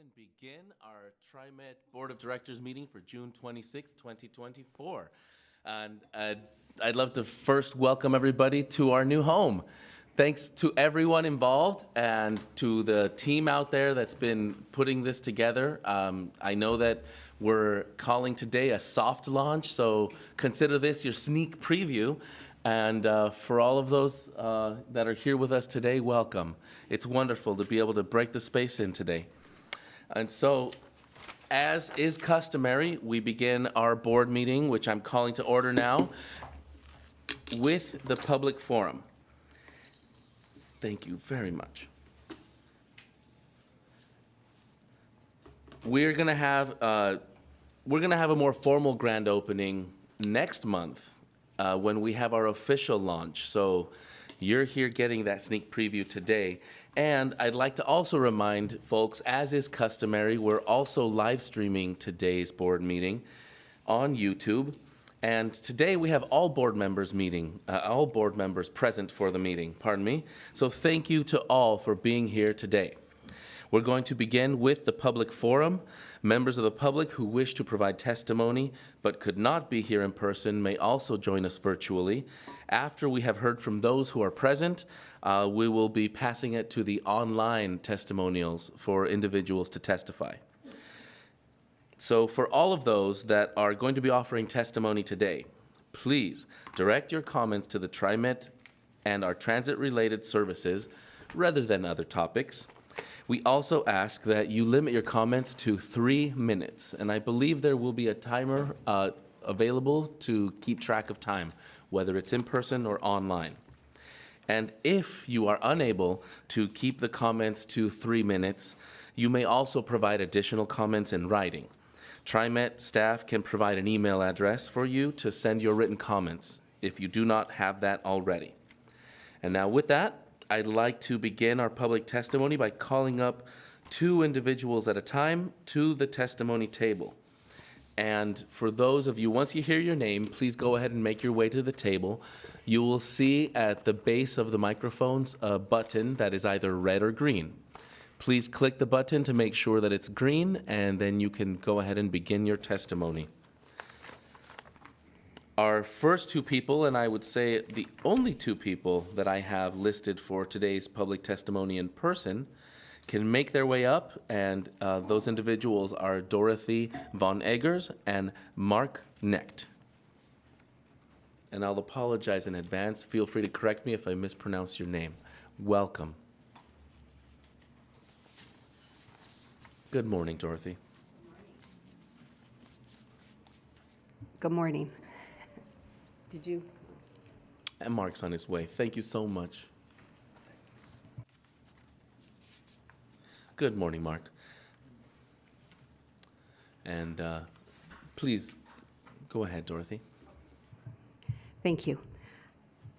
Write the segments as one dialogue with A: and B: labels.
A: and begin our TriMet Board of Directors meeting for June 26th, 2024. And I'd love to first welcome everybody to our new home. Thanks to everyone involved and to the team out there that's been putting this together. I know that we're calling today a soft launch, so consider this your sneak preview. And for all of those that are here with us today, welcome. It's wonderful to be able to break the space in today. And so, as is customary, we begin our board meeting, which I'm calling to order now, with the public forum. Thank you very much. We're gonna have a more formal grand opening next month when we have our official launch. So you're here getting that sneak preview today. And I'd like to also remind folks, as is customary, we're also live streaming today's board meeting on YouTube. And today we have all board members present for the meeting, pardon me. So thank you to all for being here today. We're going to begin with the public forum. Members of the public who wish to provide testimony but could not be here in person may also join us virtually. After we have heard from those who are present, we will be passing it to the online testimonials for individuals to testify. So for all of those that are going to be offering testimony today, please direct your comments to the TriMet and our transit-related services rather than other topics. We also ask that you limit your comments to 3 minutes, and I believe there will be a timer available to keep track of time, whether it's in person or online. And if you are unable to keep the comments to 3 minutes, you may also provide additional comments in writing. TriMet staff can provide an email address for you to send your written comments if you do not have that already. And now with that, I'd like to begin our public testimony by calling up 2 individuals at a time to the testimony table. And for those of you, once you hear your name, please go ahead and make your way to the table. You will see at the base of the microphones a button that is either red or green. Please click the button to make sure that it's green, and then you can go ahead and begin your testimony. Our first 2 people, and I would say the only 2 people that I have listed for today's public testimony in person, can make their way up, and those individuals are Dorothy Von Eggers and Mark Knecht. And I'll apologize in advance. Feel free to correct me if I mispronounce your name. Welcome. Good morning, Dorothy.
B: Good morning. Did you?
A: And Mark's on his way. Thank you so much. Good morning, Mark. And please go ahead, Dorothy.
B: Thank you.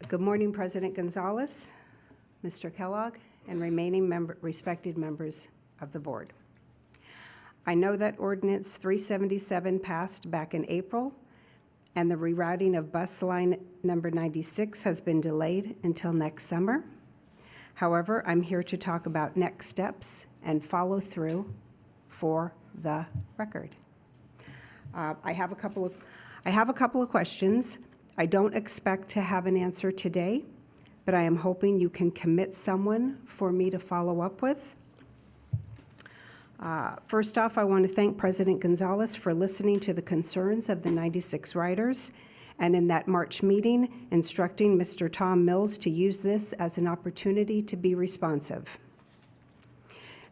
B: Good morning, President Gonzalez, Mr. Kellogg, and remaining respected members of the board. I know that Ordinance 377 passed back in April, and the rerouting of bus line number 96 has been delayed until next summer. However, I'm here to talk about next steps and follow through for the record. I have a couple of questions. I don't expect to have an answer today, but I am hoping you can commit someone for me to follow up with. First off, I want to thank President Gonzalez for listening to the concerns of the 96 riders, and in that March meeting, instructing Mr. Tom Mills to use this as an opportunity to be responsive.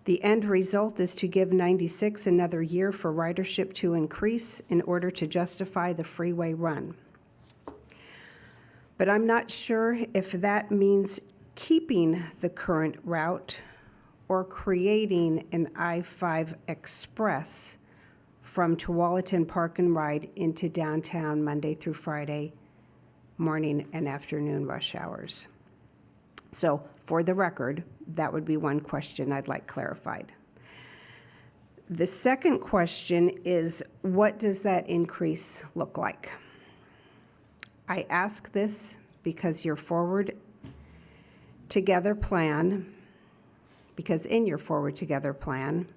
B: The end result is to give 96 another year for ridership to increase in order to justify the freeway run. But I'm not sure if that means keeping the current route or creating an I-5 Express from Tualatin Park and Ride into downtown Monday through Friday morning and afternoon rush hours. So for the record, that would be one question I'd like clarified. The second question is, what does that increase look like? I ask this because your Forward Together plan, because in your Forward Together plan,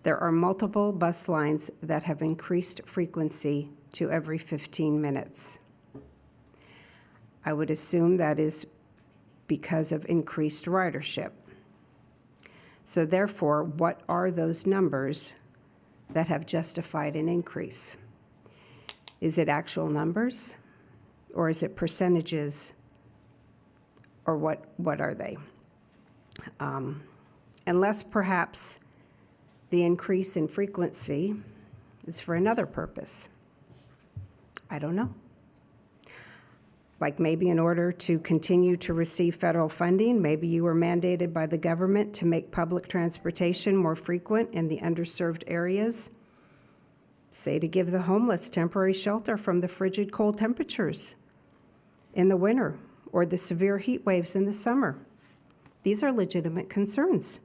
B: There are multiple bus lines that have increased frequency to every 15 minutes. I would assume that is because of increased ridership. So therefore, what are those numbers that have justified an increase? Is it actual numbers, or is it percentages, or what are they? Unless perhaps the increase in frequency is for another purpose. I don't know. Like maybe in order to continue to receive federal funding, maybe you were mandated by the government to make public transportation more frequent in the underserved areas. Say to give the homeless temporary shelter from the frigid cold temperatures in the winter or the severe heat waves in the summer. These are legitimate concerns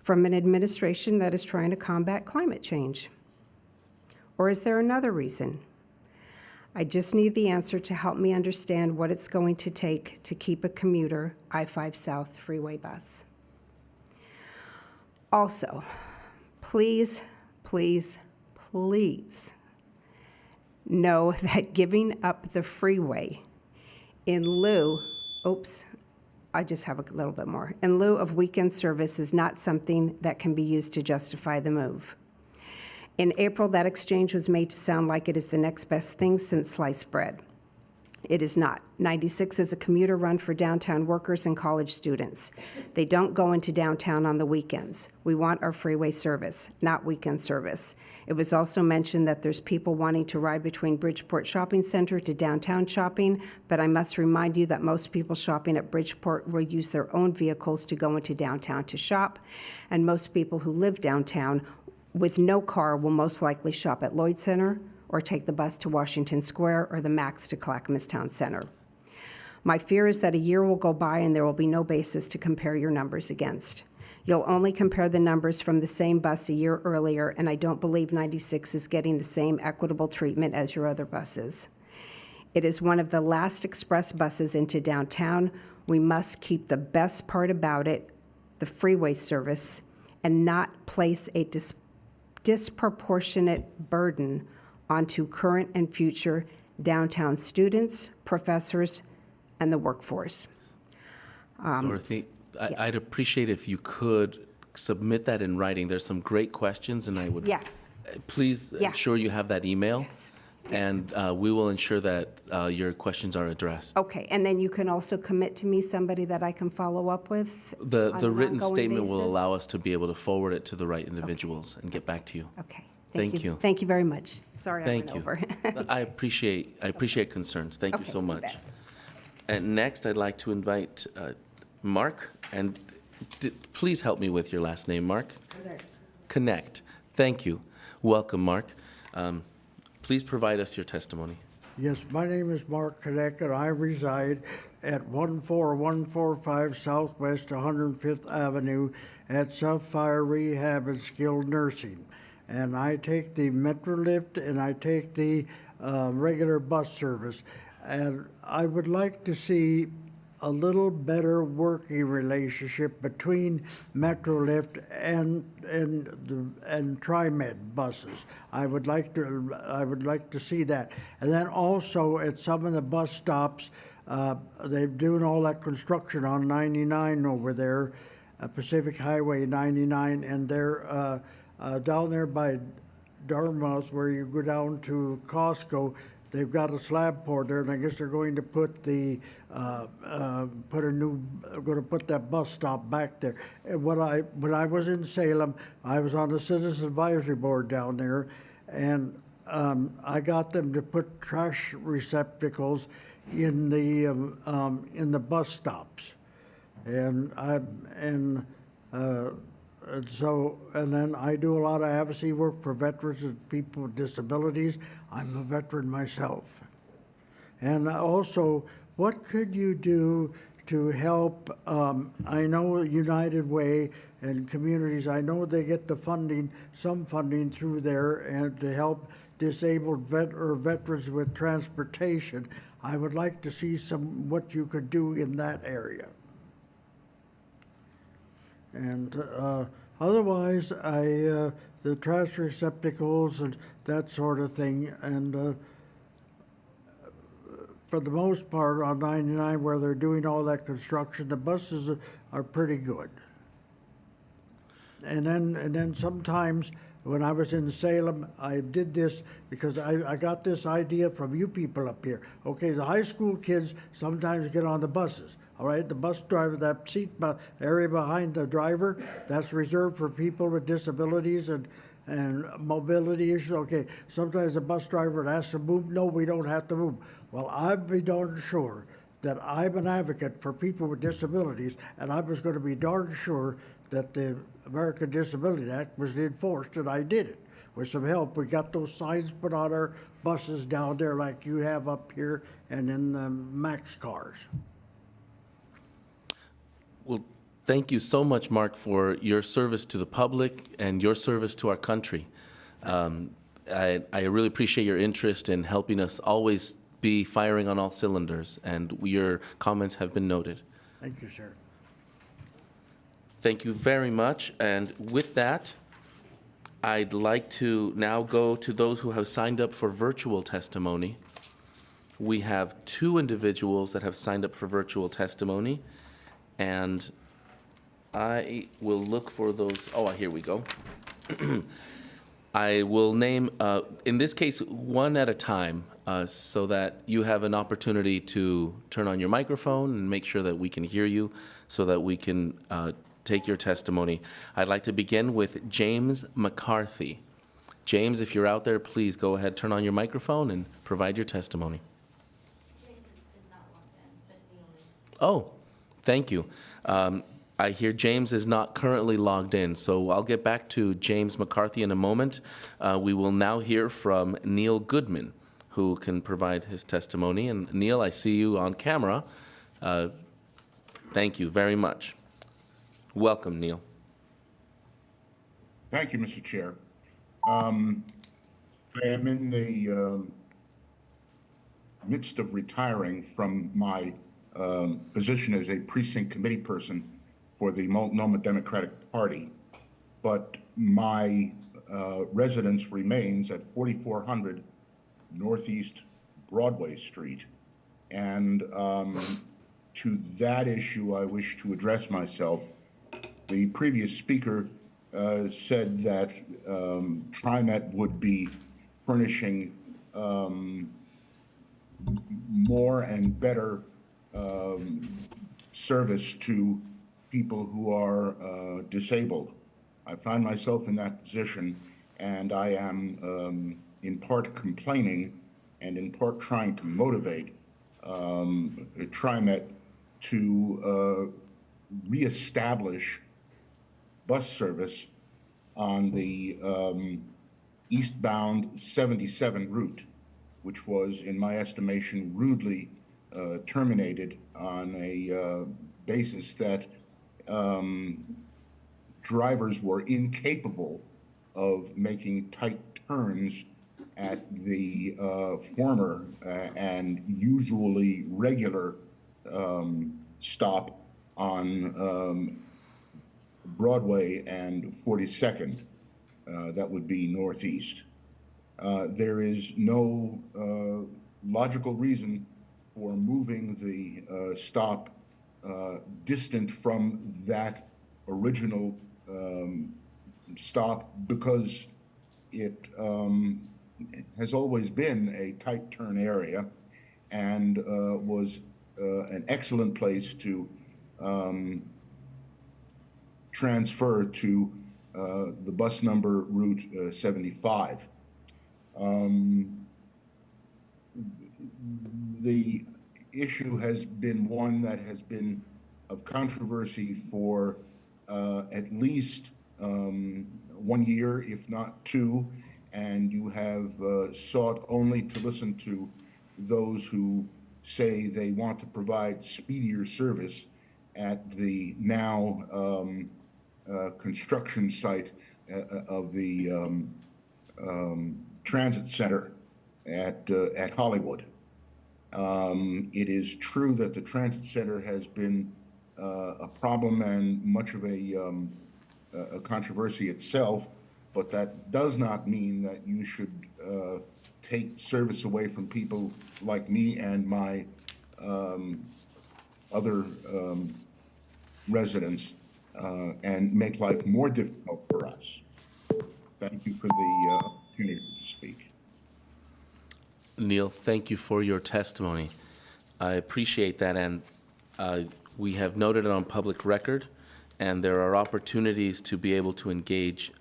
B: from an administration that is trying to combat climate change. Or is there another reason? I just need the answer to help me understand what it's going to take to keep a commuter I-5 South freeway bus. Also, please, please, please know that giving up the freeway in lieu, I just have a little bit more, in lieu of weekend service is not something that can be used to justify the move. In April, that exchange was made to sound like it is the next best thing since sliced bread. It is not. 96 is a commuter run for downtown workers and college students. They don't go into downtown on the weekends. We want our freeway service, not weekend service. It was also mentioned that there's people wanting to ride between Bridgeport Shopping Center to downtown shopping, but I must remind you that most people shopping at Bridgeport will use their own vehicles to go into downtown to shop, and most people who live downtown with no car will most likely shop at Lloyd Center or take the bus to Washington Square or the MAX to Clackamas Town Center. My fear is that a year will go by and there will be no basis to compare your numbers against. You'll only compare the numbers from the same bus a year earlier, and I don't believe 96 is getting the same equitable treatment as your other buses. It is one of the last express buses into downtown. We must keep the best part about it, the freeway service, and not place a disproportionate burden onto current and future downtown students, professors, and the workforce.
A: Dorothy, I'd appreciate if you could submit that in writing. There's some great questions, and I would please ensure you have that email, and we will ensure that your questions are addressed.
B: Okay, and then you can also commit to me somebody that I can follow up with?
A: The written
B: ongoing
A: statement will
B: basis?
A: allow us to be able to forward it to the right individuals and get back to you.
B: Okay.
A: Thank you.
B: Thank you very much. Sorry I went over.
A: I appreciate concerns. Thank you
B: Okay,
A: so
B: you
A: much.
B: bet.
A: And next, I'd like to invite Mark, and please help me with your last name, Mark. Connect. Thank you. Welcome, Mark. Please provide us your testimony.
C: Yes, my name is Mark Connect, and I reside at 14145 Southwest 105th Avenue at Sub-Fire Rehab and Skilled Nursing. And I take the Metrolift and I take the regular bus service. And I would like to see a little better working relationship between Metrolift and TriMet buses. I would like to see that. And then also at some of the bus stops, they're doing all that construction on 99 over there, Pacific Highway 99, and they're down there by Dartmouth, where you go down to Costco. They've got a slab poured there, and I guess they're going to put the put that bus stop back there. And when I was in Salem, I was on the Citizens Advisory Board down there, and I got them to put trash receptacles in the bus stops, and then I do a lot of advocacy work for veterans and people with disabilities. I'm a veteran myself. And also, what could you do to help? I know United Way and communities, I know they get the funding, some funding through there, and to help disabled veterans with transportation. I would like to see what you could do in that area. And Otherwise, the trash receptacles and that sort of thing, and for the most part on 99 where they're doing all that construction, the buses are pretty good. And then sometimes when I was in Salem, I did this because I got this idea from you people up here. Okay, the high school kids sometimes get on the buses. All right, the bus driver, that area behind the driver, that's reserved for people with disabilities and mobility issues. Okay, sometimes the bus driver has to move. No, we don't have to move. Well, I'd be darn sure that I'm an advocate for people with disabilities, and I was going to be darn sure that the American Disability Act was enforced, and I did it. With some help, we got those signs put on our buses down there like you have up here and in the Max cars.
A: Well, thank you so much, Mark, for your service to the public and your service to our country. I really appreciate your interest in helping us always be firing on all cylinders, and your comments have been noted.
C: Thank you, sir.
A: Thank you very much. And with that, I'd like to now go to those who have signed up for virtual testimony. We have 2 individuals that have signed up for virtual testimony, and I will look for those. Oh, here we go. I will name, in this case, one at a time, so that you have an opportunity to turn on your microphone and make sure that we can hear you so that we can take your testimony. I'd like to begin with James McCarthy. James, if you're out there, please go ahead, turn on your microphone and provide your testimony.
D: James is not logged in, but Neil is.
A: Oh, thank you. I hear James is not currently logged in, so I'll get back to James McCarthy in a moment. We will now hear from Neil Goodman, who can provide his testimony. And Neil, I see you on camera. Thank you very much. Welcome, Neil.
E: Thank you, Mr. Chair. I am in the midst of retiring from my position as a precinct committee person for the Multnomah Democratic Party, but my residence remains at 4400 Northeast Broadway Street. And to that issue, I wish to address myself. The previous speaker said that TriMet would be furnishing more and better service to people who are disabled. I find myself in that position, and I am in part complaining and in part trying to motivate TriMet to reestablish bus service on the eastbound 77 route, which was, in my estimation, rudely terminated on a basis that drivers were incapable of making tight turns at the former and usually regular stop on Broadway and 42nd. That would be northeast. There is no logical reason for moving the stop distant from that original stop, because it has always been a tight turn area and was an excellent place to transfer to the bus number route 75. The issue has been one that has been of controversy for at least 1 year, if not 2, and you have sought only to listen to those who say they want to provide speedier service at the now construction site of the transit center at Hollywood. It is true that the transit center has been a problem and much of a a controversy itself, but that does not mean that you should take service away from people like me and my other residents and make life more difficult for us. Thank you for the opportunity to speak.
A: Neil, thank you for your testimony. I appreciate that, and we have noted it on public record, and there are opportunities to be able to engage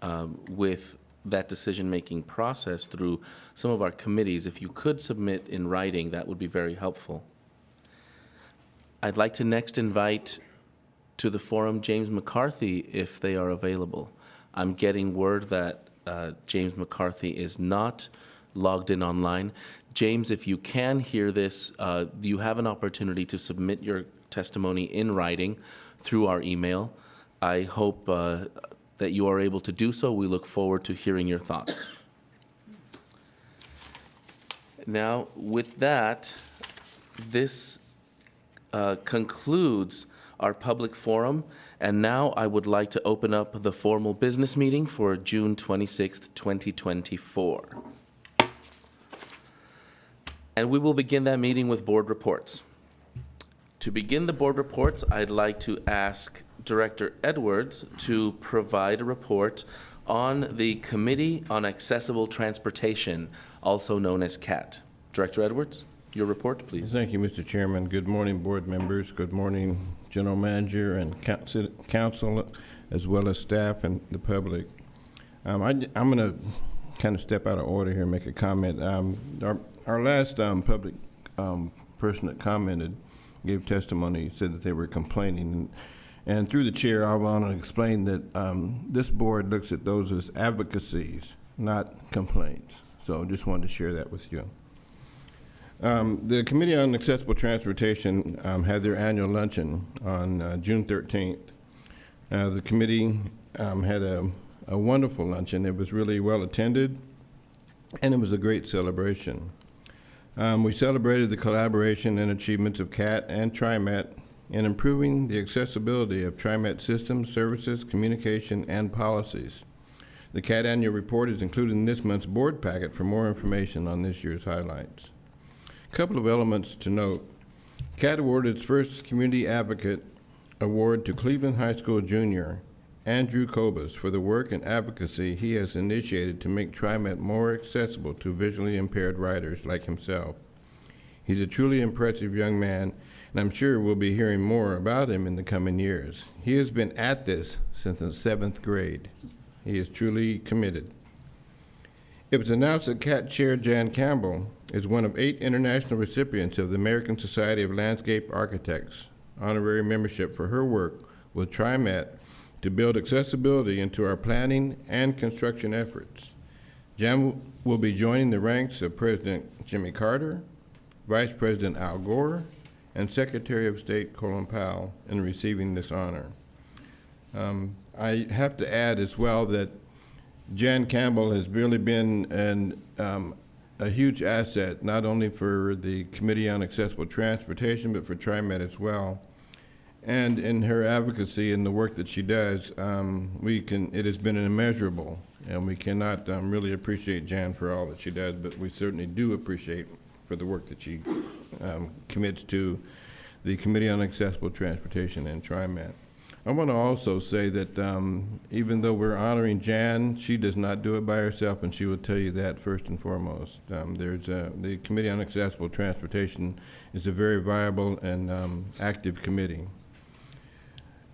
A: with that decision-making process through some of our committees. If you could submit in writing, that would be very helpful. I'd like to next invite to the forum James McCarthy, if they are available. I'm getting word that James McCarthy is not logged in online. James, if you can hear this, you have an opportunity to submit your testimony in writing through our email. I hope that you are able to do so. We look forward to hearing your thoughts. Now, with that, this concludes our public forum, and now I would like to open up the formal business meeting for June 26th, 2024. And we will begin that meeting with board reports. To begin the board reports, I'd like to ask Director Edwards to provide a report on the Committee on Accessible Transportation, also known as CAT. Director Edwards, your report, please.
F: Thank you, Mr. Chairman. Good morning, board members. Good morning, General Manager and council, as well as staff and the public. I'm going to kind of step out of order here and make a comment. Our last public person that commented gave testimony, said that they were complaining. And through the chair, I want to explain that this board looks at those as advocacies, not complaints. So just wanted to share that with you. The Committee on Accessible Transportation had their annual luncheon on June 13th. The committee had a wonderful luncheon. It was really well attended, and it was a great celebration. We celebrated the collaboration and achievements of CAT and TriMet in improving the accessibility of TriMet systems, services, communication, and policies. The CAT annual report is included in this month's board packet for more information on this year's highlights. A couple of elements to note. CAT awarded its first Community Advocate Award to Cleveland High School junior Andrew Kobus for the work and advocacy he has initiated to make TriMet more accessible to visually impaired riders like himself. He's a truly impressive young man, and I'm sure we'll be hearing more about him in the coming years. He has been at this since the 7th grade. He is truly committed. It was announced that CAT Chair Jan Campbell is one of 8 international recipients of the American Society of Landscape Architects honorary membership for her work with TriMet to build accessibility into our planning and construction efforts. Jan will be joining the ranks of President Jimmy Carter, Vice President Al Gore, and Secretary of State Colin Powell in receiving this honor. I have to add as well that Jan Campbell has really been a huge asset, not only for the Committee on Accessible Transportation, but for TriMet as well. And in her advocacy and the work that she does, it has been immeasurable, and we cannot really appreciate Jan for all that she does, but we certainly do appreciate for the work that she commits to the Committee on Accessible Transportation and TriMet. I want to also say that even though we're honoring Jan, she does not do it by herself, and she will tell you that first and foremost. The Committee on Accessible Transportation is a very viable and active committee.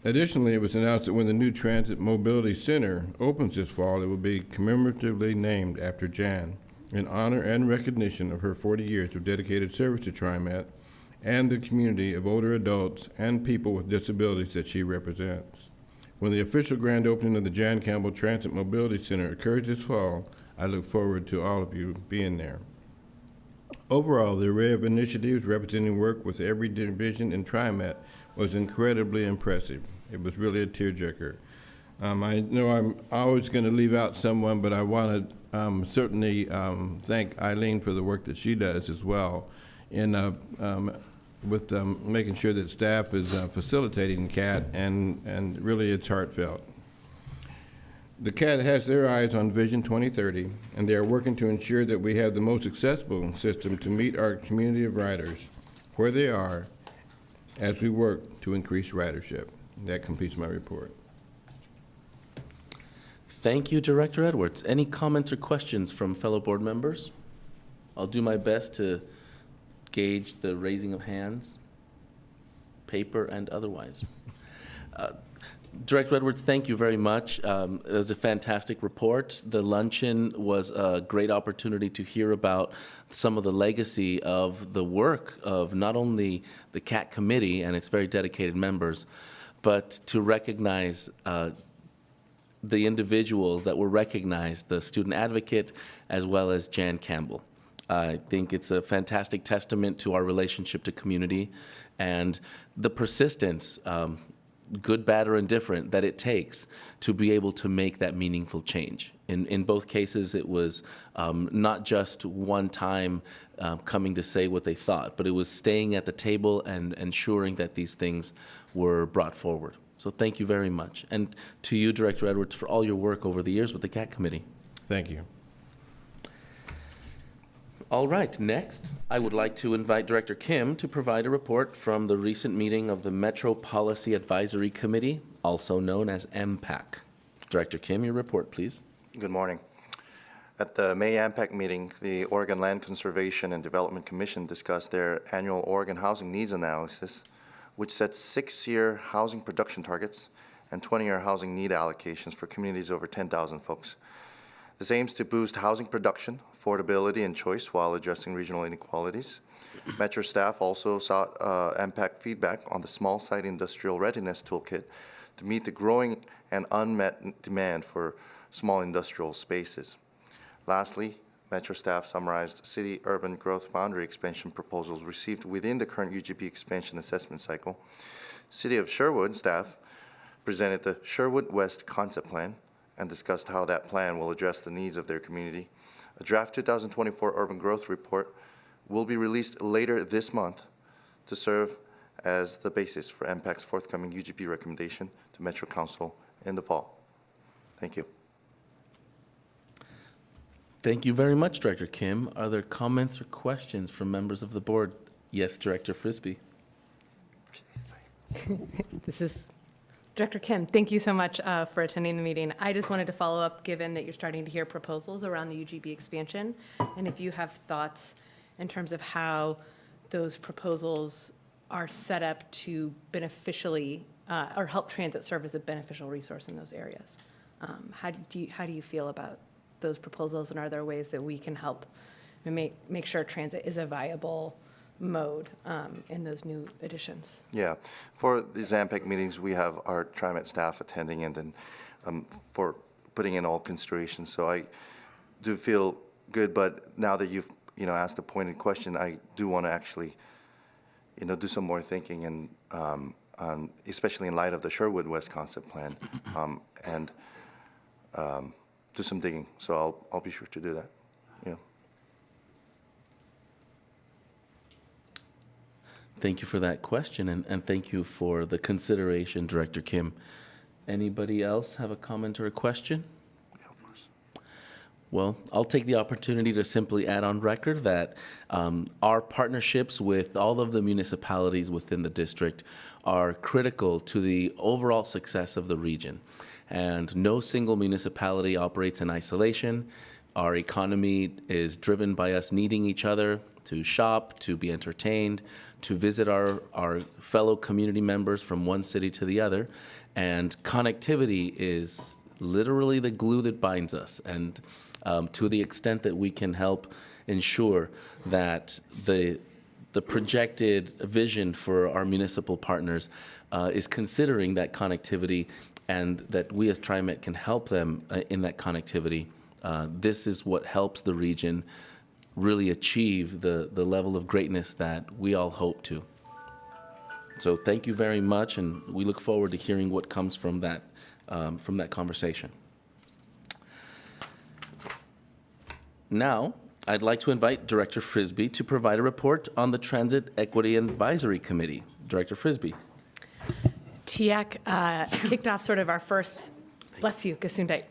F: Additionally, it was announced that when the new Transit Mobility Center opens this fall, it will be commemoratively named after Jan in honor and recognition of her 40 years of dedicated service to TriMet and the community of older adults and people with disabilities that she represents. When the official grand opening of the Jan Campbell Transit Mobility Center occurs this fall, I look forward to all of you being there. Overall, the array of initiatives representing work with every division in TriMet was incredibly impressive. It was really a tearjerker. I know I'm always going to leave out someone, but I want to certainly thank Eileen for the work that she does as well in with making sure that staff is facilitating CAT, and really it's heartfelt. The CAT has their eyes on Vision 2030, and they are working to ensure that we have the most accessible system to meet our community of riders where they are as we work to increase ridership. That completes my report.
A: Thank you, Director Edwards. Any comments or questions from fellow board members? I'll do my best to gauge the raising of hands, paper and otherwise. Director Edwards, thank you very much. It was a fantastic report. The luncheon was a great opportunity to hear about some of the legacy of the work of not only the CAT committee and its very dedicated members, but to recognize the individuals that were recognized, the student advocate as well as Jan Campbell. I think it's a fantastic testament to our relationship to community and the persistence, good, bad, or indifferent, that it takes to be able to make that meaningful change. In both cases, it was not just one time coming to say what they thought, but it was staying at the table and ensuring that these things were brought forward. So thank you very much. And to you, Director Edwards, for all your work over the years with the CAT committee.
F: Thank you.
A: All right, next, I would like to invite Director Kim to provide a report from the recent meeting of the Metro Policy Advisory Committee, also known as MPAC. Director Kim, your report, please.
G: Good morning. At the May AMPAC meeting, the Oregon Land Conservation and Development Commission discussed their annual Oregon Housing Needs Analysis, which sets 6-year housing production targets and 20-year housing need allocations for communities over 10,000 folks. This aims to boost housing production, affordability, and choice while addressing regional inequalities. Metro staff also sought MPAC feedback on the Small Site Industrial Readiness Toolkit to meet the growing and unmet demand for small industrial spaces. Lastly, Metro staff summarized city urban growth boundary expansion proposals received within the current UGB expansion assessment cycle. City of Sherwood staff presented the Sherwood West Concept Plan and discussed how that plan will address the needs of their community. A draft 2024 urban growth report will be released later this month to serve as the basis for MPAC's forthcoming UGB recommendation to Metro Council in the fall. Thank you.
A: Thank you very much, Director Kim. Are there comments or questions from members of the board? Yes, Director Frisbee.
H: This is Director Kim. Thank you so much for attending the meeting. I just wanted to follow up, given that you're starting to hear proposals around the UGB expansion, and if you have thoughts in terms of how those proposals are set up to beneficially or help transit serve as a beneficial resource in those areas. How do you feel about those proposals, and are there ways that we can help make sure transit is a viable mode in those new additions?
G: Yeah, for these AMPAC meetings, we have our TriMet staff attending, and then for putting in all considerations. So I do feel good, but now that you've asked a pointed question, I do want to actually do some more thinking, and especially in light of the Sherwood West Concept Plan, and do some digging. So I'll be sure to do that. Yeah.
A: Thank you for that question, and thank you for the consideration, Director Kim. Anybody else have a comment or a question?
G: Yeah, of course.
A: Well, I'll take the opportunity to simply add on record that our partnerships with all of the municipalities within the district are critical to the overall success of the region. And no single municipality operates in isolation. Our economy is driven by us needing each other to shop, to be entertained, to visit our fellow community members from one city to the other. And connectivity is literally the glue that binds us. And to the extent that we can help ensure that the projected vision for our municipal partners is considering that connectivity, and that we as TriMet can help them in that connectivity, this is what helps the region really achieve the level of greatness that we all hope to. So thank you very much, and we look forward to hearing what comes from that conversation. Now, I'd like to invite Director Frisbee to provide a report on the Transit Equity Advisory Committee. Director Frisbee.
H: TEAC kicked off sort of our first Bless you, Gesundheit.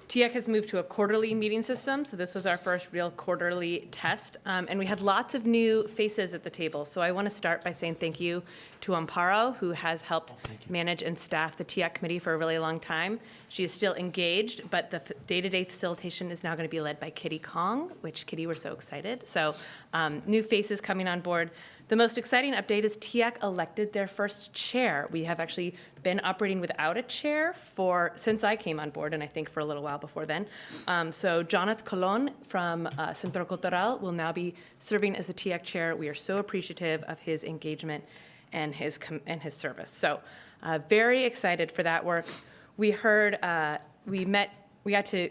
H: TIAC has moved to a quarterly meeting system, so this was our first real quarterly test. And we had lots of new faces at the table. So I want to start by saying thank you to Amparo, who has helped manage and staff the TIAC committee for a really long time. She is still engaged, but the day-to-day facilitation is now going to be led by Kitty Kong, which, Kitty, we're so excited. So new faces coming on board. The most exciting update is TIAC elected their first chair. We have actually been operating without a chair since I came on board, and I think for a little while before then. So Jonathan Colon from Centro Cultural will now be serving as the TIAC chair. We are so appreciative of his engagement and his service. So very excited for that work. We heard, we got to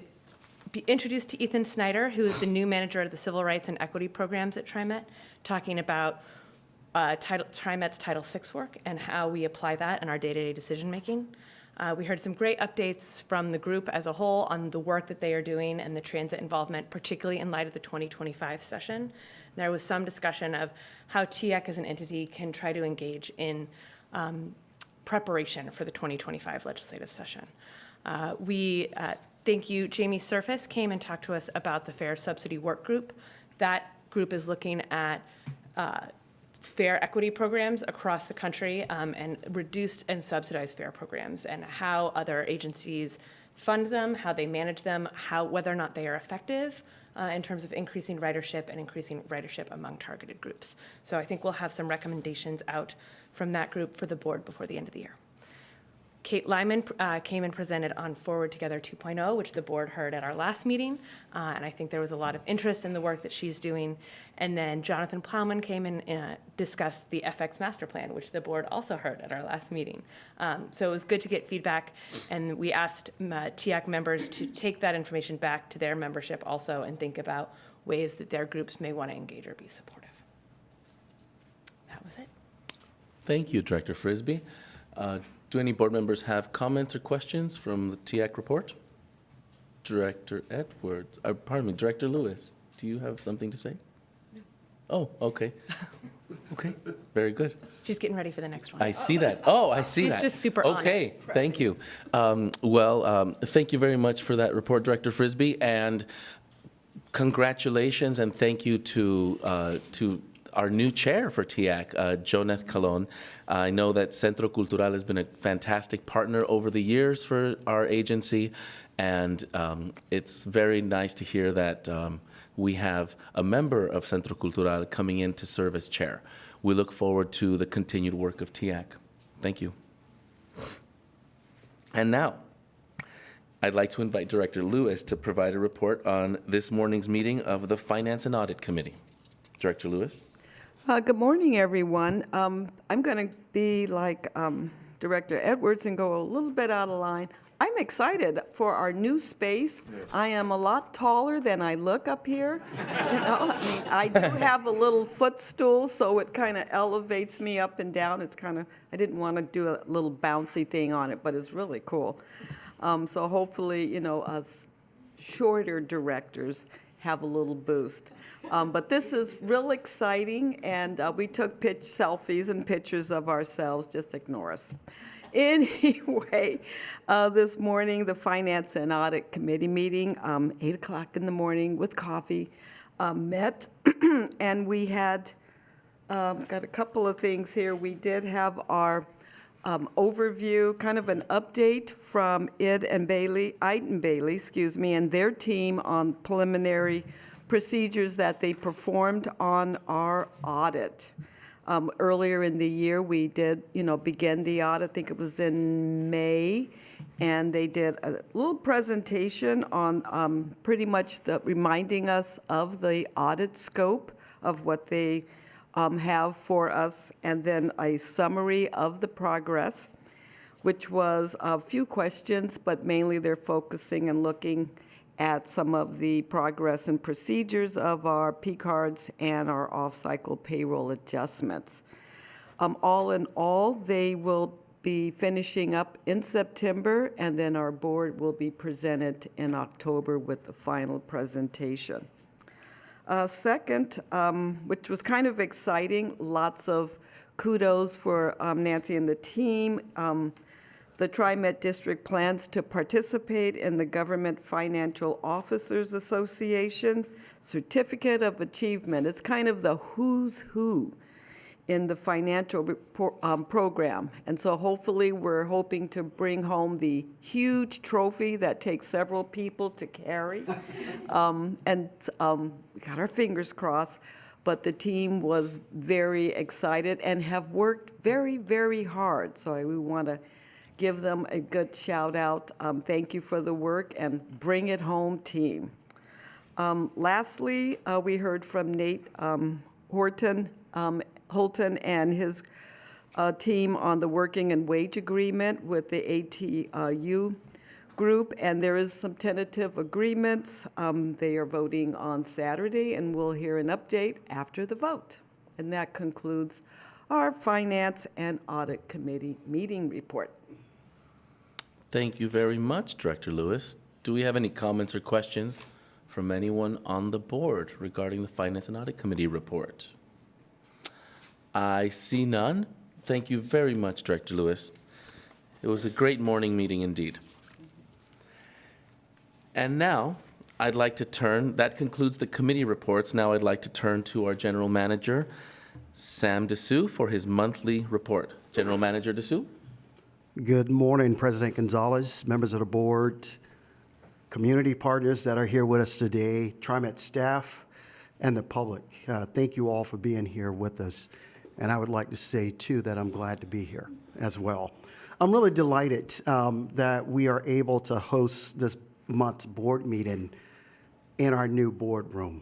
H: be introduced to Ethan Snyder, who is the new manager of the Civil Rights and Equity Programs at TriMet, talking about TriMet's Title VI work and how we apply that in our day-to-day decision-making. We heard some great updates from the group as a whole on the work that they are doing and the transit involvement, particularly in light of the 2025 session. There was some discussion of how TIAC as an entity can try to engage in preparation for the 2025 legislative session. Thank you. Jamie Surface came and talked to us about the fare subsidy work group. That group is looking at fare equity programs across the country and reduced and subsidized fare programs and how other agencies fund them, how they manage them, whether or not they are effective in terms of increasing ridership among targeted groups. So I think we'll have some recommendations out from that group for the board before the end of the year. Kate Lyman came and presented on Forward Together 2.0, which the board heard at our last meeting, and I think there was a lot of interest in the work that she's doing. And then Jonathan Plowman came and discussed the FX Master Plan, which the board also heard at our last meeting. So it was good to get feedback, and we asked TIAC members to take that information back to their membership also and think about ways that their groups may want to engage or be supportive. That was it.
A: Thank you, Director Frisbee. Do any board members have comments or questions from the TIAC report? Director Director Lewis, do you have something to say? No. Oh, okay. Okay, very good.
H: She's getting ready for the next one.
A: I see that. Oh, I see that.
H: She's just super on it.
A: Okay, thank you. Thank you very much for that report, Director Frisbee, and congratulations and thank you to our new chair for TIAC, Joneth Colon. I know that Centro Cultural has been a fantastic partner over the years for our agency, and it's very nice to hear that we have a member of Centro Cultural coming in to serve as chair. We look forward to the continued work of TIAC. Thank you. And now, I'd like to invite Director Lewis to provide a report on this morning's meeting of the Finance and Audit Committee. Director Lewis.
I: Good morning, everyone. I'm going to be like Director Edwards and go a little bit out of line. I'm excited for our new space. I am a lot taller than I look up here. I do have a little footstool, so it kind of elevates me up and down. It's kind of, I didn't want to do a little bouncy thing on it, but it's really cool. So hopefully, us shorter directors have a little boost. But this is real exciting, and we took selfies and pictures of ourselves. Just ignore us. Anyway, this morning, the Finance and Audit Committee meeting, 8 o'clock in the morning with coffee, met, and we had got a couple of things here. We did have our overview, kind of an update from Iden and Bailey, and their team on preliminary procedures that they performed on our audit. Earlier in the year, we did, begin the audit. I think it was in May, and they did a little presentation on pretty much reminding us of the audit scope of what they have for us, and then a summary of the progress, which was a few questions, but mainly they're focusing and looking at some of the progress and procedures of our P-cards and our off-cycle payroll adjustments. All in all, they will be finishing up in September, and then our board will be presented in October with the final presentation. Second, which was kind of exciting, lots of kudos for Nancy and the team. The TriMet District plans to participate in the Government Financial Officers Association Certificate of Achievement. It's kind of the who's who in the financial program. And so hopefully we're hoping to bring home the huge trophy that takes several people to carry. We got our fingers crossed, but the team was very excited and have worked very, very hard. So we want to give them a good shout out. Thank you for the work and bring it home, team. Lastly, we heard from Nate Holton and his team on the working and wage agreement with the ATU group, and there is some tentative agreements. They are voting on Saturday, and we'll hear an update after the vote. And that concludes our Finance and Audit Committee meeting report.
A: Thank you very much, Director Lewis. Do we have any comments or questions from anyone on the board regarding the Finance and Audit Committee report? I see none. Thank you very much, Director Lewis. It was a great morning meeting indeed. And now, I'd like to turn, that concludes the committee reports. Now I'd like to turn to our General Manager, Sam Dessou, for his monthly report. General Manager Dessou.
J: Good morning, President Gonzalez, members of the board, community partners that are here with us today, TriMet staff, and the public. Thank you all for being here with us. And I would like to say, too, that I'm glad to be here as well. I'm really delighted that we are able to host this month's board meeting in our new boardroom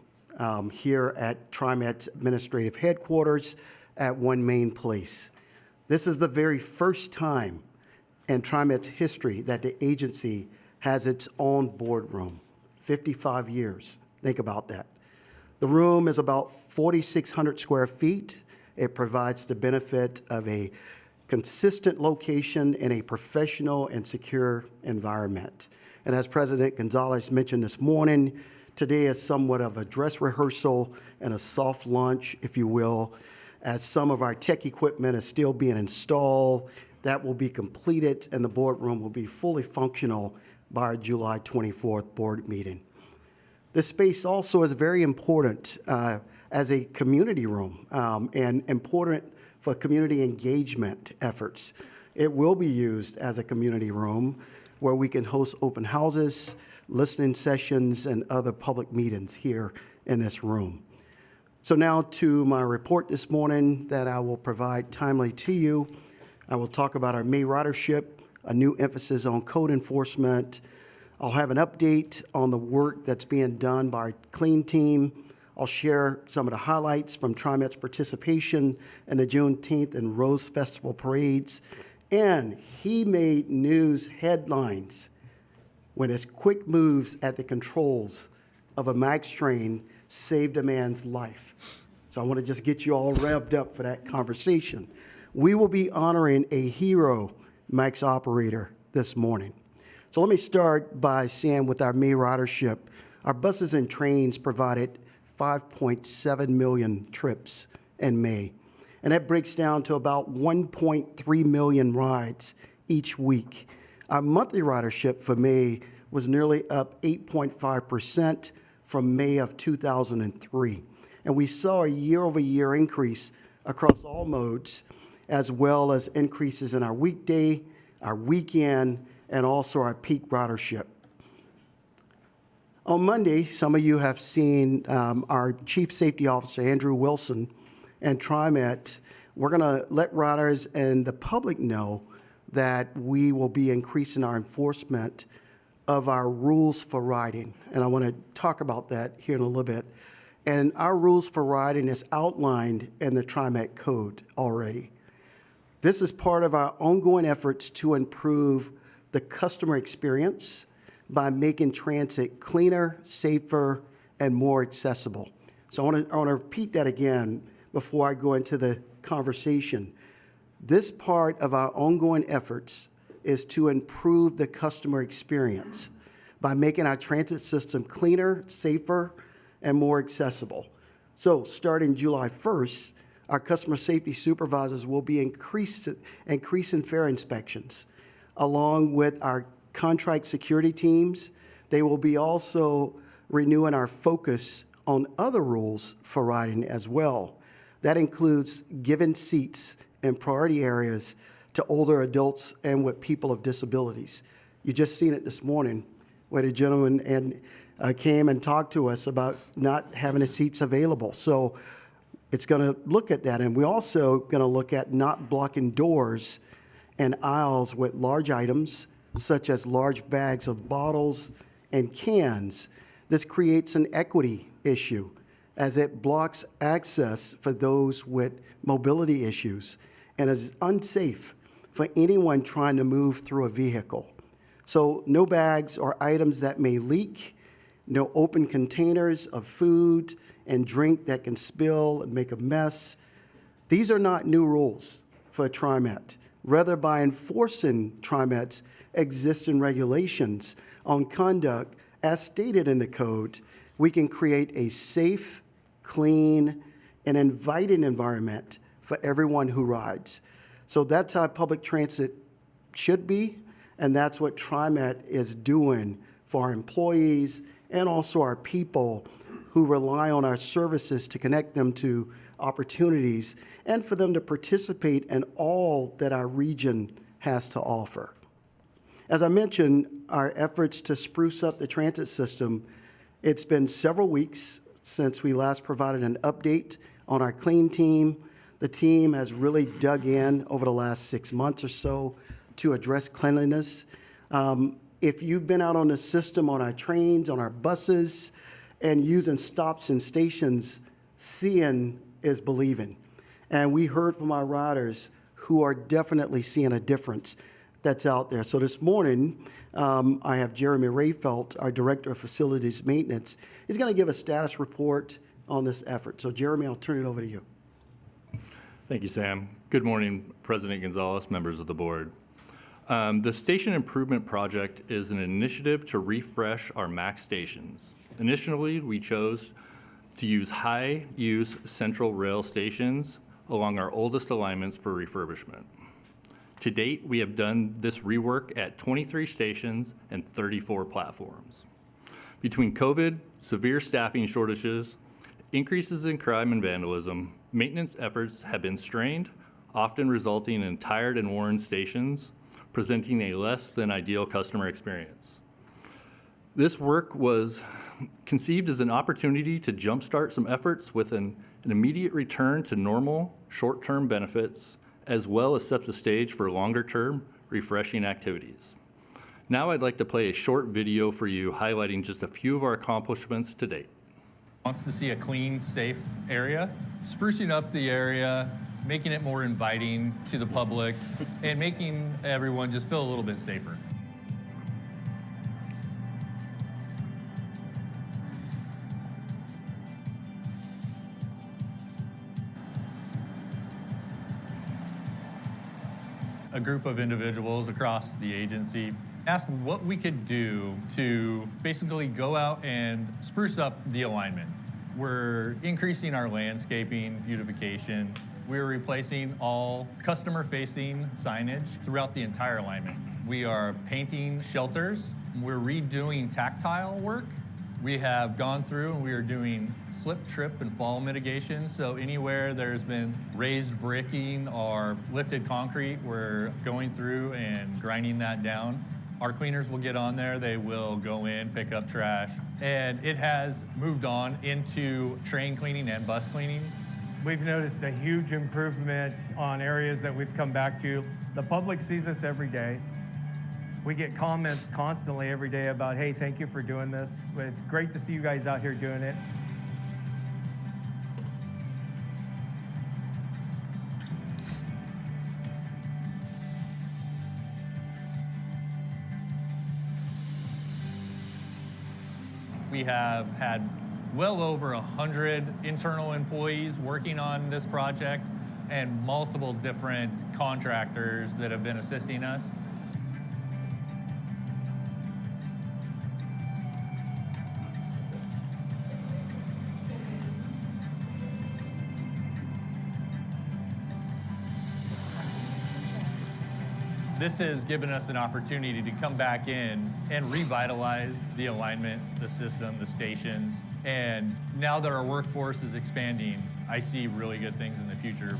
J: here at TriMet's administrative headquarters at 1 Main Place. This is the very first time in TriMet's history that the agency has its own boardroom. 55 years. Think about that. The room is about 4,600 square feet. It provides the benefit of a consistent location in a professional and secure environment. And as President Gonzalez mentioned this morning, today is somewhat of a dress rehearsal and a soft launch, if you will, as some of our tech equipment is still being installed. That will be completed, and the boardroom will be fully functional by our July 24th board meeting. This space also is very important as a community room and important for community engagement efforts. It will be used as a community room where we can host open houses, listening sessions, and other public meetings here in this room. So now to my report this morning that I will provide timely to you. I will talk about our May ridership, a new emphasis on code enforcement. I'll have an update on the work that's being done by our clean team. I'll share some of the highlights from TriMet's participation in the Juneteenth and Rose Festival parades. And he made news headlines when his quick moves at the controls of a MAX train saved a man's life. So I want to just get you all revved up for that conversation. We will be honoring a hero MAX operator this morning. So let me start by saying with our May ridership, our buses and trains provided 5.7 million trips in May. And that breaks down to about 1.3 million rides each week. Our monthly ridership for May was nearly up 8.5% from May of 2003. And we saw a year-over-year increase across all modes, as well as increases in our weekday, our weekend, and also our peak ridership. On Monday, some of you have seen our Chief Safety Officer, Andrew Wilson, and TriMet. We're going to let riders and the public know that we will be increasing our enforcement of our rules for riding. And I want to talk about that here in a little bit. And our rules for riding is outlined in the TriMet code already. This is part of our ongoing efforts to improve the customer experience by making transit cleaner, safer, and more accessible. So I want to repeat that again before I go into the conversation. This part of our ongoing efforts is to improve the customer experience by making our transit system cleaner, safer, and more accessible. So starting July 1st, our customer safety supervisors will be increasing fare inspections. along with our contract security teams. They will be also renewing our focus on other rules for riding as well. That includes giving seats in priority areas to older adults and with people of disabilities. You just seen it this morning where the gentleman came and talked to us about not having the seats available. So it's going to look at that. And we're also going to look at not blocking doors and aisles with large items, such as large bags of bottles and cans. This creates an equity issue as it blocks access for those with mobility issues and is unsafe for anyone trying to move through a vehicle. So no bags or items that may leak, no open containers of food and drink that can spill and make a mess. These are not new rules for TriMet. Rather, by enforcing TriMet's existing regulations on conduct as stated in the code, we can create a safe, clean, and inviting environment for everyone who rides. So that's how public transit should be, and that's what TriMet is doing for our employees and also our people who rely on our services to connect them to opportunities and for them to participate in all that our region has to offer. As I mentioned, our efforts to spruce up the transit system, it's been several weeks since we last provided an update on our clean team. The team has really dug in over the last 6 months or so to address cleanliness. If you've been out on the system, on our trains, on our buses, and using stops and stations, seeing is believing. And we heard from our riders who are definitely seeing a difference that's out there. So this morning, I have Jeremy Rayfelt, our Director of Facilities Maintenance. He's going to give a status report on this effort. So Jeremy, I'll turn it over to you.
K: Thank you, Sam. Good morning, President Gonzalez, members of the board. The Station Improvement Project is an initiative to refresh our MAX stations. Initially, we chose to use high-use central rail stations along our oldest alignments for refurbishment. To date, we have done this rework at 23 stations and 34 platforms. Between COVID, severe staffing shortages, increases in crime and vandalism, maintenance efforts have been strained, often resulting in tired and worn stations, presenting a less than ideal customer experience. This work was conceived as an opportunity to jumpstart some efforts with an immediate return to normal short-term benefits, as well as set the stage for longer-term refreshing activities. Now I'd like to play a short video for you highlighting just a few of our accomplishments to date.
L: Wants to see a clean, safe area, sprucing up the area, making it more inviting to the public, and making everyone just feel a little bit safer. A group of individuals across the agency asked what we could do to basically go out and spruce up the alignment. We're increasing our landscaping, beautification. We're replacing all customer-facing signage throughout the entire alignment. We are painting shelters. We're redoing tactile work. We have gone through and we are doing slip, trip, and fall mitigation. So anywhere there's been raised bricking or lifted concrete, we're going through and grinding that down. Our cleaners will get on there. They will go in, pick up trash. And it has moved on into train cleaning and bus cleaning.
M: We've noticed a huge improvement on areas that we've come back to. The public sees us every day. We get comments constantly every day about, hey, thank you for doing this. It's great to see you guys out here doing it.
L: We have had well over 100 internal employees working on this project and multiple different contractors that have been assisting us. this has given us an opportunity to come back in and revitalize the alignment, the system, the stations. And now that our workforce is expanding, I see really good things in the future.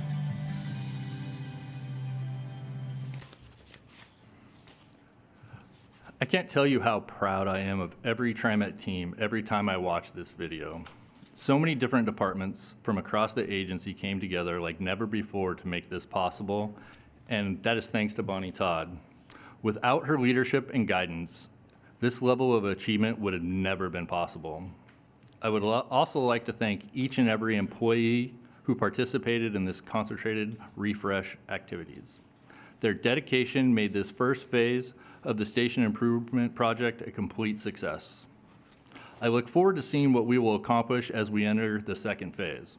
L: I can't tell you how proud I am of every TriMet team every time I watch this video. So many different departments from across the agency came together like never before to make this possible, and that is thanks to Bonnie Todd. Without her leadership and guidance, this level of achievement would have never been possible. I would also like to thank each and every employee who participated in this concentrated refresh activities. Their dedication made this first phase of the station improvement project a complete success. I look forward to seeing what we will accomplish as we enter the second phase.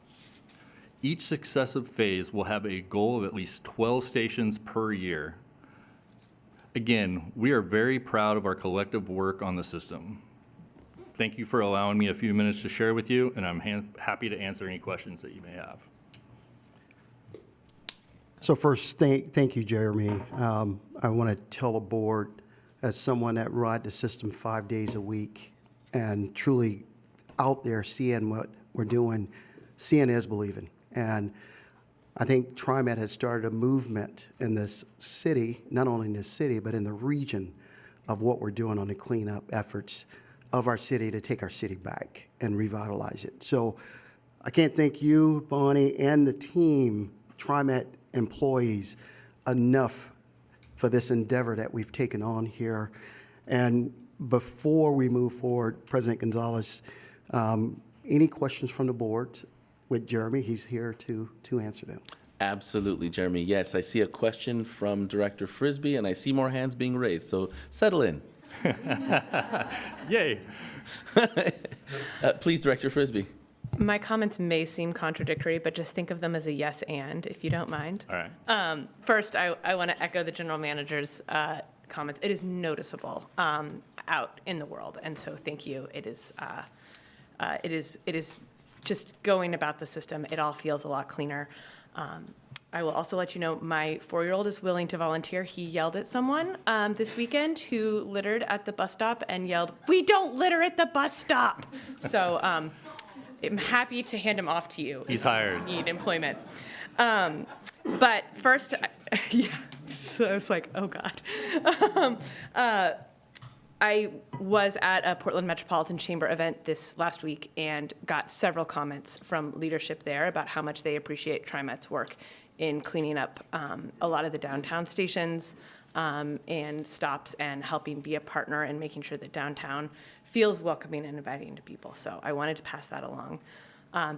L: Each successive phase will have a goal of at least 12 stations per year. Again, we are very proud of our collective work on the system. Thank you for allowing me a few minutes to share with you, and I'm happy to answer any questions that you may have.
J: So first, thank you, Jeremy. I want to tell the board, as someone that ride the system 5 days a week and truly out there seeing what we're doing, seeing is believing. And I think TriMet has started a movement in this city, not only in this city, but in the region of what we're doing on the cleanup efforts of our city to take our city back and revitalize it. So I can't thank you, Bonnie, and the team, TriMet employees, enough for this endeavor that we've taken on here. And before we move forward, President Gonzalez, any questions from the board with Jeremy? He's here to answer them.
A: Absolutely, Jeremy. Yes, I see a question from Director Frisbee, and I see more hands being raised, so settle in.
L: Yay.
A: Please, Director Frisbee.
H: My comments may seem contradictory, but just think of them as a yes and, if you don't mind.
L: All right.
H: First, I want to echo the general manager's comments. It is noticeable out in the world, and so thank you. It is just going about the system. It all feels a lot cleaner. I will also let you know my 4-year-old is willing to volunteer. He yelled at someone this weekend who littered at the bus stop and yelled, "We don't litter at the bus stop!" So I'm happy to hand him off to you.
K: He's hired.
H: If you need employment. But first, yeah, so I was like, oh God. I was at a Portland Metropolitan Chamber event this last week and got several comments from leadership there about how much they appreciate TriMet's work in cleaning up a lot of the downtown stations and stops and helping be a partner and making sure that downtown feels welcoming and inviting to people. So I wanted to pass that along.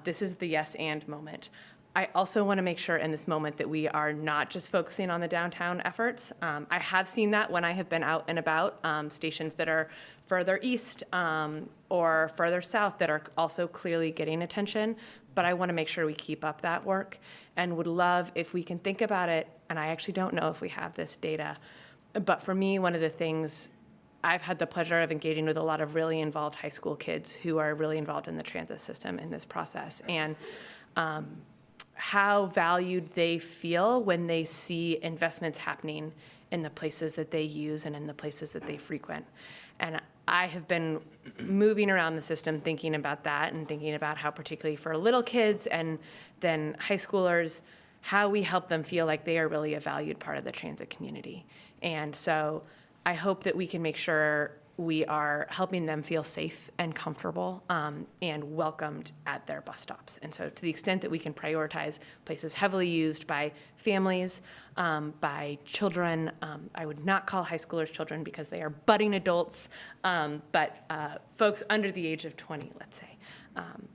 H: This is the yes and moment. I also want to make sure in this moment that we are not just focusing on the downtown efforts. I have seen that when I have been out and about, stations that are further east or further south that are also clearly getting attention, but I want to make sure we keep up that work and would love if we can think about it, and I actually don't know if we have this data, but for me, one of the things, I've had the pleasure of engaging with a lot of really involved high school kids who are really involved in the transit system in this process, and how valued they feel when they see investments happening in the places that they use and in the places that they frequent. And I have been moving around the system thinking about that and thinking about how, particularly for little kids and then high schoolers, how we help them feel like they are really a valued part of the transit community. And so I hope that we can make sure we are helping them feel safe and comfortable and welcomed at their bus stops. And so to the extent that we can prioritize places heavily used by families, by children, I would not call high schoolers children because they are budding adults, but folks under the age of 20, let's say.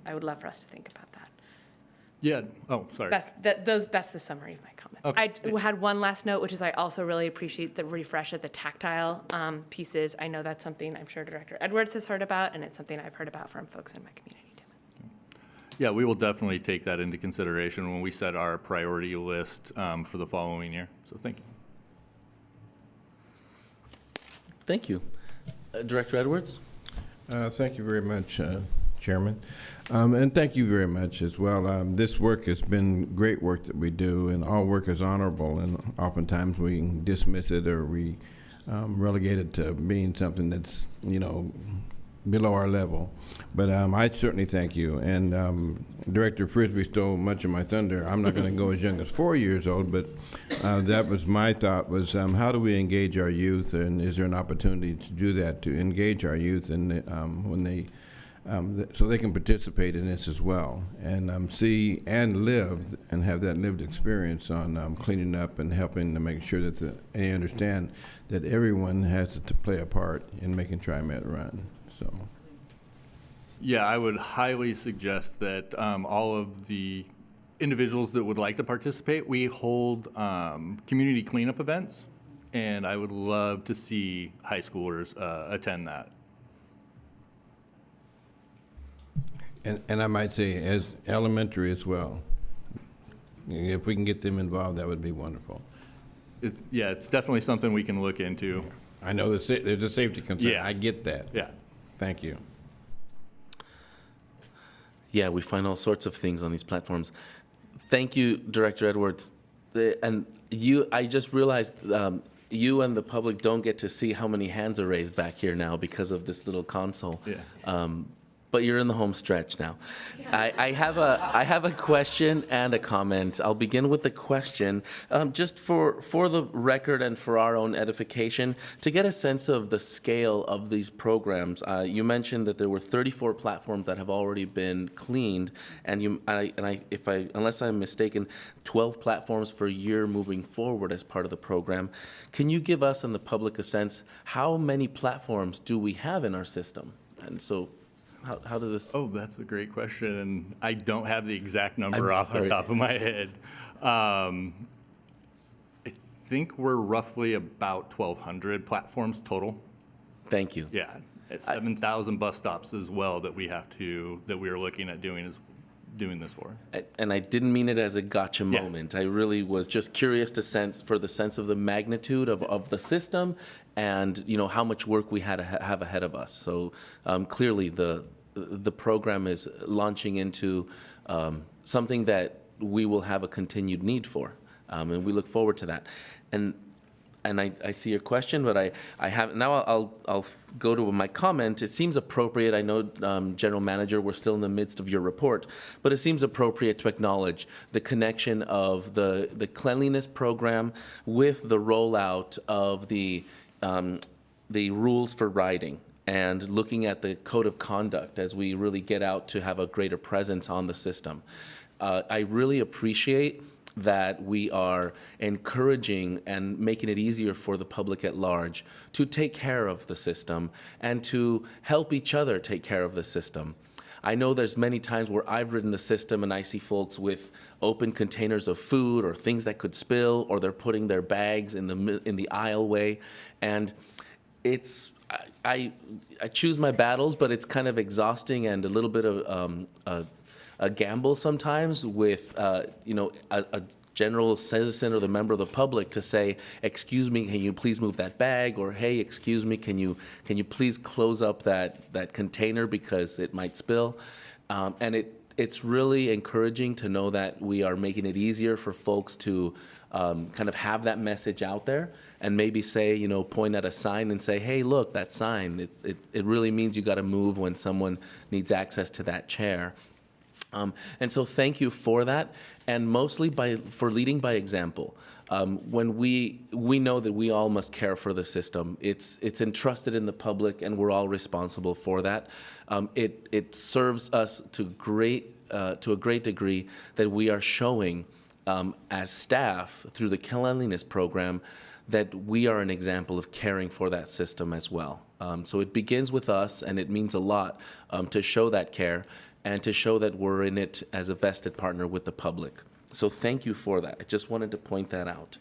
H: I would love for us to think about that.
K: Yeah. Oh, sorry.
H: That's the summary of my comment.
K: Okay.
H: I had one last note, which is I also really appreciate the refresh of the tactile pieces. I know that's something I'm sure Director Edwards has heard about, and it's something I've heard about from folks in my community too.
K: Yeah, we will definitely take that into consideration when we set our priority list for the following year. So thank you.
A: Thank you. Director Edwards?
F: Thank you very much, Chairman. And thank you very much as well. This work has been great work that we do, and all work is honorable, and oftentimes we dismiss it or we relegate it to being something that's, below our level. But I certainly thank you. And Director Frisbee stole much of my thunder. I'm not going to go as young as 4 years old, but that was my thought was how do we engage our youth, and is there an opportunity to do that, to engage our youth and when they so they can participate in this as well and see and live and have that lived experience on cleaning up and helping to make sure that they understand that everyone has to play a part in making TriMet run. So,
K: Yeah, I would highly suggest that all of the individuals that would like to participate, we hold community cleanup events, and I would love to see high schoolers attend that.
F: and I might say as elementary as well. If we can get them involved, that would be wonderful.
K: It's definitely something we can look into.
F: I know there's a safety concern.
K: Yeah.
F: I get that.
K: Yeah.
F: Thank you.
A: Yeah, we find all sorts of things on these platforms. Thank you, Director Edwards. And I just realized you and the public don't get to see how many hands are raised back here now because of this little console.
K: Yeah.
A: But you're in the home stretch now. I have a question and a comment. I'll begin with the question, just for the record and for our own edification, to get a sense of the scale of these programs. You mentioned that there were 34 platforms that have already been cleaned, and unless I'm mistaken, 12 platforms for a year moving forward as part of the program. Can you give us and the public a sense how many platforms do we have in our system? And so, how does this?
K: Oh, that's a great question, and I don't have the exact number off the
A: sorry.
K: top of my head. I think we're roughly about 1,200 platforms total.
A: Thank you.
K: Yeah, at 7,000 bus stops as well that we are looking at doing this for.
A: And I didn't mean it as a gotcha moment. I really was just curious to sense of the magnitude of the system and how much work we had to have ahead of us. So clearly the program is launching into something that we will have a continued need for, and we look forward to that. And I see your question, but I have now. I'll go to my comment. It seems appropriate. I know, General Manager, we're still in the midst of your report, but it seems appropriate to acknowledge the connection of the cleanliness program with the rollout of the rules for riding and looking at the code of conduct as we really get out to have a greater presence on the system. I really appreciate that we are encouraging and making it easier for the public at large to take care of the system and to help each other take care of the system. I know there's many times where I've ridden the system and I see folks with open containers of food or things that could spill, or they're putting their bags in the aisleway, and it's I choose my battles, but it's kind of exhausting and a little bit of a gamble sometimes with a general citizen or the member of the public to say, excuse me, can you please move that bag? Or, hey, excuse me, can you please close up that container because it might spill? And it's really encouraging to know that we are making it easier for folks to kind of have that message out there and maybe say, point at a sign and say, hey, look, that sign, it really means you got to move when someone needs access to that chair. And so thank you for that, and mostly for leading by example. When we know that we all must care for the system, it's entrusted in the public, and we're all responsible for that. It serves us to a great degree that we are showing as staff through the cleanliness program that we are an example of caring for that system as well. So it begins with us, and it means a lot to show that care and to show that we're in it as a vested partner with the public. So thank you for that. I just wanted to point that out.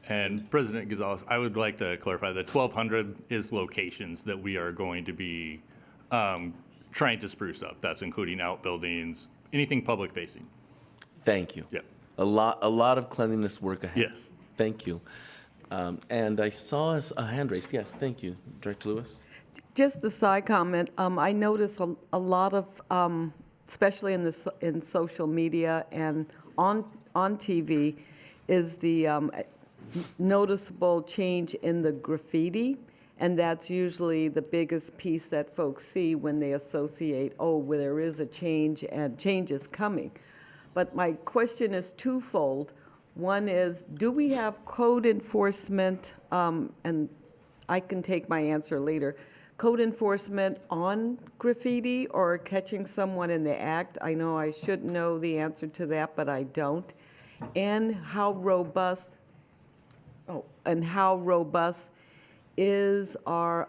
K: And President Gonzalez, I would like to clarify that 1,200 is locations that we are going to be trying to spruce up. That's including outbuildings, anything public facing.
A: Thank you.
K: Yep.
A: A lot of cleanliness work ahead.
K: Yes.
A: Thank you. And I saw a hand raised. Yes, thank you, Director Lewis.
I: Just a side comment. I notice a lot of, especially in social media and on TV, is the noticeable change in the graffiti, and that's usually the biggest piece that folks see when they associate, oh, well, there is a change and change is coming. But my question is twofold. One is, do we have code enforcement, and I can take my answer later, code enforcement on graffiti or catching someone in the act? I know I should know the answer to that, but I don't. And how robust is our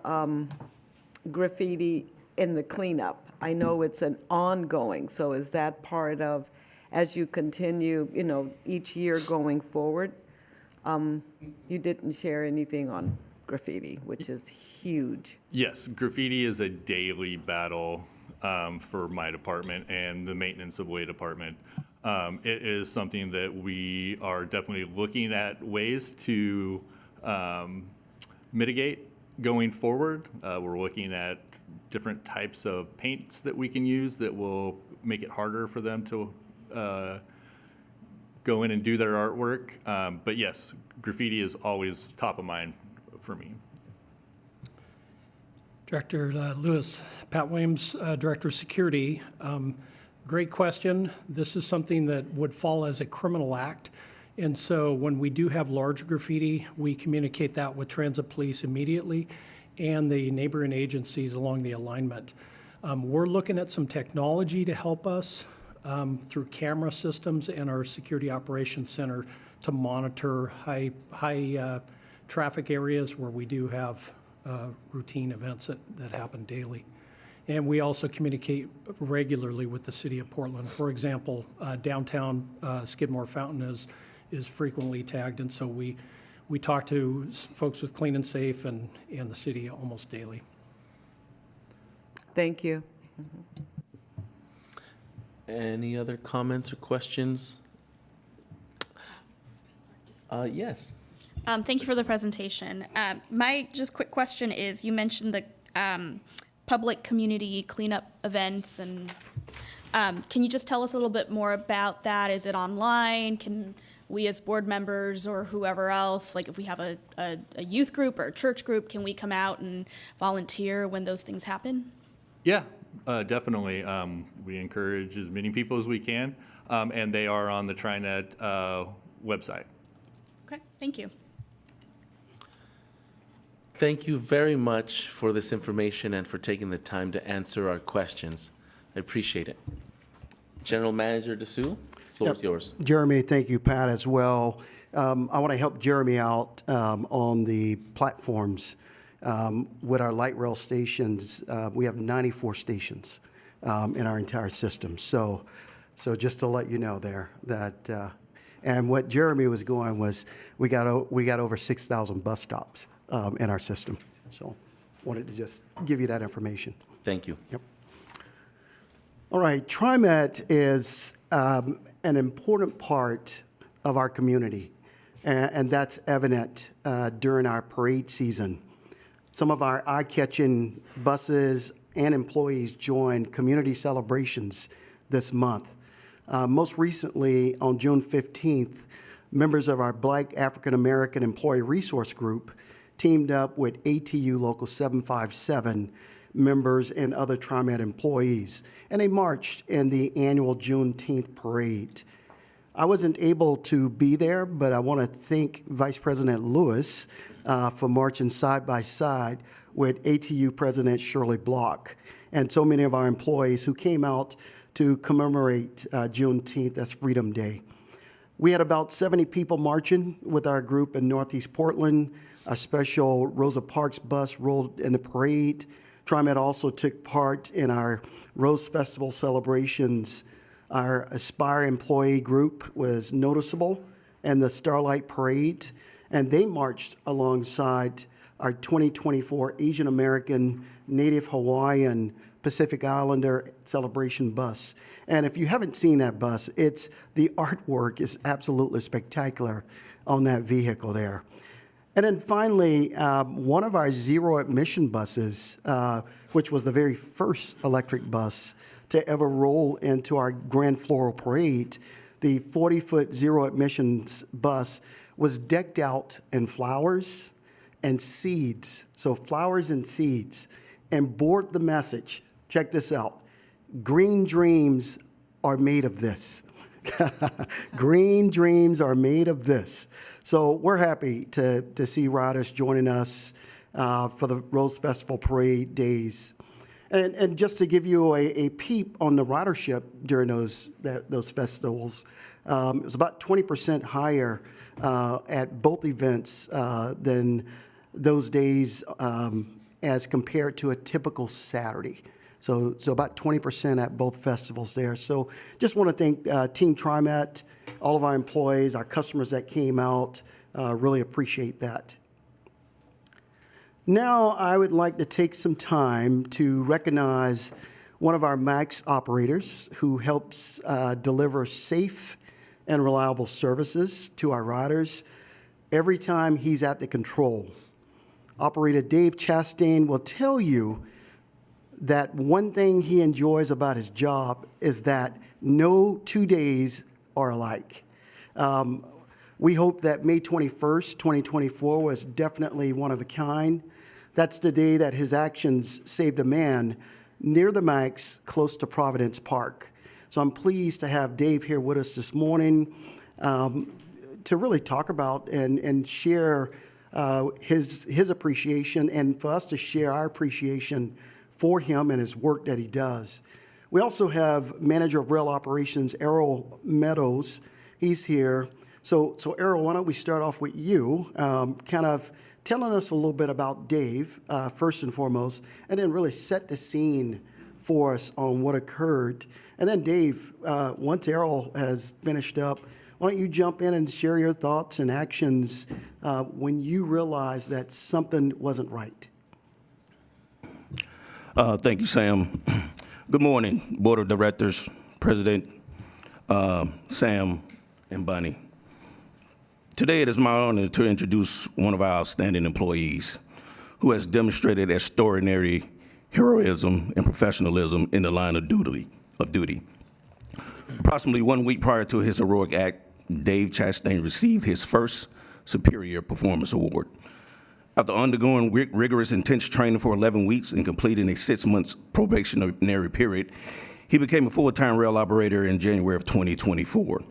I: graffiti in the cleanup? I know it's an ongoing, so is that part of, as you continue, each year going forward? You didn't share anything on graffiti, which is huge.
K: Yes, graffiti is a daily battle for my department and the maintenance of way department. It is something that we are definitely looking at ways to mitigate going forward. We're looking at different types of paints that we can use that will make it harder for them to go in and do their artwork. But yes, graffiti is always top of mind for me.
N: Director Lewis, Pat Williams, Director of Security. Great question. This is something that would fall as a criminal act. And so when we do have large graffiti, we communicate that with transit police immediately and the neighboring agencies along the alignment. We're looking at some technology to help us through camera systems and our Security Operations Center to monitor high traffic areas where we do have routine events that happen daily. And we also communicate regularly with the City of Portland. For example, downtown Skidmore Fountain is frequently tagged, and so we talk to folks with Clean and Safe and the city almost daily.
I: Thank you.
A: Any other comments or questions? Yes.
D: Thank you for the presentation. My just quick question is, you mentioned the public community cleanup events, and can you just tell us a little bit more about that? Is it online? Can we as board members or whoever else, like if we have a youth group or a church group, can we come out and volunteer when those things happen?
K: Yeah, definitely. We encourage as many people as we can, and they are on the TriMet website.
D: Okay, thank you.
A: Thank you very much for this information and for taking the time to answer our questions. I appreciate it. General Manager DeSue, floor is yours.
J: Jeremy, thank you, Pat, as well. I want to help Jeremy out on the platforms. With our light rail stations, we have 94 stations in our entire system. So just to let you know there that, and what Jeremy was going was we got over 6,000 bus stops in our system. So wanted to just give you that information.
A: Thank you.
J: Yep. All right, TriMet is an important part of our community, and that's evident during our parade season. Some of our eye-catching buses and employees joined community celebrations this month. Most recently, on June 15th, members of our Black African American Employee Resource Group teamed up with ATU Local 757 members and other TriMet employees, and they marched in the annual Juneteenth parade. I wasn't able to be there, but I want to thank Vice President Lewis for marching side by side with ATU President Shirley Block and so many of our employees who came out to commemorate Juneteenth as Freedom Day. We had about 70 people marching with our group in Northeast Portland. A special Rosa Parks bus rolled in the parade. TriMet also took part in our Rose Festival celebrations. Our Aspire employee group was noticeable in the Starlight Parade, and they marched alongside our 2024 Asian American, Native Hawaiian, Pacific Islander celebration bus. And if you haven't seen that bus, the artwork is absolutely spectacular on that vehicle there. And then finally, one of our zero emission buses, which was the very first electric bus to ever roll into our Grand Floral Parade, the 40-foot zero emissions bus was decked out in flowers and seeds. So flowers and seeds, and bore the message. Check this out. Green dreams are made of this. Green dreams are made of this. So we're happy to see riders joining us for the Rose Festival Parade days. And just to give you a peep on the ridership during those festivals, it was about 20% higher at both events than those days as compared to a typical Saturday. So about 20% at both festivals there. So just want to thank Team TriMet, all of our employees, our customers that came out. Really appreciate that. Now I would like to take some time to recognize one of our MAX operators who helps deliver safe and reliable services to our riders every time he's at the control. Operator Dave Chastain will tell you that one thing he enjoys about his job is that no 2 days are alike. We hope that May 21st, 2024 was definitely one of a kind. That's the day that his actions saved a man near the MAX close to Providence Park. So I'm pleased to have Dave here with us this morning to really talk about and share his appreciation, and for us to share our appreciation for him and his work that he does. We also have Manager of Rail Operations, Errol Meadows. He's here. So Errol, why don't we start off with you, kind of telling us a little bit about Dave, first and foremost, and then really set the scene for us on what occurred. And then Dave, once Errol has finished up, why don't you jump in and share your thoughts and actions when you realized that something wasn't right?
O: Thank you, Sam. Good morning, Board of Directors, President, Sam, and Bunny. Today it is my honor to introduce one of our outstanding employees who has demonstrated extraordinary heroism and professionalism in the line of duty. Approximately 1 week prior to his heroic act, Dave Chastain received his first Superior Performance Award. After undergoing rigorous, intense training for 11 weeks and completing a 6-month probationary period, he became a full-time rail operator in January of 2024.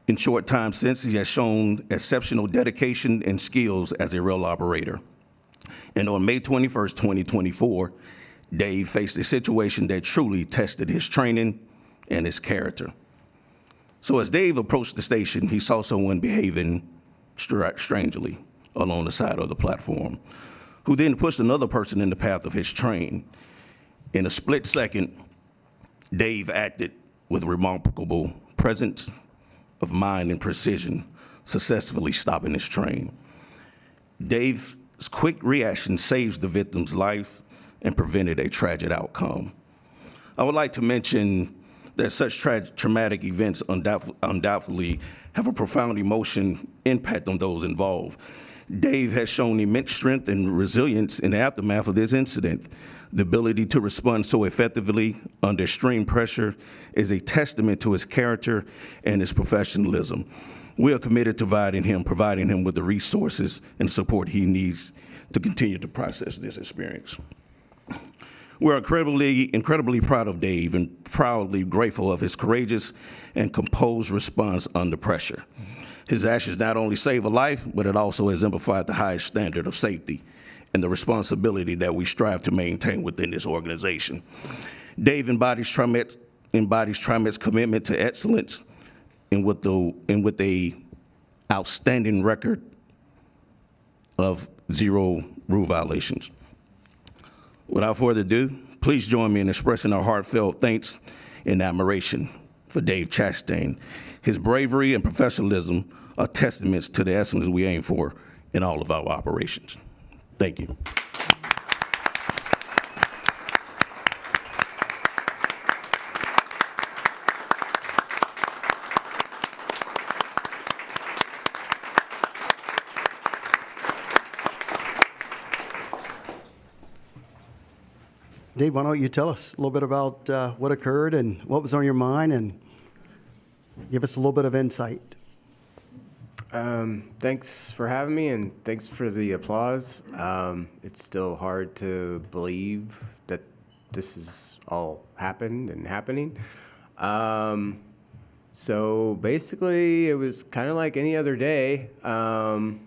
O: In short time since, he has shown exceptional dedication and skills as a rail operator. And on May 21st, 2024, Dave faced a situation that truly tested his training and his character. So as Dave approached the station, he saw someone behaving strangely along the side of the platform, who then pushed another person in the path of his train. In a split second, Dave acted with remarkable presence of mind and precision, successfully stopping his train. Dave's quick reaction saves the victim's life and prevented a tragic outcome. I would like to mention that such traumatic events undoubtedly have a profound emotional impact on those involved. Dave has shown immense strength and resilience in the aftermath of this incident. The ability to respond so effectively under extreme pressure is a testament to his character and his professionalism. We are committed to providing him with the resources and support he needs to continue to process this experience. We're incredibly proud of Dave and proudly grateful of his courageous and composed response under pressure. His actions not only save a life, but it also exemplified the highest standard of safety and the responsibility that we strive to maintain within this organization. Dave embodies TriMet's commitment to excellence and with a outstanding record of 0 rule violations. Without further ado, please join me in expressing our heartfelt thanks and admiration for Dave Chastain. His bravery and professionalism are testaments to the excellence we aim for in all of our operations. Thank you.
J: Dave, why don't you tell us a little bit about what occurred and what was on your mind, and give us a little bit of insight.
P: Thanks for having me, and thanks for the applause. It's still hard to believe that this has all happened and happening. So basically, it was kind of like any other day, and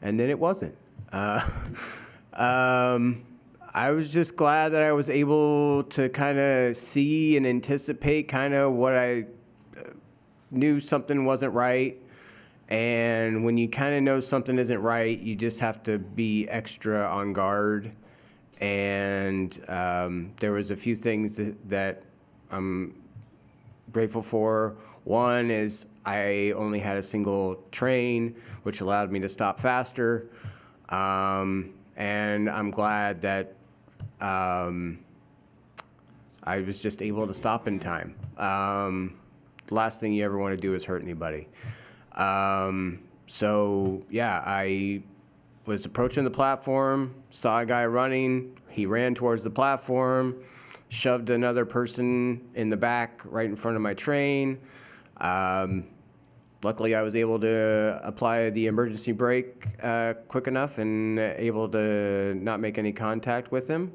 P: then it wasn't. I was just glad that I was able to kind of see and anticipate kind of what I knew something wasn't right. And when you kind of know something isn't right, you just have to be extra on guard. And there was a few things that I'm grateful for. One is I only had a single train, which allowed me to stop faster. And I'm glad that I was just able to stop in time. The last thing you ever want to do is hurt anybody. So yeah, I was approaching the platform, saw a guy running. He ran towards the platform, shoved another person in the back right in front of my train. Luckily, I was able to apply the emergency brake quick enough and able to not make any contact with him.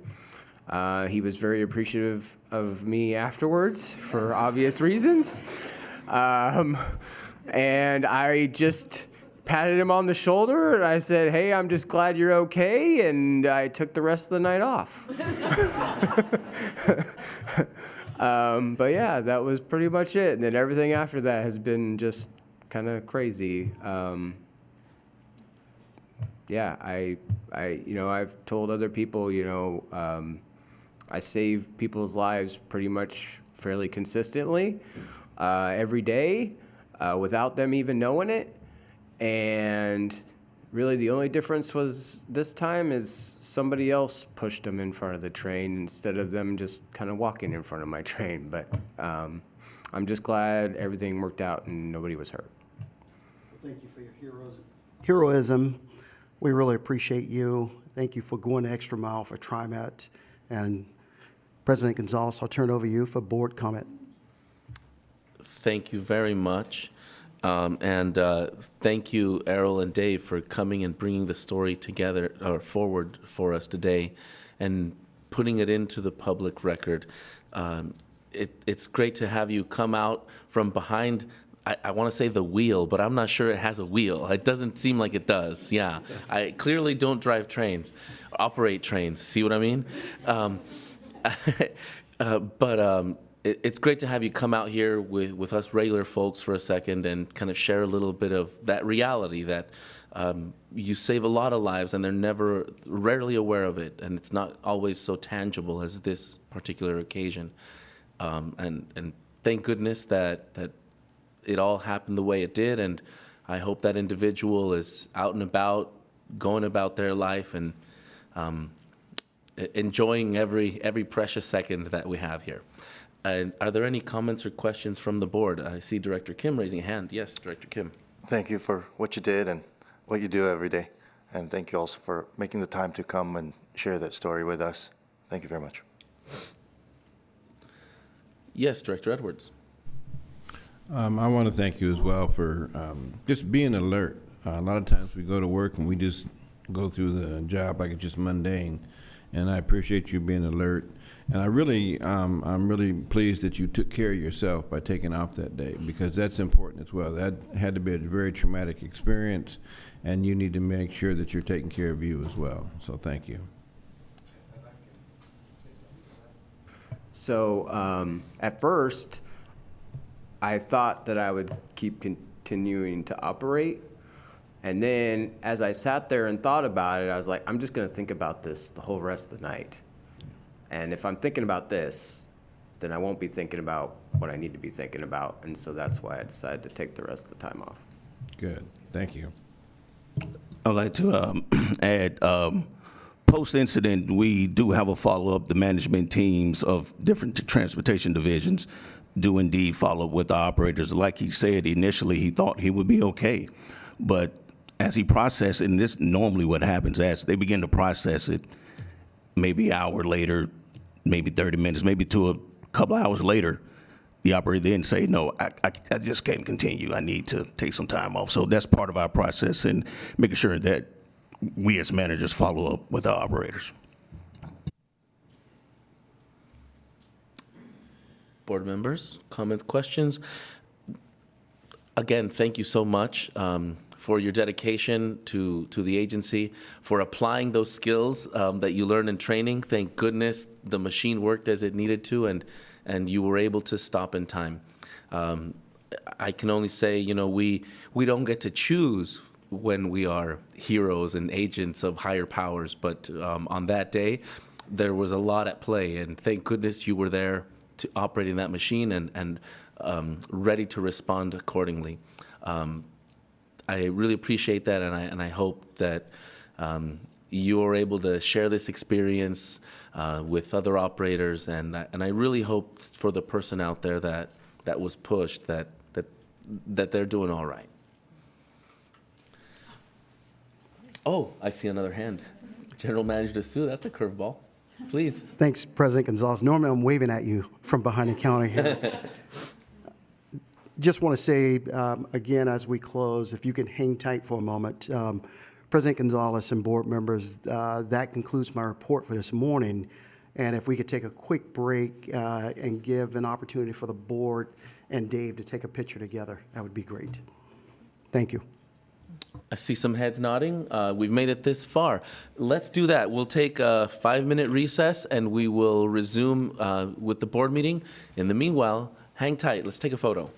P: He was very appreciative of me afterwards for obvious reasons. And I just patted him on the shoulder and I said, "Hey, I'm just glad you're okay." And I took the rest of the night off. But yeah, that was pretty much it. And then everything after that has been just kind of crazy. Yeah, I've told other people, I save people's lives pretty much fairly consistently every day without them even knowing it. And really the only difference was this time is somebody else pushed them in front of the train instead of them just kind of walking in front of my train. But I'm just glad everything worked out and nobody was hurt.
J: Thank you for your heroism. We really appreciate you. Thank you for going the extra mile for TriMet. And President Gonzalez, I'll turn it over to you for board comment.
A: Thank you very much. And thank you, Errol and Dave, for coming and bringing the story together or forward for us today and putting it into the public record. It's great to have you come out from behind, I want to say the wheel, but I'm not sure it has a wheel. It doesn't seem like it does. Yeah, I clearly don't drive trains, operate trains. See what I mean? It's great to have you come out here with us regular folks for a second and kind of share a little bit of that reality that you save a lot of lives and they're rarely aware of it, and it's not always so tangible as this particular occasion. And thank goodness that it all happened the way it did, and I hope that individual is out and about, going about their life and enjoying every precious second that we have here. And are there any comments or questions from the board? I see Director Kim raising a hand. Yes, Director Kim.
G: Thank you for what you did and what you do every day. And thank you also for making the time to come and share that story with us. Thank you very much.
A: Yes, Director Edwards.
F: I want to thank you as well for just being alert. A lot of times we go to work and we just go through the job like it's just mundane. And I appreciate you being alert. And I'm really pleased that you took care of yourself by taking off that day, because that's important as well. That had to be a very traumatic experience, and you need to make sure that you're taking care of you as well. So thank you.
P: So at first, I thought that I would keep continuing to operate. And then as I sat there and thought about it, I was like, I'm just going to think about this the whole rest of the night. And if I'm thinking about this, then I won't be thinking about what I need to be thinking about. And so that's why I decided to take the rest of the time off.
F: Good. Thank you.
O: I'd like to add, post-incident, we do have a follow-up. The management teams of different transportation divisions do indeed follow up with the operators. Like he said, initially he thought he would be okay. But as he processed it, and this normally what happens, as they begin to process it, maybe an hour later, maybe 30 minutes, maybe to a couple hours later, the operator then say, no, I just can't continue. I need to take some time off. So that's part of our process and making sure that we as managers follow up with our operators.
A: Board members, comments, questions? Again, thank you so much for your dedication to the agency, for applying those skills that you learned in training. Thank goodness the machine worked as it needed to, and you were able to stop in time. I can only say, you know, we don't get to choose when we are heroes and agents of higher powers, but on that day, there was a lot at play, and thank goodness you were there to operating that machine and ready to respond accordingly. I really appreciate that, and I hope that you are able to share this experience with other operators, and I really hope for the person out there that was pushed that they're doing all right. Oh, I see another hand. General Manager Sue, that's a curveball. Please.
J: Thanks, President Gonzalez. Normally, I'm waving at you from behind the counter here. Just want to say, again, as we close, if you can hang tight for a moment. President Gonzalez and board members, that concludes my report for this morning. And if we could take a quick break and give an opportunity for the board and Dave to take a picture together, that would be great. Thank you.
A: I see some heads nodding. We've made it this far. Let's do that. We'll take a 5-minute recess and we will resume with the board meeting. In the meanwhile, hang tight. Let's take a photo.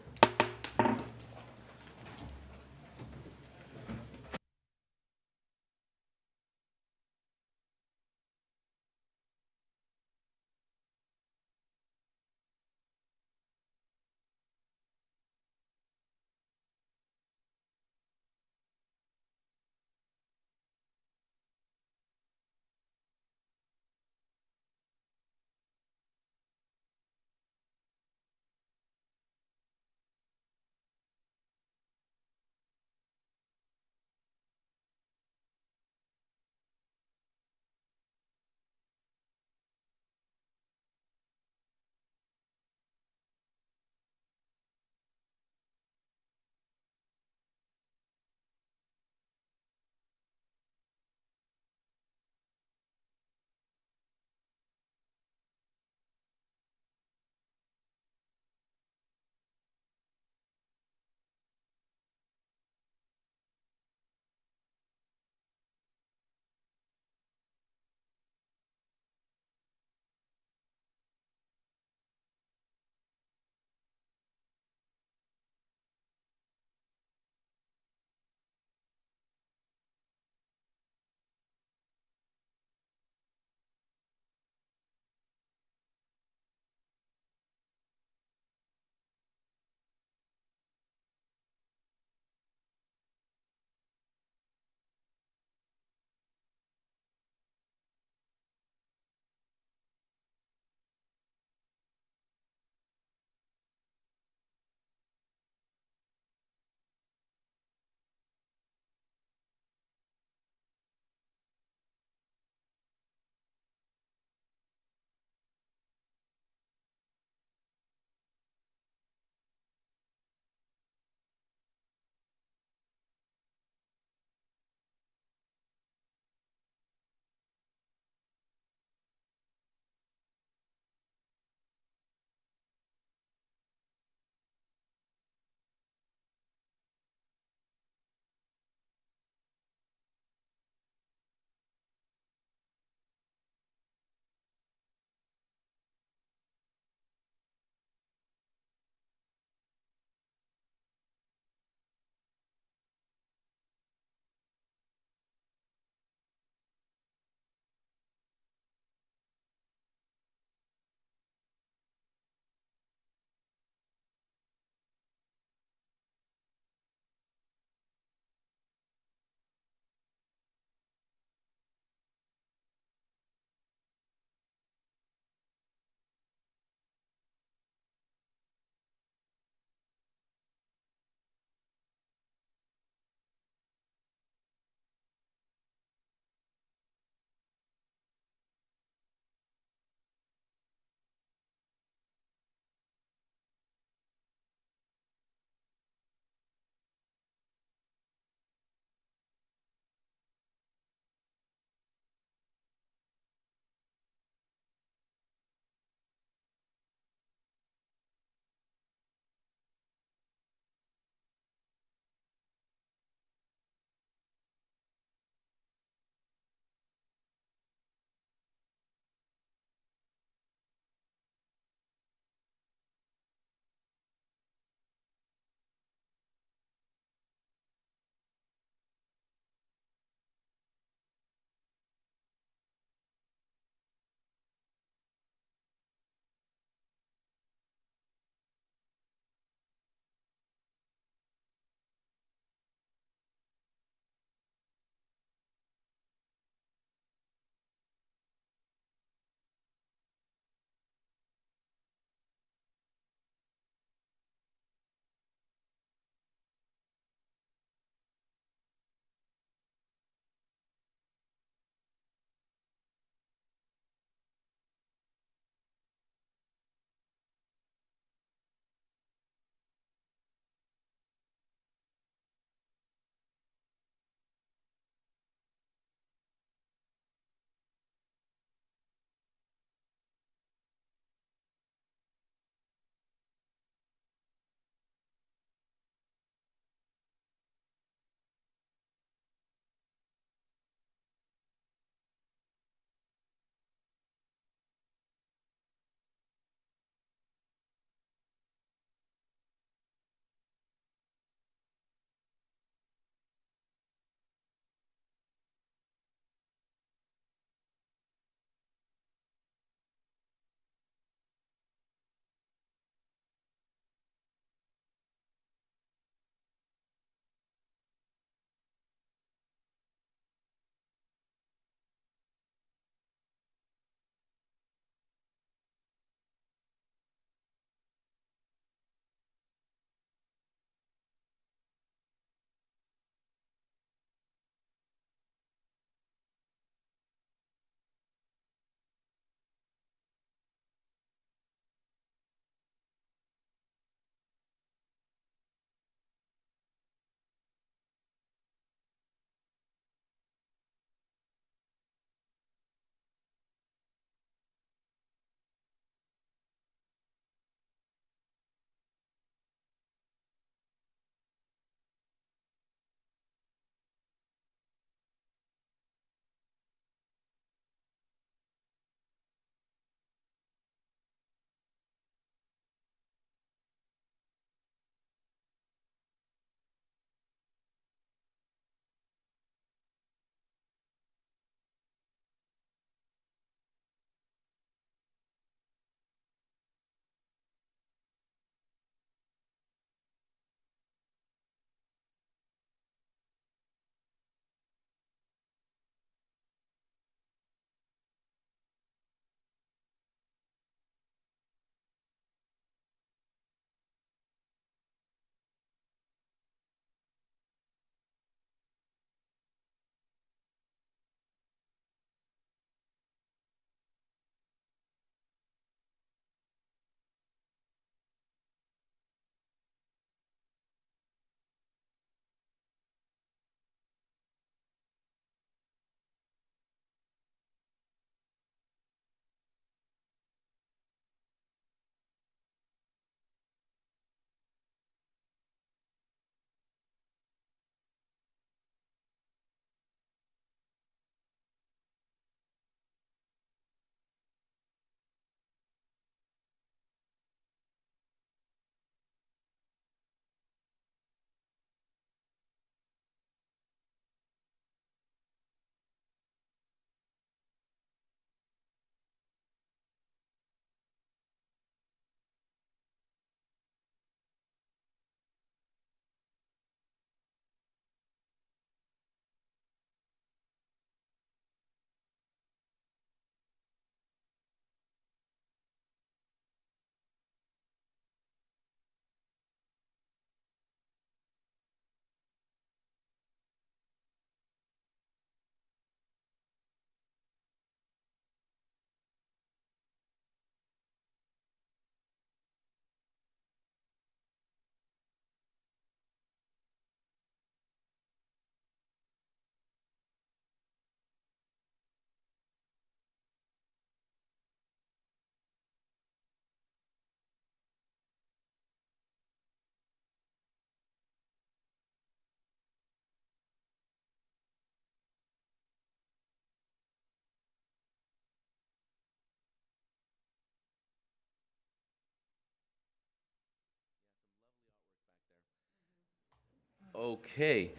A: Okay,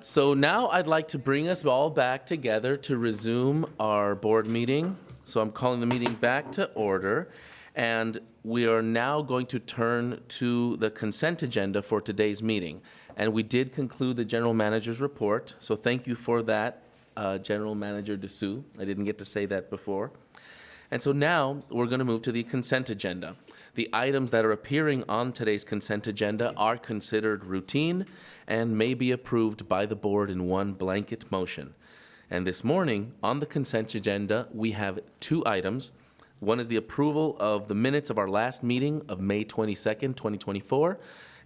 A: so now I'd like to bring us all back together to resume our board meeting. So I'm calling the meeting back to order, and we are now going to turn to the consent agenda for today's meeting. And we did conclude the general manager's report, so thank you for that, General Manager Dessous. I didn't get to say that before. And so now we're going to move to the consent agenda. The items that are appearing on today's consent agenda are considered routine and may be approved by the board in one blanket motion. And this morning, on the consent agenda, we have two items. One is the approval of the minutes of our last meeting of May 22nd, 2024.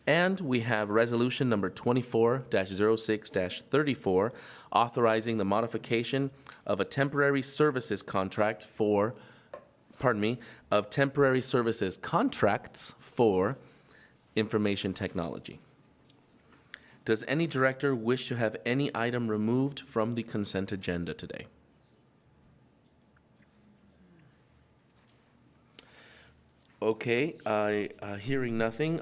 A: And we have resolution number 24-06-34, authorizing the modification of a temporary services contract for, of temporary services contracts for information technology. Does any director wish to have any item removed from the consent agenda today? Okay, hearing nothing,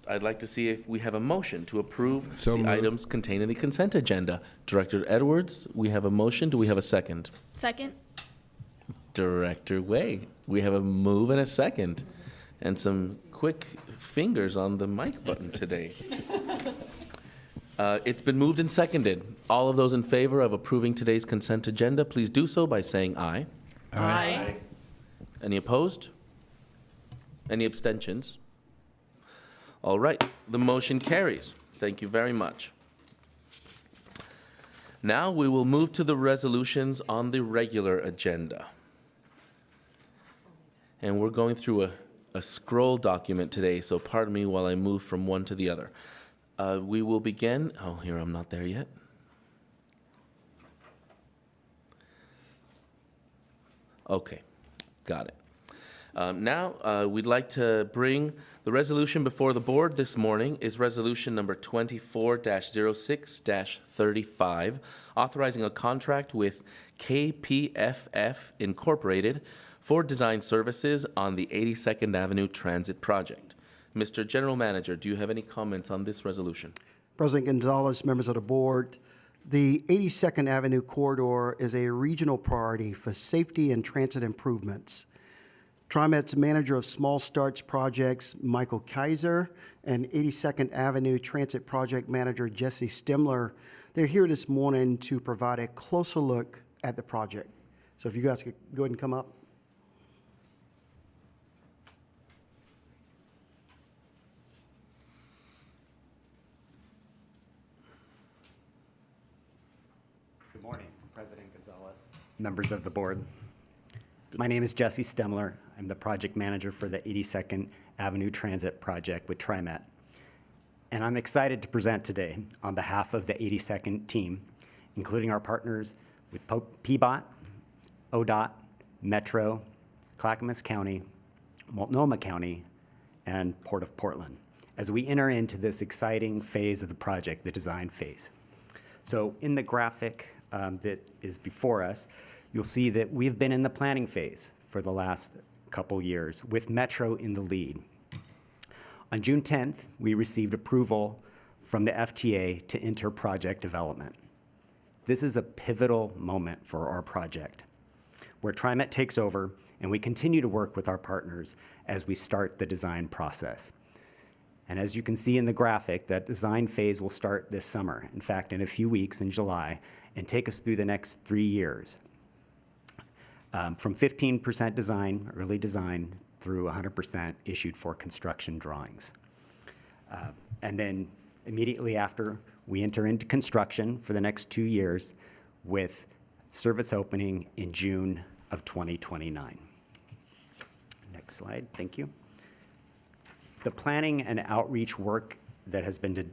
A: I'd like to see if we have a motion to approve
F: So
A: the
F: moved.
A: items contained in the consent agenda. Director Edwards, we have a motion. Do we have a second?
D: Second?
A: Director Way, we have a move and a second, and some quick fingers on the mic button today. It's been moved and seconded. All of those in favor of approving today's consent agenda, please do so by saying aye.
D: Aye.
A: Any opposed? Any abstentions? All right, the motion carries. Thank you very much. Now we will move to the resolutions on the regular agenda. And we're going through a scroll document today, so pardon me while I move from one to the other. We will begin, here, I'm not there yet. Okay, got it. Now, we'd like to bring the resolution before the board this morning is resolution number 24-06-35, authorizing a contract with KPFF Incorporated for design services on the 82nd Avenue Transit Project. Mr. General Manager, do you have any comments on this resolution?
J: President Gonzalez, members of the board, the 82nd Avenue corridor is a regional priority for safety and transit improvements. TriMet's manager of small starts projects, Michael Kaiser, and 82nd Avenue Transit Project Manager, Jesse Stemler, they're here this morning to provide a closer look at the project. So if you guys could go ahead and come up.
Q: Good morning, President Gonzalez, members of the board. My name is Jesse Stemler. I'm the project manager for the 82nd Avenue Transit Project with TriMet. And I'm excited to present today on behalf of the 82nd team, including our partners with PBOT, ODOT, Metro, Clackamas County, Multnomah County, and Port of Portland, as we enter into this exciting phase of the project, the design phase. So in the graphic that is before us, you'll see that we've been in the planning phase for the last couple years, with Metro in the lead. On June 10th, we received approval from the FTA to enter project development. This is a pivotal moment for our project, where TriMet takes over and we continue to work with our partners as we start the design process. And as you can see in the graphic, that design phase will start this summer, in fact, in a few weeks in July, and take us through the next 3 years. From 15% design, early design, through 100% issued for construction drawings. And then immediately after, we enter into construction for the next 2 years with service opening in June of 2029. Next slide, thank you. The planning and outreach work that has been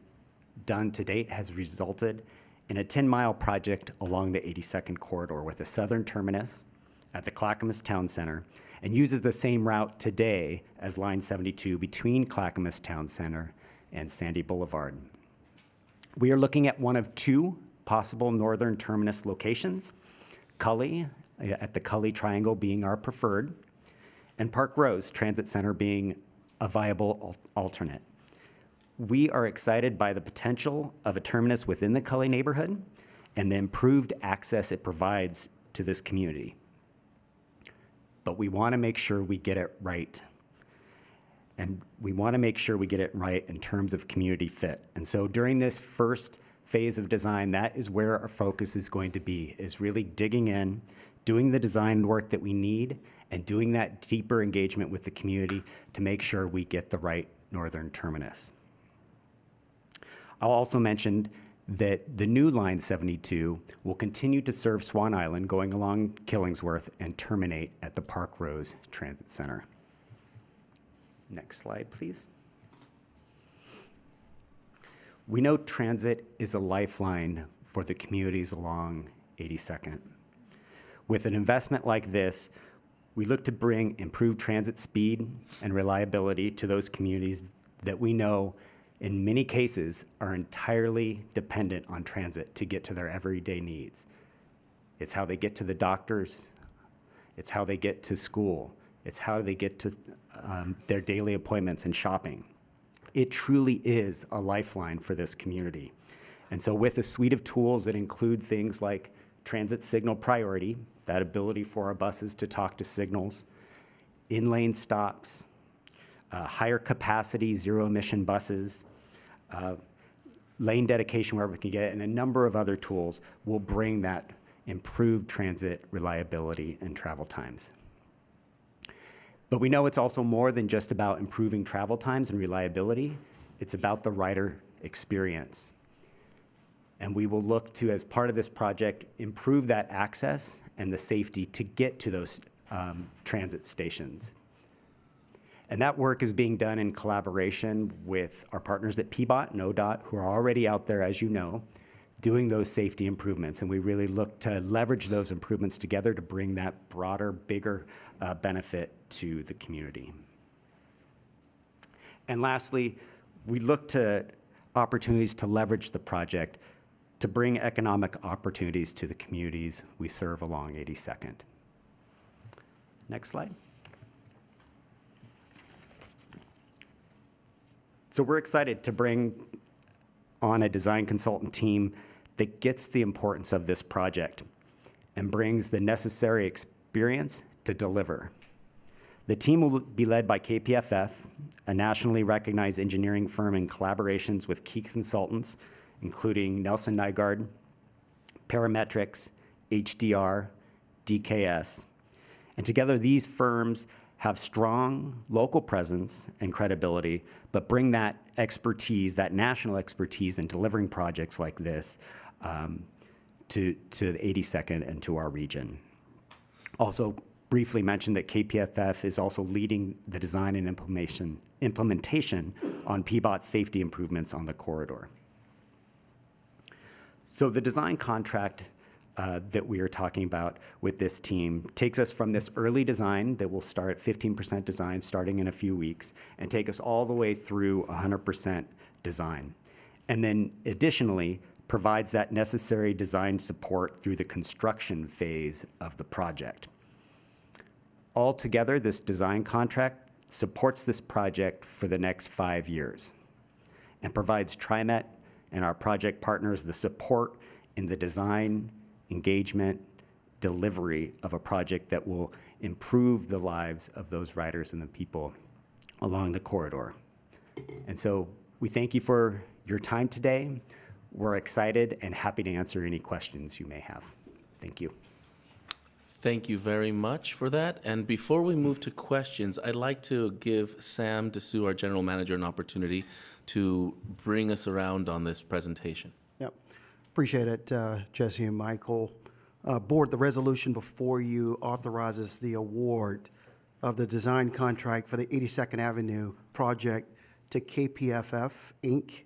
Q: done to date has resulted in a 10-mile project along the 82nd corridor with a southern terminus at the Clackamas Town Center, and uses the same route today as Line 72 between Clackamas Town Center and Sandy Boulevard. We are looking at one of two possible northern terminus locations, Cully, at the Cully Triangle being our preferred, and Park Rose Transit Center being a viable alternate. We are excited by the potential of a terminus within the Cully neighborhood and the improved access it provides to this community. But we want to make sure we get it right. And we want to make sure we get it right in terms of community fit. And so during this first phase of design, that is where our focus is going to be, is really digging in, doing the design work that we need, and doing that deeper engagement with the community to make sure we get the right northern terminus. I'll also mention that the new Line 72 will continue to serve Swan Island going along Killingsworth and terminate at the Park Rose Transit Center. Next slide, please. We know transit is a lifeline for the communities along 82nd. With an investment like this, we look to bring improved transit speed and reliability to those communities that we know in many cases are entirely dependent on transit to get to their everyday needs. It's how they get to the doctors, it's how they get to school, it's how they get to their daily appointments and shopping. It truly is a lifeline for this community. And so with a suite of tools that include things like transit signal priority, that ability for our buses to talk to signals, in-lane stops, higher capacity, zero emission buses, lane dedication where we can get it, and a number of other tools will bring that improved transit reliability and travel times. But we know it's also more than just about improving travel times and reliability. It's about the rider experience. And we will look to, as part of this project, improve that access and the safety to get to those transit stations. And that work is being done in collaboration with our partners at PBOT and ODOT, who are already out there, as you know, doing those safety improvements. And we really look to leverage those improvements together to bring that broader, bigger benefit to the community. And lastly, we look to opportunities to leverage the project to bring economic opportunities to the communities we serve along 82nd. Next slide. So we're excited to bring on a design consultant team that gets the importance of this project and brings the necessary experience to deliver. The team will be led by KPFF, a nationally recognized engineering firm in collaborations with key consultants, including Nelson Nygaard, Parametrics, HDR, DKS. And together, these firms have strong local presence and credibility, but bring that expertise, that national expertise in delivering projects like this to the 82nd and to our region. Also, briefly mention that KPFF is also leading the design and implementation on PBOT safety improvements on the corridor. So the design contract that we are talking about with this team takes us from this early design that will start at 15% design starting in a few weeks and take us all the way through 100% design. And then additionally, provides that necessary design support through the construction phase of the project. Altogether, this design contract supports this project for the next 5 years and provides TriMet and our project partners the support in the design, engagement, delivery of a project that will improve the lives of those riders and the people along the corridor. And so we thank you for your time today. We're excited and happy to answer any questions you may have. Thank you.
A: Thank you very much for that. And before we move to questions, I'd like to give Sam Dessou, our general manager, an opportunity to bring us around on this presentation.
J: Yep. Appreciate it, Jesse and Michael. Board, the resolution before you authorizes the award of the design contract for the 82nd Avenue project to KPFF, Inc.,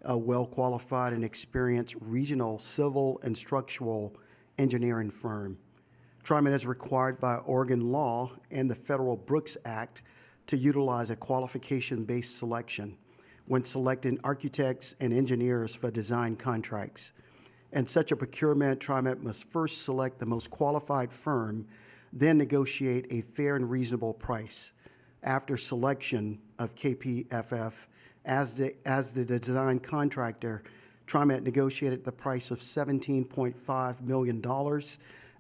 J: a well-qualified and experienced regional civil and structural engineering firm. TriMet is required by Oregon law and the Federal Brooks Act to utilize a qualification-based selection when selecting architects and engineers for design contracts. In such a procurement, TriMet must first select the most qualified firm, then negotiate a fair and reasonable price. After selection of KPFF, As the design contractor, TriMet negotiated the price of $17.5 million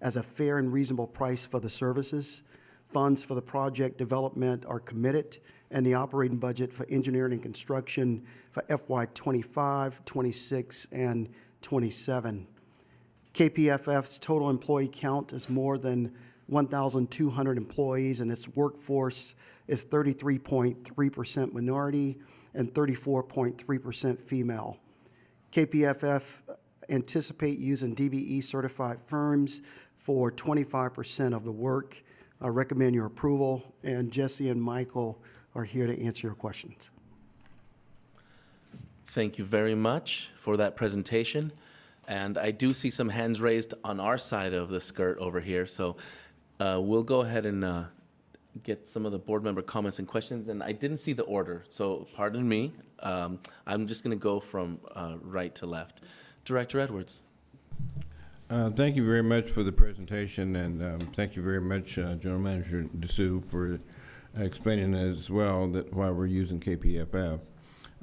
J: as a fair and reasonable price for the services. Funds for the project development are committed, and the operating budget for engineering and construction for FY '25, '26, and '27. KPFF's total employee count is more than 1,200 employees, and its workforce is 33.3% minority and 34.3% female. KPFF anticipate using DBE certified firms for 25% of the work. I recommend your approval, and Jesse and Michael are here to answer your questions.
A: Thank you very much for that presentation. And I do see some hands raised on our side of the skirt over here. So we'll go ahead and get some of the board member comments and questions. And I didn't see the order, so pardon me. I'm just going to go from right to left. Director Edwards.
F: Thank you very much for the presentation, and thank you very much, General Manager DeSue, for explaining as well that why we're using KPFF.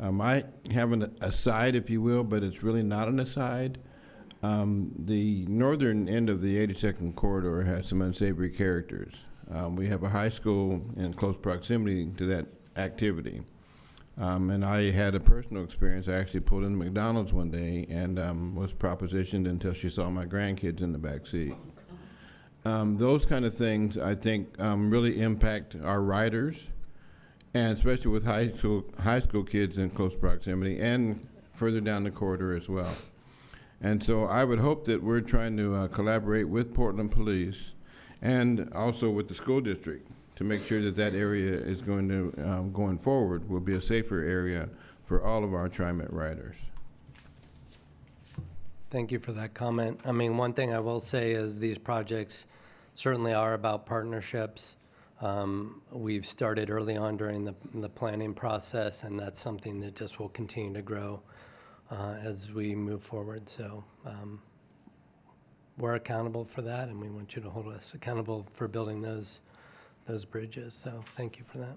F: I have an aside, if you will, but it's really not an aside. The northern end of the 82nd corridor has some unsavory characters. We have a high school in close proximity to that activity. And I had a personal experience. I actually pulled into McDonald's one day and was propositioned until she saw my grandkids in the back seat. Those kind of things, I think, really impact our riders, and especially with high school kids in close proximity and further down the corridor as well. And so I would hope that we're trying to collaborate with Portland Police and also with the school district to make sure that that area is going to, going forward, will be a safer area for all of our TriMet riders.
R: Thank you for that comment. I mean, one thing I will say is these projects certainly are about partnerships. We've started early on during the planning process, and that's something that just will continue to grow as we move forward. So we're accountable for that, and we want you to hold us accountable for building those bridges. So thank you for that.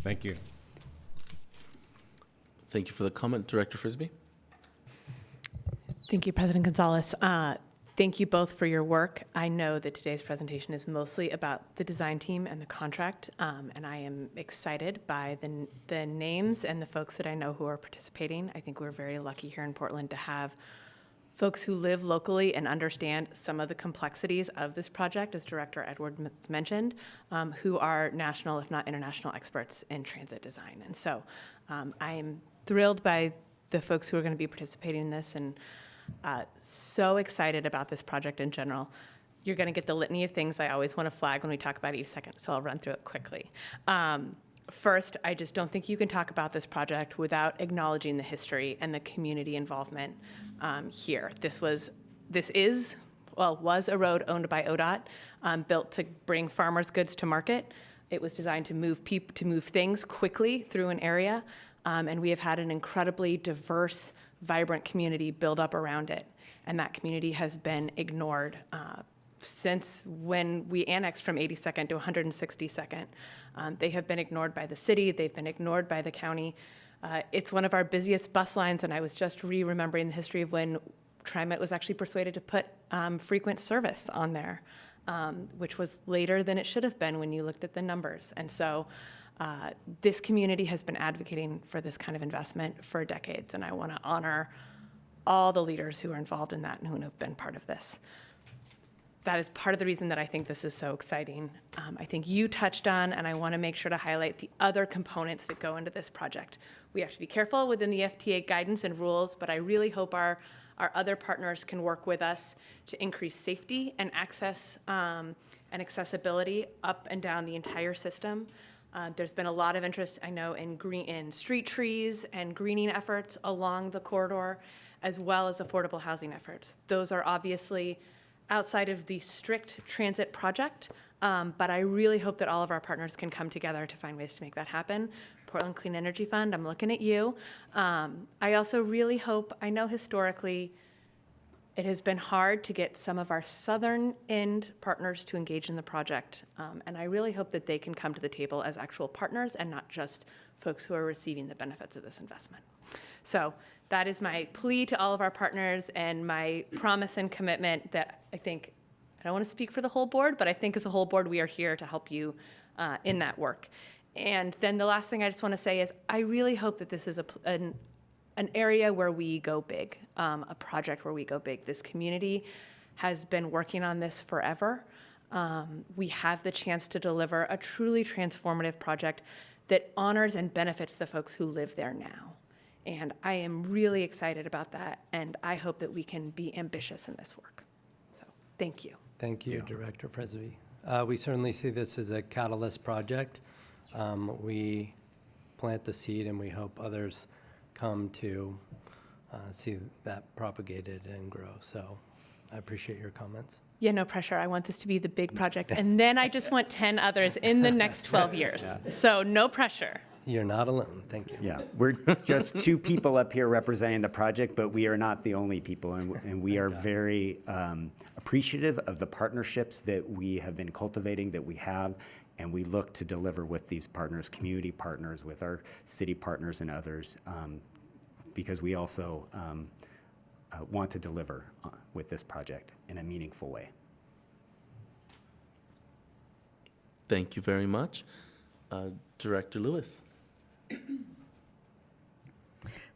F: Thank you.
A: Thank you for the comment, Director Frisbee.
H: Thank you, President Gonzalez. Thank you both for your work. I know that today's presentation is mostly about the design team and the contract, and I am excited by the names and the folks that I know who are participating. I think we're very lucky here in Portland to have folks who live locally and understand some of the complexities of this project, as Director Edwards mentioned, who are national, if not international, experts in transit design. And so I am thrilled by the folks who are going to be participating in this, and so excited about this project in general. You're going to get the litany of things I always want to flag when we talk about 82nd, so I'll run through it quickly. First, I just don't think you can talk about this project without acknowledging the history and the community involvement here. This was a road owned by ODOT, built to bring farmers' goods to market. It was designed to move things quickly through an area, and we have had an incredibly diverse, vibrant community build up around it, and that community has been ignored since when we annexed from 82nd to 162nd. They have been ignored by the city, they've been ignored by the county. It's one of our busiest bus lines, and I was just remembering the history of when TriMet was actually persuaded to put frequent service on there, which was later than it should have been when you looked at the numbers. And so this community has been advocating for this kind of investment for decades, and I want to honor all the leaders who are involved in that and who have been part of this. That is part of the reason that I think this is so exciting. I think you touched on, and I want to make sure to highlight the other components that go into this project. We have to be careful within the FTA guidance and rules, but I really hope our other partners can work with us to increase safety and access and accessibility up and down the entire system. There's been a lot of interest, I know, in street trees and greening efforts along the corridor, as well as affordable housing efforts. Those are obviously outside of the strict transit project, but I really hope that all of our partners can come together to find ways to make that happen. Portland Clean Energy Fund, I'm looking at you. I also really hope, I know historically, It has been hard to get some of our southern end partners to engage in the project, and I really hope that they can come to the table as actual partners and not just folks who are receiving the benefits of this investment. So that is my plea to all of our partners and my promise and commitment that I don't want to speak for the whole board, but I think as a whole board, we are here to help you in that work. And then the last thing I just want to say is I really hope that this is an area where we go big, a project where we go big. This community has been working on this forever. We have the chance to deliver a truly transformative project that honors and benefits the folks who live there now. And I am really excited about that, and I hope that we can be ambitious in this work. So, thank you.
R: Thank you, Director Presby. We certainly see this as a catalyst project. We plant the seed, and we hope others come to see that propagated and grow. So I appreciate your comments.
H: Yeah, no pressure. I want this to be the big project. And then I just want 10 others in the next 12 years.
Q: Yeah.
H: So no pressure.
R: You're not alone. Thank you.
Q: Yeah, we're just two people up here representing the project, but we are not the only people. And we are very appreciative of the partnerships that we have been cultivating, that we have. And we look to deliver with these partners, community partners, with our city partners and others, because we also want to deliver with this project in a meaningful way.
A: Thank you very much. Director Lewis.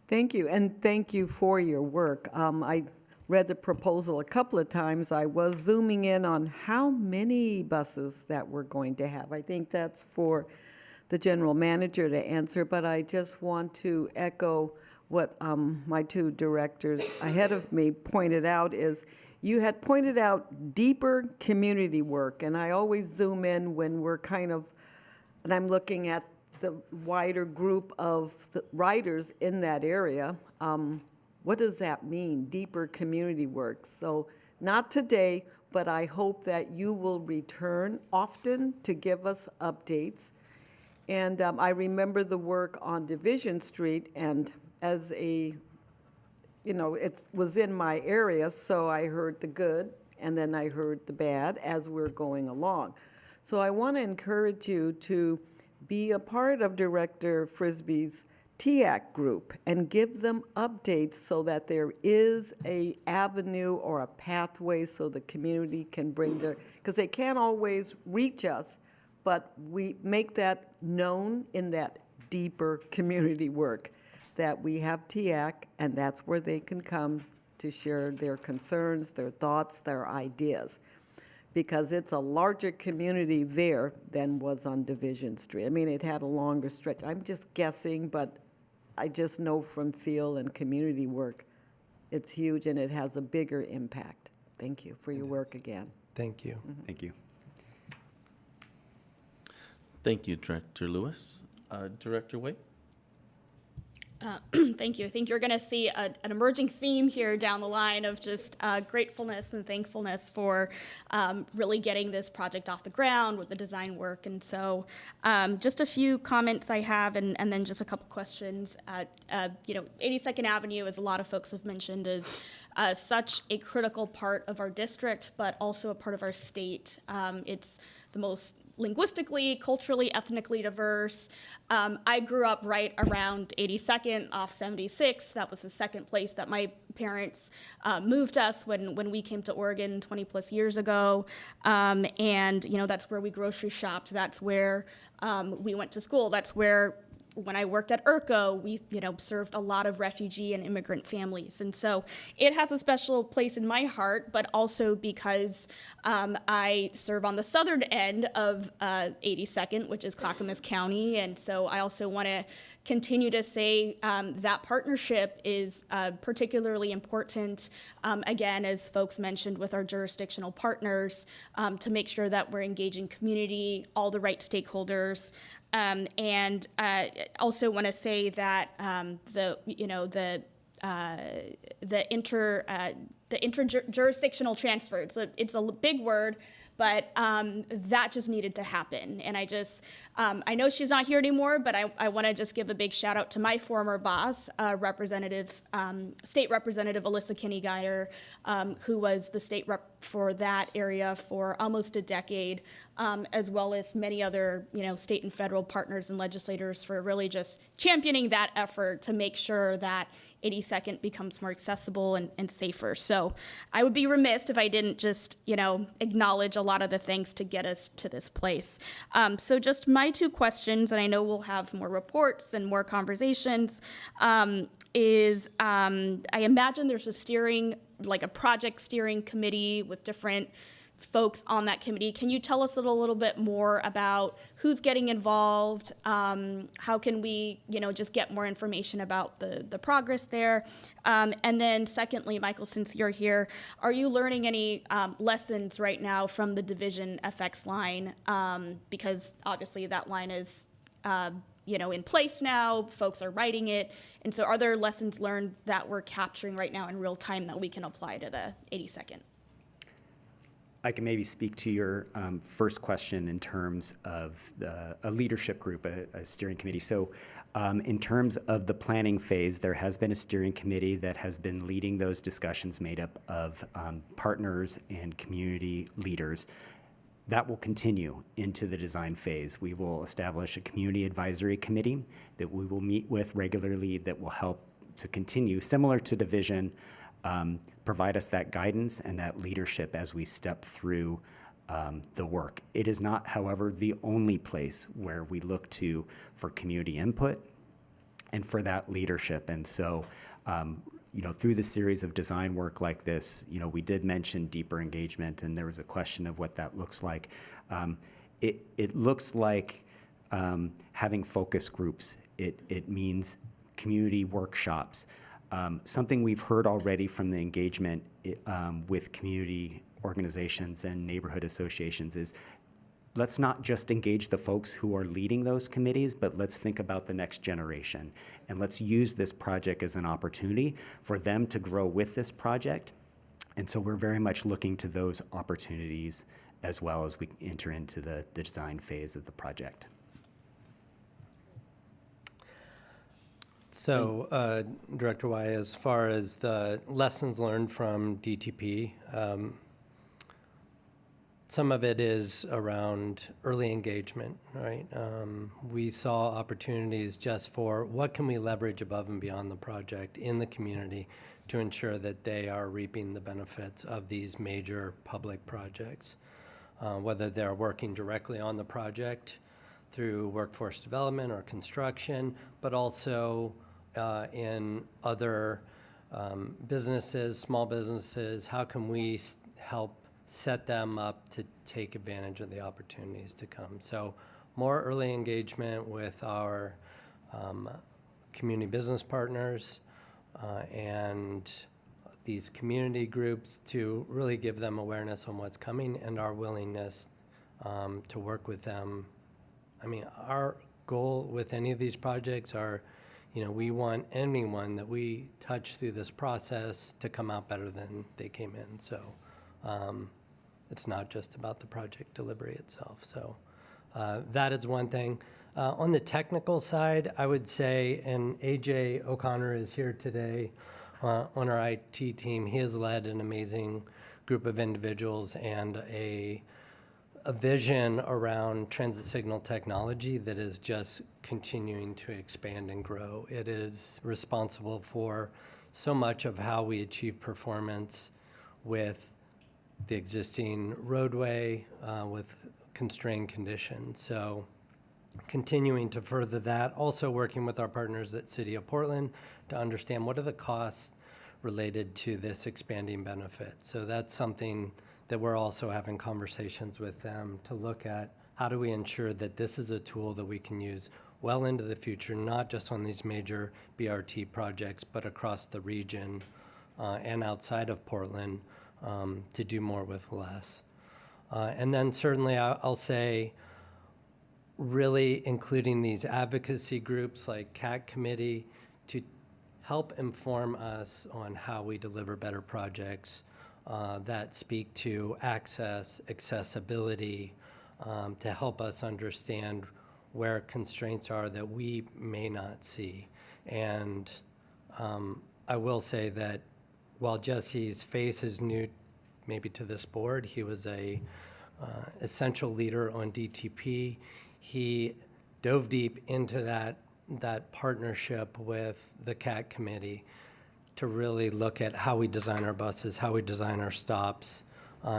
I: Thank you, and thank you for your work. I read the proposal a couple of times. I was zooming in on how many buses that we're going to have. I think that's for the general manager to answer, but I just want to echo what my two directors ahead of me pointed out is you had pointed out deeper community work, and I always zoom in when we're kind of, and I'm looking at the wider group of the riders in that area. What does that mean, deeper community work? So not today, but I hope that you will return often to give us updates. And I remember the work on Division Street, and as a, it was in my area, so I heard the good, and then I heard the bad as we're going along. So I want to encourage you to be a part of Director Frisbee's TIAC group and give them updates so that there is a avenue or a pathway so the community can bring their, because they can't always reach us, but we make that known in that deeper community work, that we have TIAC, and that's where they can come to share their concerns, their thoughts, their ideas, because it's a larger community there than was on Division Street. I mean, it had a longer stretch. I'm just guessing, but I just know from field and community work, it's huge and it has a bigger impact. Thank you for your work again.
R: Thank you.
Q: Mm-hmm. Thank you.
A: Thank you, Director Lewis. Director Wade?
D: Thank you. I think you're going to see an emerging theme here down the line of just gratefulness and thankfulness for really getting this project off the ground with the design work. And so just a few comments I have and then just a couple questions. 82nd Avenue, as a lot of folks have mentioned, is such a critical part of our district, but also a part of our state. It's the most linguistically, culturally, ethnically diverse. I grew up right around 82nd off 76. That was the second place that my parents moved us when we came to Oregon 20 plus years ago. And that's where we grocery shopped. That's where we went to school. That's where, when I worked at ERCO, we served a lot of refugee and immigrant families. And so it has a special place in my heart, but also because I serve on the southern end of 82nd, which is Clackamas County. And so I also want to continue to say that partnership is particularly important, again, as folks mentioned, with our jurisdictional partners, to make sure that we're engaging community, all the right stakeholders. And also want to say that the interjurisdictional transfer. It's a big word, but that just needed to happen. And I know she's not here anymore, but I want to just give a big shout out to my former boss, State Representative Alyssa Kinney-Guider, who was the state rep for that area for almost a decade, as well as many other, state and federal partners and legislators for really just championing that effort to make sure that 82nd becomes more accessible and safer. So I would be remiss if I didn't just, acknowledge a lot of the things to get us to this place. So just my two questions, and I know we'll have more reports and more conversations, I imagine there's a project steering committee with different folks on that committee. Can you tell us a little bit more about who's getting involved? How can we, just get more information about the progress there? And then secondly, Michael, since you're here, are you learning any lessons right now from the Division FX line? Because obviously that line is in place now, folks are writing it. And so are there lessons learned that we're capturing right now in real time that we can apply to the 82nd?
Q: I can maybe speak to your first question in terms of a leadership group, a steering committee. So in terms of the planning phase, there has been a steering committee that has been leading those discussions made up of partners and community leaders. That will continue into the design phase. We will establish a community advisory committee that we will meet with regularly that will help to continue, similar to Division, provide us that guidance and that leadership as we step through the work. It is not, however, the only place where we look to for community input and for that leadership. And so, through the series of design work like this, we did mention deeper engagement, and there was a question of what that looks like. It looks like having focus groups. It means community workshops. Something we've heard already from the engagement with community organizations and neighborhood associations is let's not just engage the folks who are leading those committees, but let's think about the next generation. And let's use this project as an opportunity for them to grow with this project. And so we're very much looking to those opportunities as well as we enter into the design phase of the project.
R: So, Director Y, as far as the lessons learned from DTP, some of it is around early engagement, right? We saw opportunities just for what can we leverage above and beyond the project in the community to ensure that they are reaping the benefits of these major public projects, whether they're working directly on the project through workforce development or construction, but also in other businesses, small businesses. How can we help set them up to take advantage of the opportunities to come? So more early engagement with our community business partners and these community groups to really give them awareness on what's coming and our willingness to work with them. I mean, our goal with any of these projects are, we want anyone that we touch through this process to come out better than they came in. So it's not just about the project delivery itself. So that is one thing. On the technical side, I would say, and AJ O'Connor is here today on our IT team. He has led an amazing group of individuals and a vision around transit signal technology that is just continuing to expand and grow. It is responsible for so much of how we achieve performance with the existing roadway with constrained conditions. So continuing to further that, also working with our partners at City of Portland to understand what are the costs related to this expanding benefit. So that's something that we're also having conversations with them to look at. How do we ensure that this is a tool that we can use well into the future, not just on these major BRT projects, but across the region and outside of Portland to do more with less. And then certainly I'll say really including these advocacy groups like CAT Committee to help inform us on how we deliver better projects that speak to access, accessibility, to help us understand where constraints are that we may not see. And I will say that while Jesse's face is new maybe to this board, he was a essential leader on DTP. He dove deep into that partnership with the CAT committee to really look at how we design our buses, how we design our stops,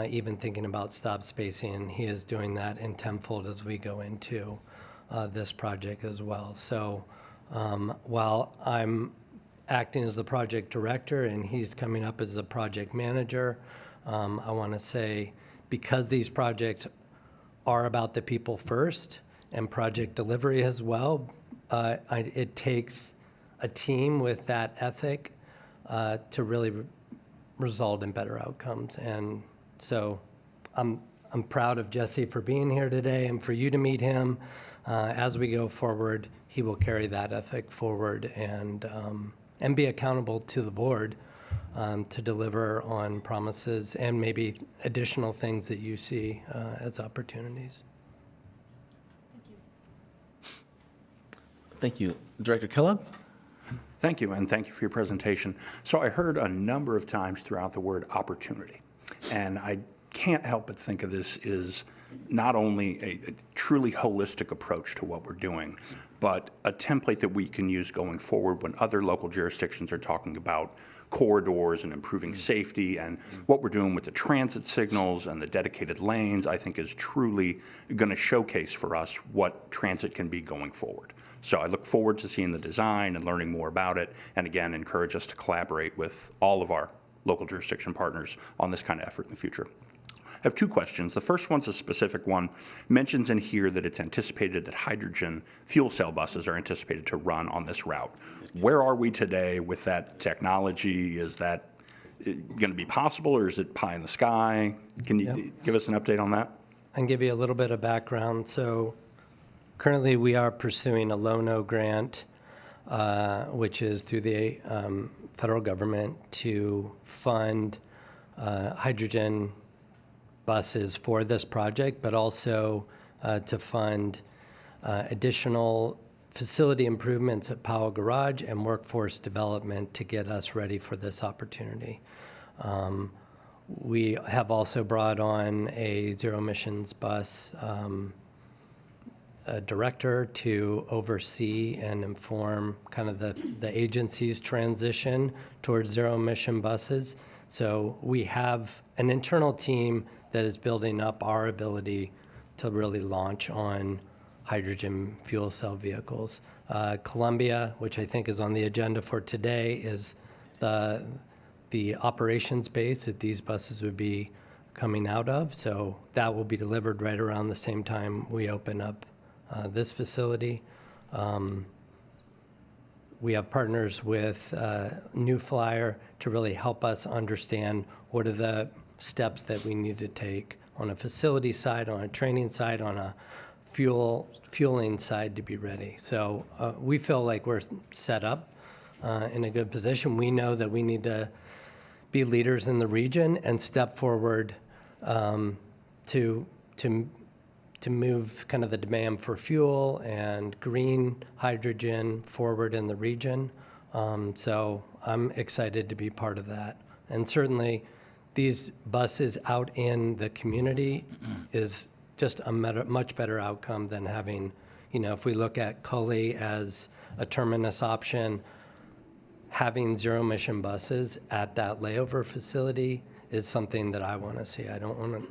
R: even thinking about stop spacing. And he is doing that in tenfold as we go into this project as well. So while I'm acting as the project director and he's coming up as the project manager, I want to say, because these projects are about the people first and project delivery as well, it takes a team with that ethic to really result in better outcomes. And so I'm proud of Jesse for being here today and for you to meet him. As we go forward, he will carry that ethic forward and be accountable to the board to deliver on promises and maybe additional things that you see as opportunities.
A: Thank you. Director Kellogg?
S: Thank you, and thank you for your presentation. So I heard a number of times throughout the word opportunity, and I can't help but think of this as not only a truly holistic approach to what we're doing, but a template that we can use going forward when other local jurisdictions are talking about corridors and improving safety. And what we're doing with the transit signals and the dedicated lanes, I think, is truly going to showcase for us what transit can be going forward. So I look forward to seeing the design and learning more about it, and again, encourage us to collaborate with all of our local jurisdiction partners on this kind of effort in the future. I have two questions. The first one's a specific one. Mentions in here that it's anticipated that hydrogen fuel cell buses are anticipated to run on this route. Where are we today with that technology? Is that going to be possible, or is it pie in the sky? Can you give us an update on that?
R: I can give you a little bit of background. So currently we are pursuing a LONO grant, which is through the federal government to fund hydrogen buses for this project, but also to fund additional facility improvements at Powell Garage and workforce development to get us ready for this opportunity. We have also brought on a zero emissions bus director to oversee and inform kind of the agency's transition towards zero emission buses. So we have an internal team that is building up our ability to really launch on hydrogen fuel cell vehicles. Columbia, which I think is on the agenda for today, is the operations base that these buses would be coming out of. So that will be delivered right around the same time we open up this facility. We have partners with New Flyer to really help us understand what are the steps that we need to take on a facility side, on a training side, on a fueling side to be ready. So we feel like we're set up in a good position. We know that we need to be leaders in the region and step forward to move kind of the demand for fuel and green hydrogen forward in the region. So I'm excited to be part of that. And certainly these buses out in the community is just a much better outcome than having, if we look at Cully as a terminus option, having zero emission buses at that layover facility is something that I want to see. I don't want to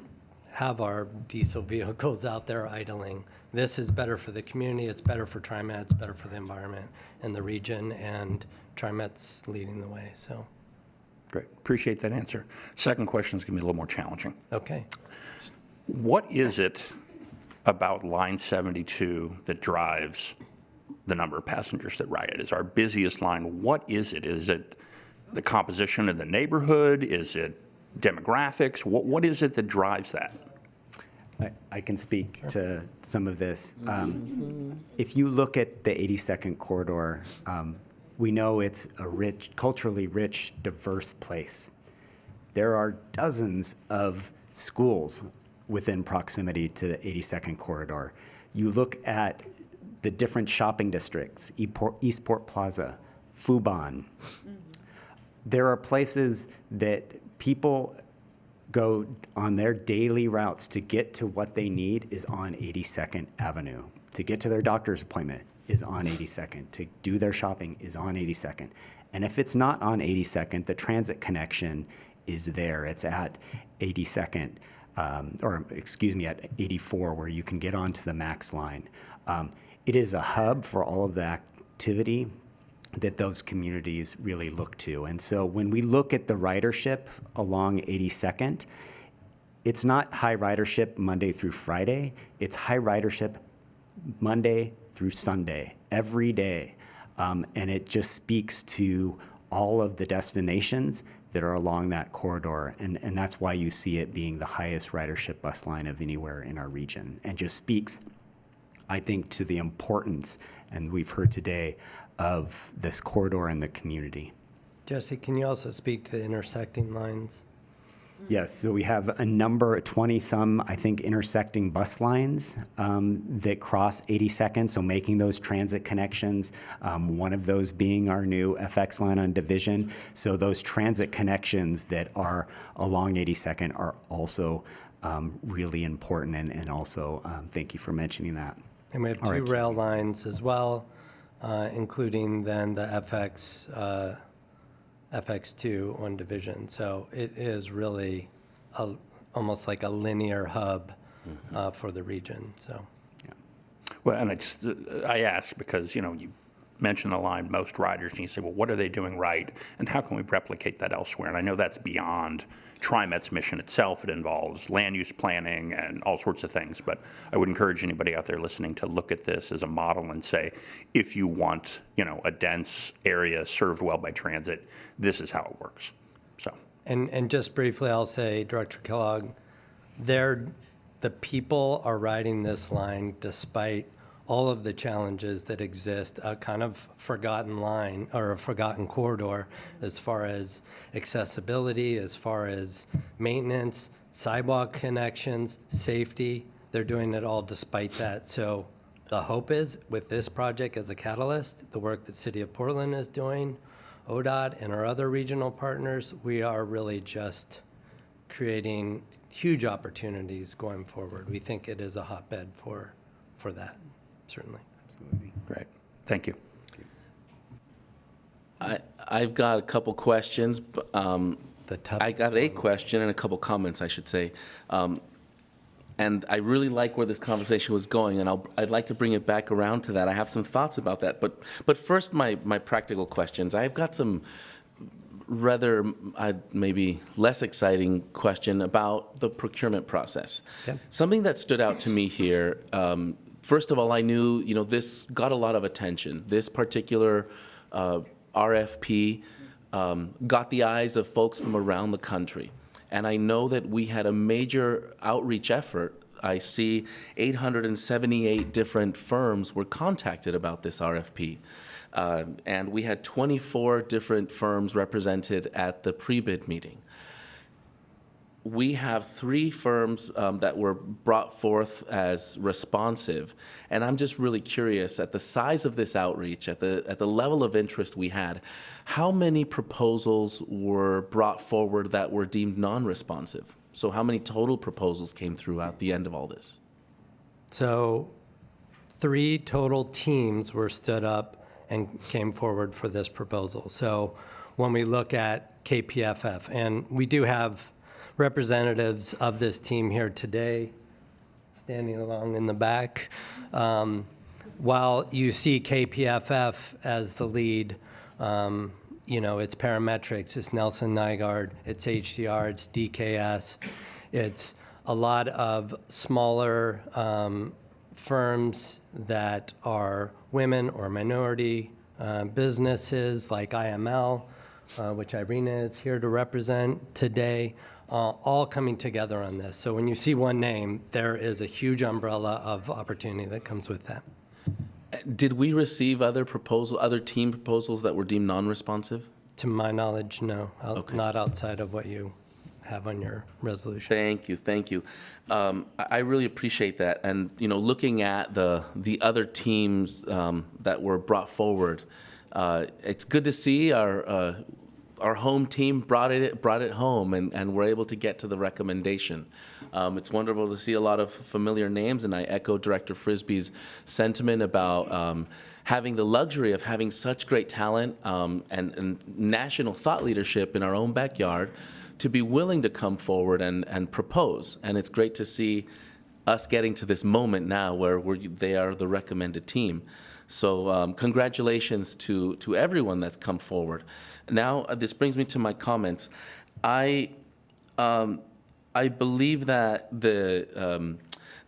R: have our diesel vehicles out there idling. This is better for the community, it's better for TriMet, it's better for the environment and the region, and TriMet's leading the way, so.
S: Great, appreciate that answer. Second question is going to be a little more challenging.
R: Okay.
S: What is it about Line 72 that drives the number of passengers that ride it? It's our busiest line. What is it? Is it the composition of the neighborhood? Is it demographics? What is it that drives that?
Q: I can speak to some of this. If you look at the 82nd corridor, We know it's a culturally rich, diverse place. There are dozens of schools within proximity to the 82nd corridor. You look at the different shopping districts, Eastport Plaza, Fubon. There are places that people go on their daily routes to get to what they need is on 82nd Avenue. To get to their doctor's appointment is on 82nd. To do their shopping is on 82nd. And if it's not on 82nd, the transit connection is there. It's at 82nd, at 84, where you can get onto the MAX line. It is a hub for all of the activity that those communities really look to. And so when we look at the ridership along 82nd, it's not high ridership Monday through Friday, it's high ridership Monday through Sunday, every day. And it just speaks to all of the destinations that are along that corridor. And that's why you see it being the highest ridership bus line of anywhere in our region. And just speaks, I think, to the importance, and we've heard today, of this corridor and the community.
R: Jesse, can you also speak to the intersecting lines?
Q: Yes, so we have a number, 20-some, I think, intersecting bus lines that cross 82nd, so making those transit connections, one of those being our new FX line on Division. So those transit connections that are along 82nd are also really important, and also thank you for mentioning that.
R: And we have two rail lines as well, including then the FX2 on Division. So it is really almost like a linear hub for the region. So,
S: Well, and I ask because, you mention the line most riders, and you say, well, what are they doing right, and how can we replicate that elsewhere? And I know that's beyond TriMet's mission itself. It involves land use planning and all sorts of things, but I would encourage anybody out there listening to look at this as a model and say, if you want, a dense area served well by transit, this is how it works. So.
R: And just briefly, I'll say, Director Kellogg, the people are riding this line despite all of the challenges that exist, a kind of forgotten line or a forgotten corridor as far as accessibility, as far as maintenance, sidewalk connections, safety. They're doing it all despite that. So the hope is with this project as a catalyst, the work that City of Portland is doing, ODOT and our other regional partners, we are really just creating huge opportunities going forward. We think it is a hotbed for that. Certainly.
Q: Absolutely.
S: Great. Thank you.
A: I've got a couple questions. I got a question and a couple comments, I should say. And I really like where this conversation was going, and I'd like to bring it back around to that. I have some thoughts about that. But first, my practical questions. I've got some rather maybe less exciting question about the procurement process. Okay. Something that stood out to me here, first of all, I knew, this got a lot of attention. This particular RFP got the eyes of folks from around the country. And I know that we had a major outreach effort. I see 878 different firms were contacted about this RFP. And we had 24 different firms represented at the pre-bid meeting. We have 3 firms that were brought forth as responsive, and I'm just really curious at the size of this outreach, at the level of interest we had, how many proposals were brought forward that were deemed non-responsive? So how many total proposals came through at the end of all this?
R: So 3 total teams were stood up and came forward for this proposal. So when we look at KPFF, and we do have representatives of this team here today, standing along in the back. While you see KPFF as the lead, it's Parametrics, it's Nelson Nygaard, it's HDR, it's DKS. It's a lot of smaller firms that are women or minority businesses like IML, which Irina is here to represent today. All coming together on this. So when you see one name, there is a huge umbrella of opportunity that comes with that.
A: Did we receive other team proposals that were deemed non-responsive?
R: To my knowledge, no,
A: Okay.
R: not outside of what you have on your resolution.
A: Thank you. I really appreciate that. And, looking at the other teams that were brought forward, it's good to see our home team brought it home and were able to get to the recommendation. It's wonderful to see a lot of familiar names, and I echo Director Frisbee's sentiment about having the luxury of having such great talent and national thought leadership in our own backyard to be willing to come forward and propose. And it's great to see us getting to this moment now where they are the recommended team. So congratulations to everyone that's come forward. Now, this brings me to my comments. I believe that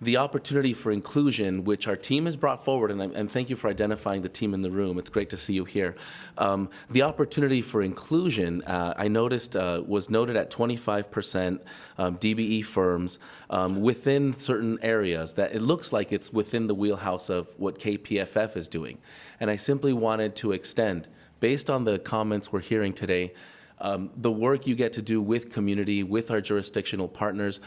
A: the opportunity for inclusion, which our team has brought forward, and thank you for identifying the team in the room. It's great to see you here. The opportunity for inclusion, I noticed, was noted at 25% DBE firms within certain areas, that it looks like it's within the wheelhouse of what KPFF is doing. And I simply wanted to extend, based on the comments we're hearing today, the work you get to do with community, with our jurisdictional partners,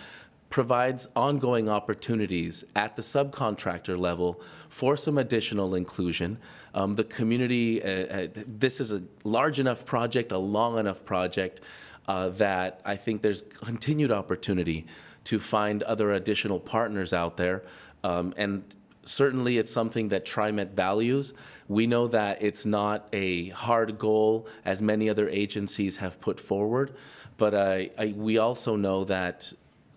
A: provides ongoing opportunities at the subcontractor level for some additional inclusion. The community, this is a large enough project, a long enough project, that I think there's continued opportunity to find other additional partners out there. And certainly it's something that TriMet values. We know that it's not a hard goal as many other agencies have put forward, but we also know that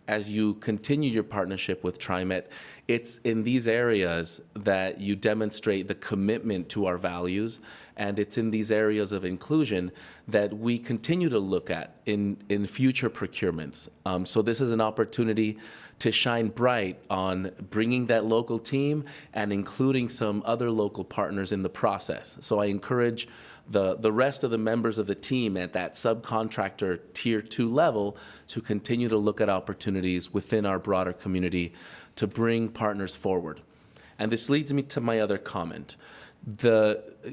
A: as you continue your partnership with TriMet, it's in these areas that you demonstrate the commitment to our values, and it's in these areas of inclusion that we continue to look at in future procurements. So this is an opportunity to shine bright on bringing that local team and including some other local partners in the process. So I encourage the rest of the members of the team at that subcontractor tier 2 level to continue to look at opportunities within our broader community to bring partners forward. And this leads me to my other comment.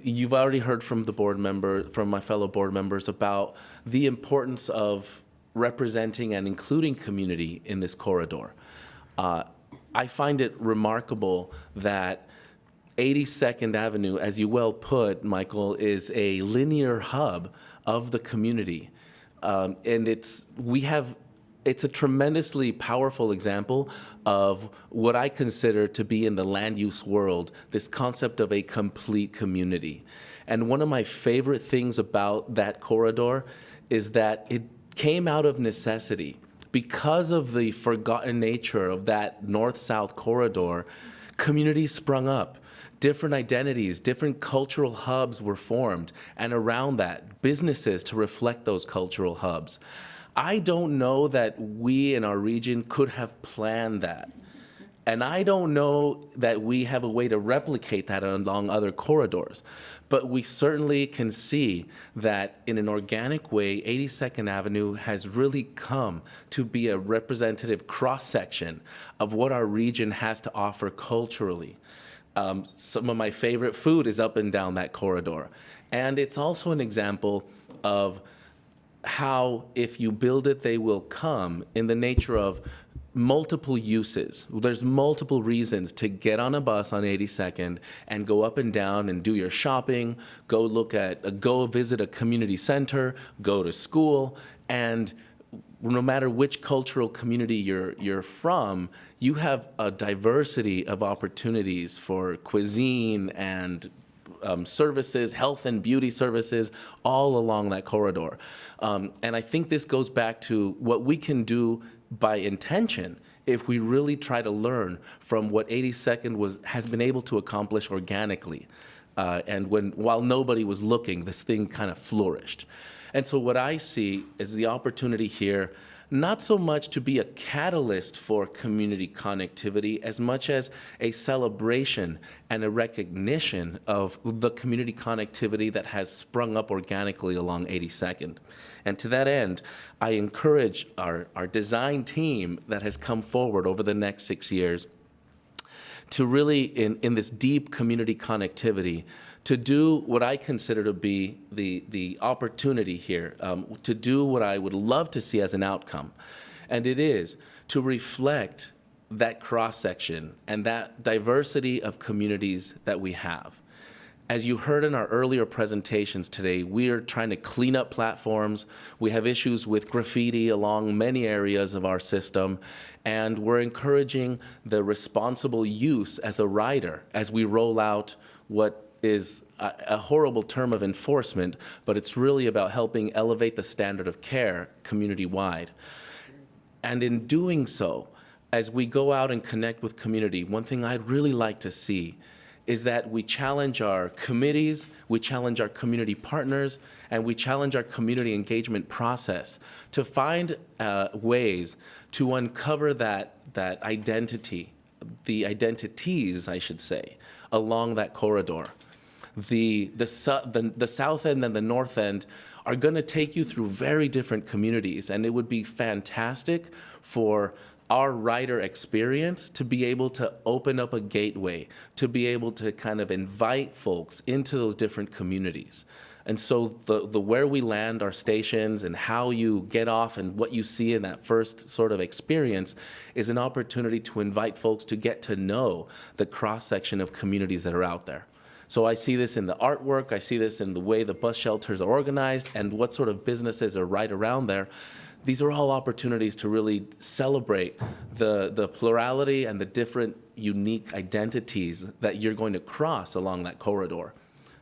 A: You've already heard from from my fellow board members about the importance of representing and including community in this corridor. I find it remarkable that 82nd Avenue, as you well put, Michael, is a linear hub of the community. And it's a tremendously powerful example of what I consider to be in the land use world, this concept of a complete community. And one of my favorite things about that corridor is that it came out of necessity. Because of the forgotten nature of that north-south corridor, communities sprung up. Different identities, different cultural hubs were formed, and around that, businesses to reflect those cultural hubs. I don't know that we in our region could have planned that. And I don't know that we have a way to replicate that along other corridors. But we certainly can see that in an organic way, 82nd Avenue has really come to be a representative cross-section of what our region has to offer culturally. Some of my favorite food is up and down that corridor. And it's also an example of how if you build it, they will come, in the nature of multiple uses. There's multiple reasons to get on a bus on 82nd and go up and down and do your shopping, go visit a community center, go to school, and no matter which cultural community you're from, you have a diversity of opportunities for cuisine and services, health and beauty services, all along that corridor. And I think this goes back to what we can do by intention if we really try to learn from what 82nd has been able to accomplish organically. And while nobody was looking, this thing kind of flourished. And so what I see is the opportunity here, not so much to be a catalyst for community connectivity as much as a celebration and a recognition of the community connectivity that has sprung up organically along 82nd. And to that end, I encourage our design team that has come forward over the next 6 years to really, in this deep community connectivity, to do what I consider to be the opportunity here, to do what I would love to see as an outcome. And it is to reflect that cross-section and that diversity of communities that we have. As you heard in our earlier presentations today, we are trying to clean up platforms. We have issues with graffiti along many areas of our system, and we're encouraging the responsible use as a rider as we roll out what is a horrible term of enforcement, but it's really about helping elevate the standard of care community-wide. And in doing so, as we go out and connect with community, one thing I'd really like to see is that we challenge our committees, we challenge our community partners, and we challenge our community engagement process to find ways to uncover that identity, the identities, I should say, along that corridor. The south end and the north end are going to take you through very different communities, and it would be fantastic for our rider experience to be able to open up a gateway, to be able to kind of invite folks into those different communities. And so the where we land our stations and how you get off and what you see in that first sort of experience is an opportunity to invite folks to get to know the cross-section of communities that are out there. So I see this in the artwork, I see this in the way the bus shelters are organized and what sort of businesses are right around there. These are all opportunities to really celebrate the plurality and the different unique identities that you're going to cross along that corridor.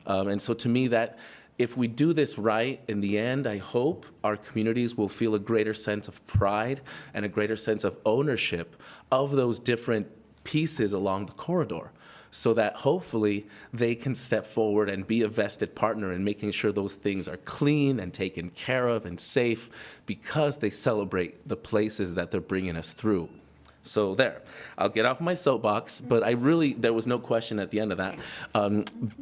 A: And so to me, that if we do this right, in the end, I hope our communities will feel a greater sense of pride and a greater sense of ownership of those different pieces along the corridor, so that hopefully they can step forward and be a vested partner in making sure those things are clean and taken care of and safe, because they celebrate the places that they're bringing us through. So there, I'll get off my soapbox, but there was no question at the end of that.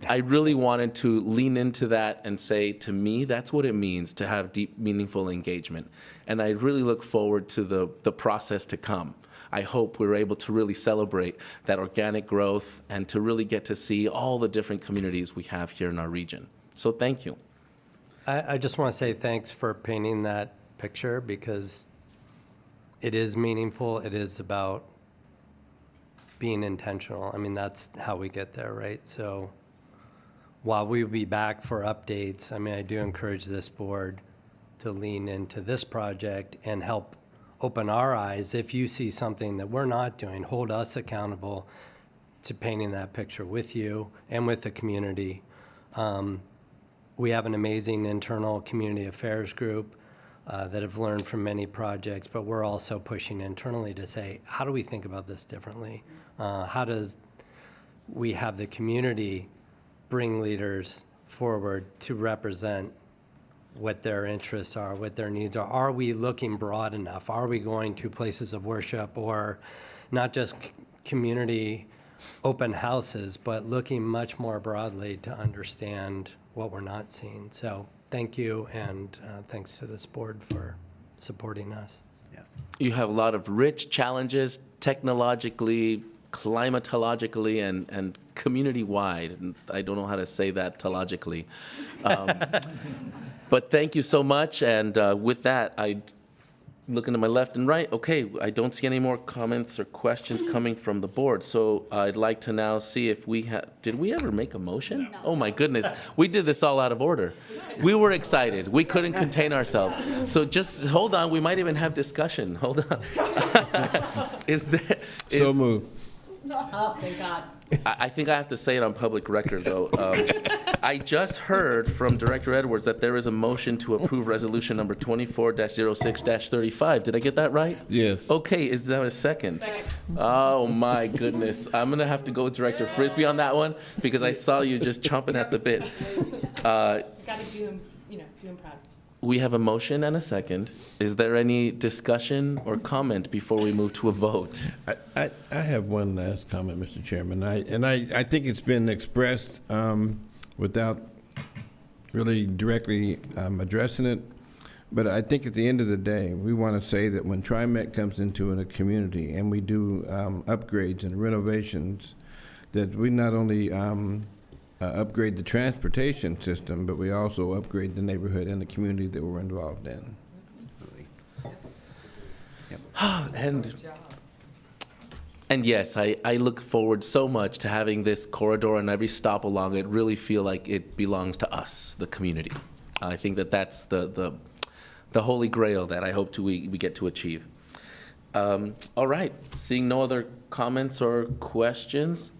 A: I really wanted to lean into that and say, to me, that's what it means to have deep, meaningful engagement. And I really look forward to the process to come. I hope we're able to really celebrate that organic growth and to really get to see all the different communities we have here in our region. So thank you.
R: I just want to say thanks for painting that picture, because it is meaningful. It is about being intentional. I mean, that's how we get there, right? So while we'll be back for updates, I mean, I do encourage this board to lean into this project and help open our eyes. If you see something that we're not doing, hold us accountable to painting that picture with you and with the community. We have an amazing internal community affairs group that have learned from many projects, but we're also pushing internally to say, how do we think about this differently? How does we have the community bring leaders forward to represent what their interests are, what their needs are? Are we looking broad enough? Are we going to places of worship, or not just community open houses, but looking much more broadly to understand what we're not seeing? So thank you, and thanks to this board for supporting us.
Q: Yes.
A: You have a lot of rich challenges technologically, climatologically, and community-wide. And I don't know how to say that telogically. But thank you so much. And with that, I looking to my left and right. Okay, I don't see any more comments or questions coming from the board. So I'd like to now see if we have, did we ever make a motion? No. Oh my goodness, we did this all out of order. We were excited. We couldn't contain ourselves. So just hold on, we might even have discussion. Hold on.
F: So moved.
T: Oh, thank God.
A: I think I have to say it on public record, though. I just heard from Director Edwards that there is a motion to approve resolution number 24-06-35. Did I get that right?
F: Yes.
A: Okay, is that a second?
T: Second.
A: Oh, my goodness. I'm going to have to go with Director Frisbee on that one, because I saw you just chomping at the bit.
H: Got to do him, do him proud.
A: We have a motion and a second. Is there any discussion or comment before we move to a vote?
F: I have one last comment, Mr. Chairman. I think it's been expressed without really directly addressing it. But I think at the end of the day, we want to say that when TriMet comes into a community and we do upgrades and renovations, that we not only upgrade the transportation system, but we also upgrade the neighborhood and the community that we're involved in.
A: And yes, I look forward so much to having this corridor and every stop along it really feel like it belongs to us, the community. I think that that's the holy grail that I hope we get to achieve. All right, seeing no other comments or questions,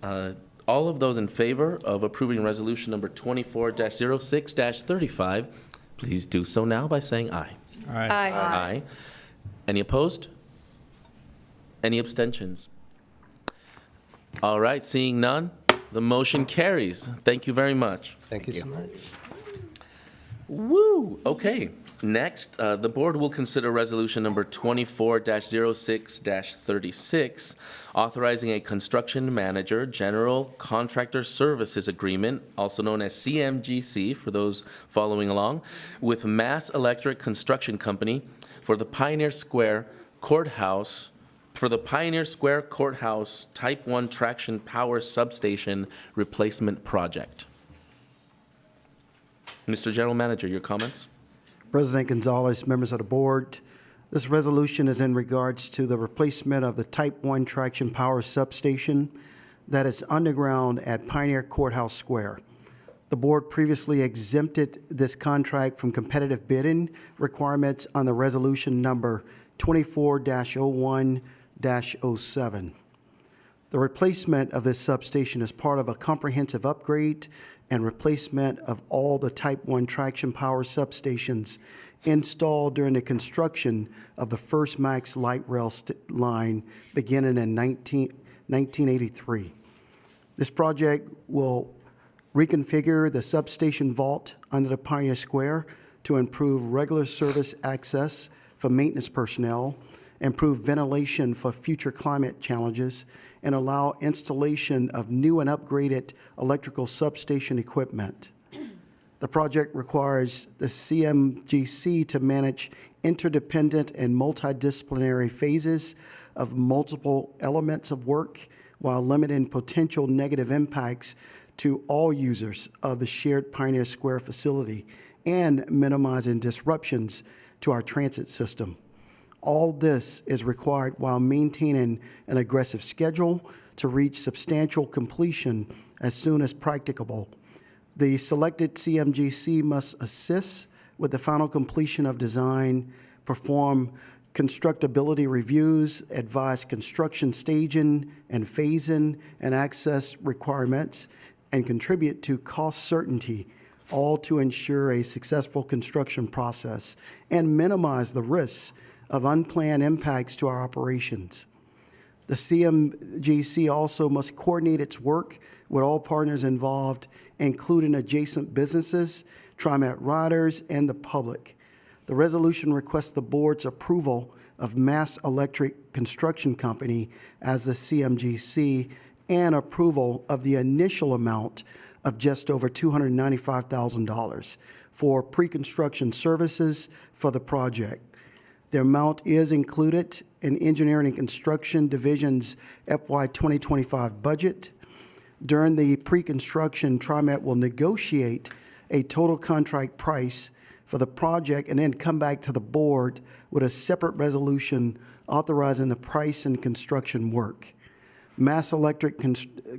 A: all of those in favor of approving resolution number 24-06-35, please do so now by saying aye.
H: Aye.
A: Aye. Any opposed? Any abstentions? All right, seeing none, the motion carries. Thank you very much.
R: Thank you so much.
A: Woo! Okay. Next, the board will consider resolution number 24-06-36, authorizing a construction manager general contractor services agreement, also known as CMGC for those following along, with Mass Electric Construction Company for the Pioneer Square Courthouse Type 1 Traction Power Substation Replacement Project. Mr. General Manager, your comments?
J: President Gonzalez, members of the board, this resolution is in regards to the replacement of the Type 1 Traction Power Substation that is underground at Pioneer Courthouse Square. The board previously exempted this contract from competitive bidding requirements on the resolution number 24-01-07. The replacement of this substation is part of a comprehensive upgrade and replacement of all the Type 1 traction power substations installed during the construction of the first MAX light rail line beginning in 1983. This project will reconfigure the substation vault under the Pioneer Square to improve regular service access for maintenance personnel, improve ventilation for future climate challenges, and allow installation of new and upgraded electrical substation equipment. The project requires the CMGC to manage interdependent and multidisciplinary phases of multiple elements of work while limiting potential negative impacts to all users of the shared Pioneer Square facility and minimizing disruptions to our transit system. All this is required while maintaining an aggressive schedule to reach substantial completion as soon as practicable. The selected CMGC must assist with the final completion of design, perform constructability reviews, advise construction staging and phasing and access requirements, and contribute to cost certainty, all to ensure a successful construction process and minimize the risks of unplanned impacts to our operations. The CMGC also must coordinate its work with all partners involved, including adjacent businesses, TriMet riders, and the public. The resolution requests the board's approval of Mass Electric Construction Company as the CMGC and approval of the initial amount of just over $295,000 for pre-construction services for the project. The amount is included in Engineering and Construction Division's FY 2025 budget. During the pre-construction, TriMet will negotiate a total contract price for the project and then come back to the board with a separate resolution authorizing the price and construction work. Mass Electric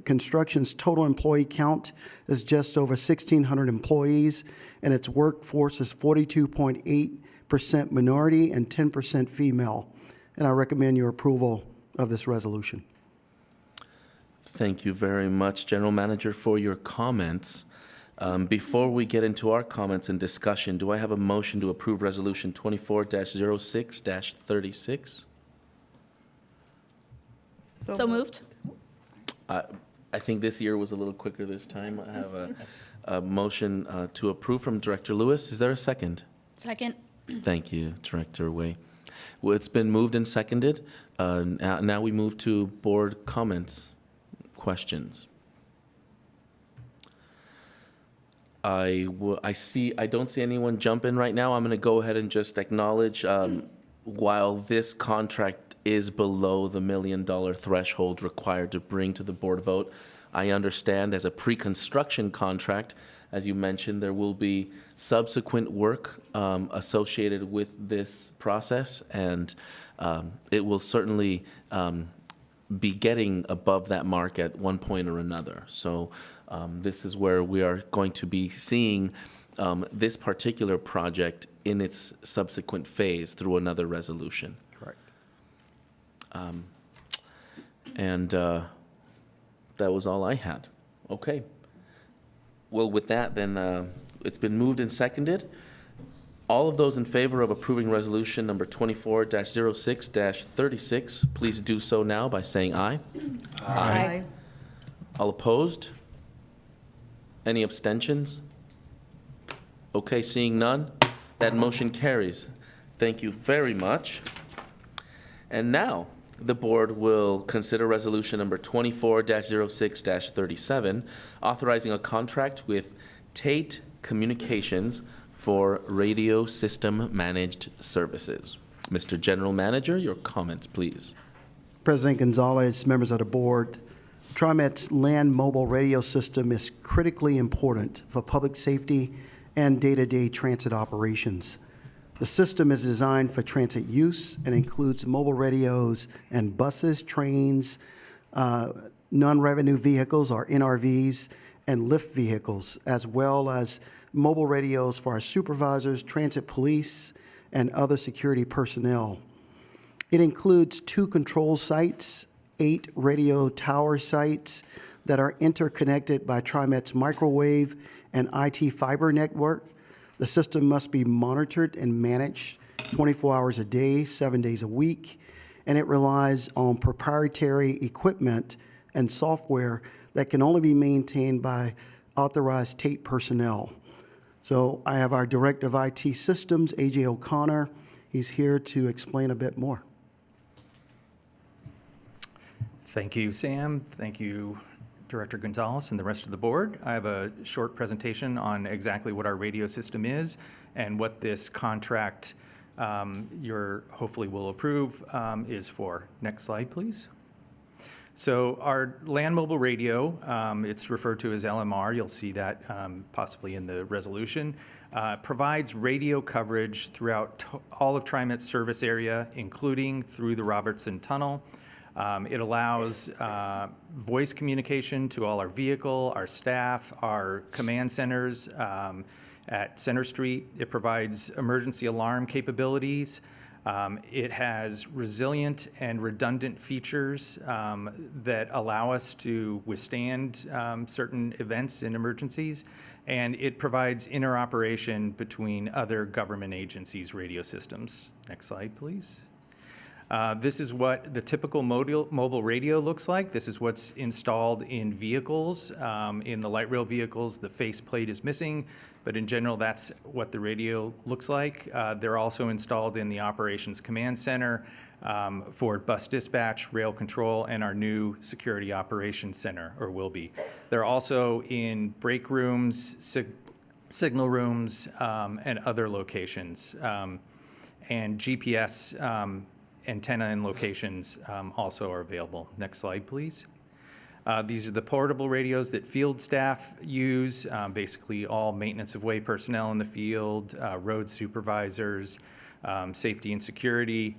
J: Construction's total employee count is just over 1,600 employees, and its workforce is 42.8% minority and 10% female. And I recommend your approval of this resolution.
A: Thank you very much, General Manager, for your comments. Before we get into our comments and discussion, do I have a motion to approve Resolution 24-06-36?
D: So moved.
A: I think this year was a little quicker this time. I have a motion to approve from Director Lewis. Is there a second?
D: Second.
A: Thank you, Director Way. Well, it's been moved and seconded. Now we move to board comments, questions. I don't see anyone jump in right now. I'm going to go ahead and just acknowledge, while this contract is below the $1 million threshold required to bring to the board vote, I understand as a pre-construction contract, as you mentioned, there will be subsequent work associated with this process, and it will certainly be getting above that mark at one point or another. So this is where we are going to be seeing this particular project in its subsequent phase through another resolution.
J: Correct.
A: And that was all I had. Okay. Well, with that, then it's been moved and seconded. All of those in favor of approving resolution number 24-06-36, please do so now by saying aye.
I: Aye.
A: All opposed? Any abstentions? Okay, seeing none, that motion carries. Thank you very much. And now, the board will consider resolution number 24-06-37, authorizing a contract with Tate Communications for radio system managed services. Mr. General Manager, your comments, please.
J: President Gonzalez, members of the board, TriMet's land mobile radio system is critically important for public safety and day-to-day transit operations. The system is designed for transit use and includes mobile radios and buses, trains, non-revenue vehicles or NRVs, and lift vehicles, as well as mobile radios for our supervisors, transit police, and other security personnel. It includes 2 control sites, 8 radio tower sites that are interconnected by TriMet's microwave and IT fiber network. The system must be monitored and managed 24 hours a day, 7 days a week, and it relies on proprietary equipment and software that can only be maintained by authorized Tate personnel. So I have our Director of IT Systems, A.J. O'Connor. He's here to explain a bit more.
U: Thank you, Sam. Thank you, Director Gonzalez and the rest of the board. I have a short presentation on exactly what our radio system is and what this contract you hopefully will approve is for. Next slide, please. So our land mobile radio, it's referred to as LMR, you'll see that possibly in the resolution, provides radio coverage throughout all of TriMet's service area, including through the Robertson Tunnel. It allows voice communication to all our vehicle, our staff, our command centers at Center Street. It provides emergency alarm capabilities. It has resilient and redundant features that allow us to withstand certain events and emergencies. And it provides interoperation between other government agencies' radio systems. Next slide, please. This is what the typical mobile radio looks like. This is what's installed in vehicles. In the light rail vehicles, the faceplate is missing, but in general, that's what the radio looks like. They're also installed in the Operations Command Center for bus dispatch, rail control, and our new Security Operations Center, or will be. They're also in break rooms, signal rooms, and other locations. And GPS antenna and locations also are available. Next slide, please. These are the portable radios that field staff use, basically all maintenance of way personnel in the field, road supervisors, safety and security.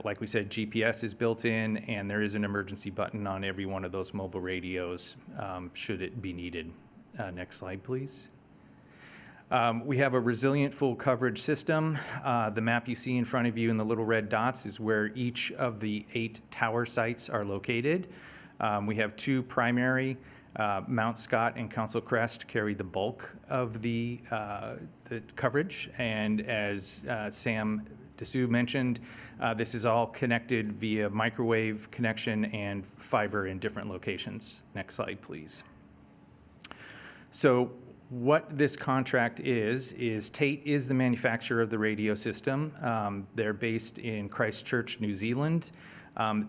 U: Like we said, GPS is built in, and there is an emergency button on every one of those mobile radios should it be needed. Next slide, please. We have a resilient full coverage system. The map you see in front of you in the little red dots is where each of the 8 tower sites are located. We have 2 primary, Mount Scott and Council Crest carry the bulk of the coverage. And as Sam Dessou mentioned, this is all connected via microwave connection and fiber in different locations. Next slide, please. So what this contract is Tate is the manufacturer of the radio system. They're based in Christchurch, New Zealand.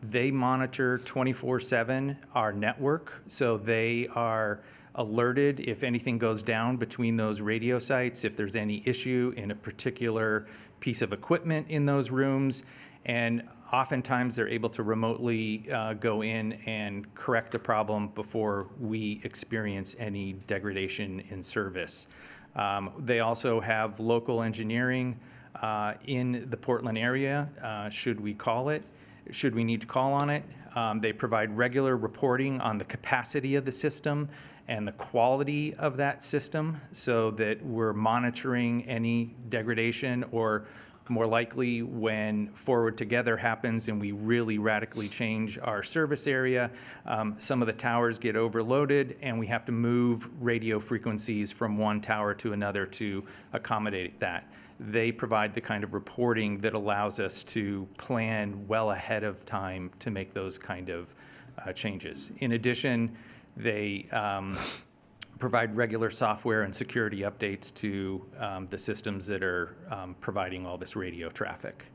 U: They monitor 24/7 our network, so they are alerted if anything goes down between those radio sites, if there's any issue in a particular piece of equipment in those rooms. And oftentimes they're able to remotely go in and correct the problem before we experience any degradation in service. They also have local engineering in the Portland area, should we need to call on it. They provide regular reporting on the capacity of the system and the quality of that system so that we're monitoring any degradation, or more likely when Forward Together happens and we really radically change our service area, some of the towers get overloaded and we have to move radio frequencies from one tower to another to accommodate that. They provide the kind of reporting that allows us to plan well ahead of time to make those kind of changes. In addition, they provide regular software and security updates to the systems that are providing all this radio traffic.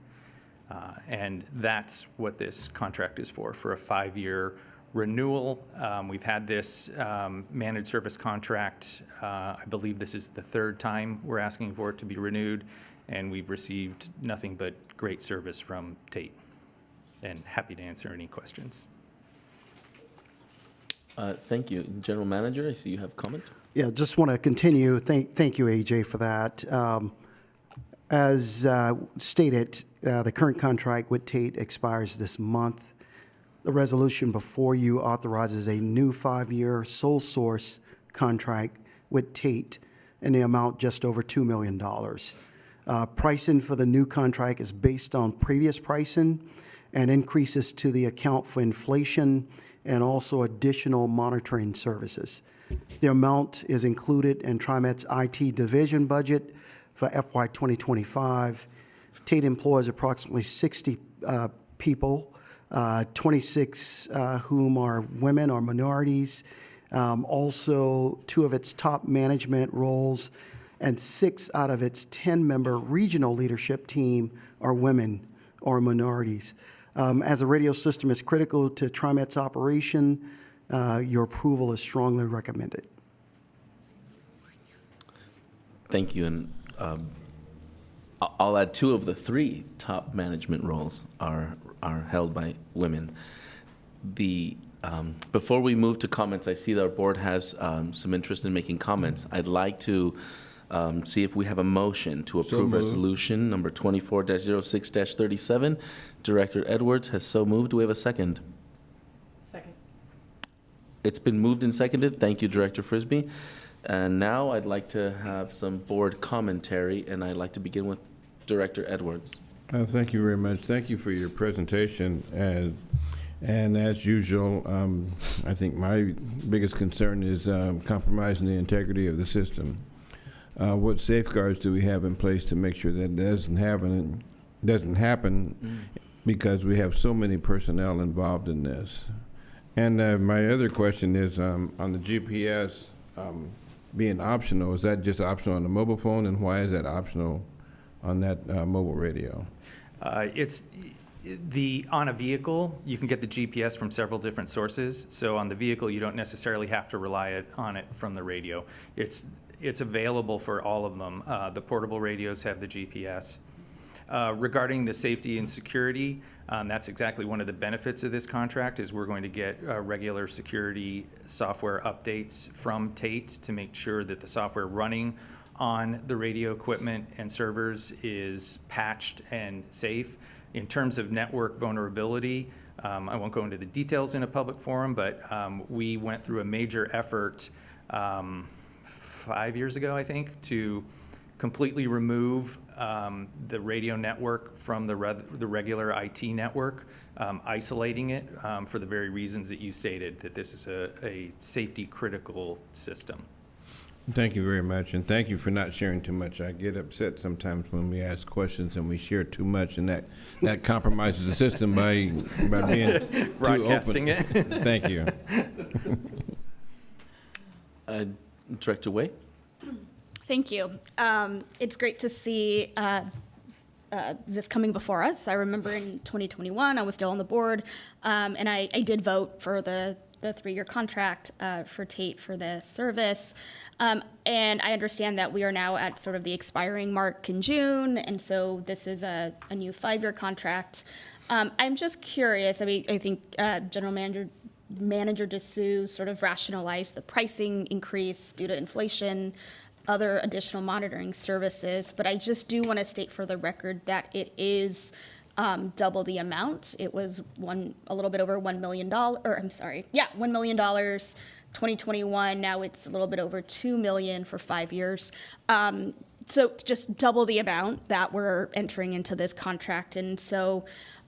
U: And that's what this contract is for a 5-year renewal. We've had this managed service contract, I believe this is the 3rd time we're asking for it to be renewed, and we've received nothing but great service from Tate. And happy to answer any questions.
A: Thank you. General Manager, I see you have a comment.
J: Yeah, just want to continue. Thank you, AJ, for that. As stated, the current contract with Tate expires this month. The resolution before you authorizes a new 5-year sole source contract with Tate in the amount just over $2 million. Pricing for the new contract is based on previous pricing and increases to the account for inflation and also additional monitoring services. The amount is included in TriMet's IT division budget for FY 2025. Tate employs approximately 60 people, 26 whom are women or minorities. Also, 2 of its top management roles and 6 out of its 10-member regional leadership team are women or minorities. As a radio system is critical to TriMet's operation, your approval is strongly recommended.
A: Thank you. And I'll add 2 of the 3 top management roles are held by women. Before we move to comments, I see that our board has some interest in making comments. I'd like to see if we have a motion to approve resolution number 24-06-37. Director Edwards has so moved. Do we have a second?
H: Second.
A: It's been moved and seconded. Thank you, Director Frisbee. And now I'd like to have some board commentary, and I'd like to begin with Director Edwards.
F: Thank you very much. Thank you for your presentation. And as usual, I think my biggest concern is compromising the integrity of the system. What safeguards do we have in place to make sure that doesn't happen? Because we have so many personnel involved in this. And my other question is on the GPS being optional. Is that just optional on the mobile phone, and why is that optional on that mobile radio?
U: On a vehicle, you can get the GPS from several different sources. So on the vehicle, you don't necessarily have to rely on it from the radio. It's available for all of them. The portable radios have the GPS. Regarding the safety and security, that's exactly one of the benefits of this contract is we're going to get regular security software updates from Tate to make sure that the software running on the radio equipment and servers is patched and safe. In terms of network vulnerability, I won't go into the details in a public forum, but we went through a major effort 5 years ago, I think, to completely remove the radio network from the regular IT network, isolating it for the very reasons that you stated, that this is a safety critical system.
F: Thank you very much, and thank you for not sharing too much. I get upset sometimes when we ask questions and we share too much, and that compromises the system by being
U: broadcasting
F: too open.
U: it.
F: Thank you.
A: Director Way?
D: Thank you. It's great to see this coming before us. I remember in 2021, I was still on the board, and I did vote for the the 3-year contract for Tate for this service. And I understand that we are now at sort of the expiring mark in June, and so this is a new 5-year contract. I'm just curious, I mean, I think General Manager Dessous sort of rationalized the pricing increase due to inflation, other additional monitoring services, but I just do want to state for the record that it is double the amount. It was a little bit over $1 million, $1 million, 2021. Now it's a little bit over $2 million for 5 years. So just double the amount that we're entering into this contract. And so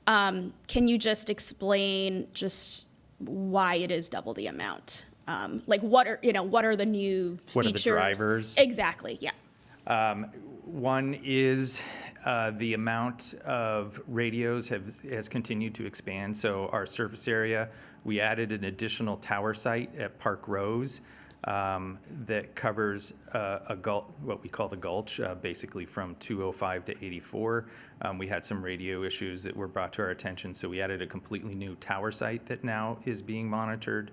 D: can you just explain just why it is double the amount? Like what are the new features?
U: What are the drivers?
D: Exactly, yeah.
U: One is the amount of radios has continued to expand. So our surface area, we added an additional tower site at Park Rose that covers what we call the Gulch, basically from 205 to 84. We had some radio issues that were brought to our attention, so we added a completely new tower site that now is being monitored.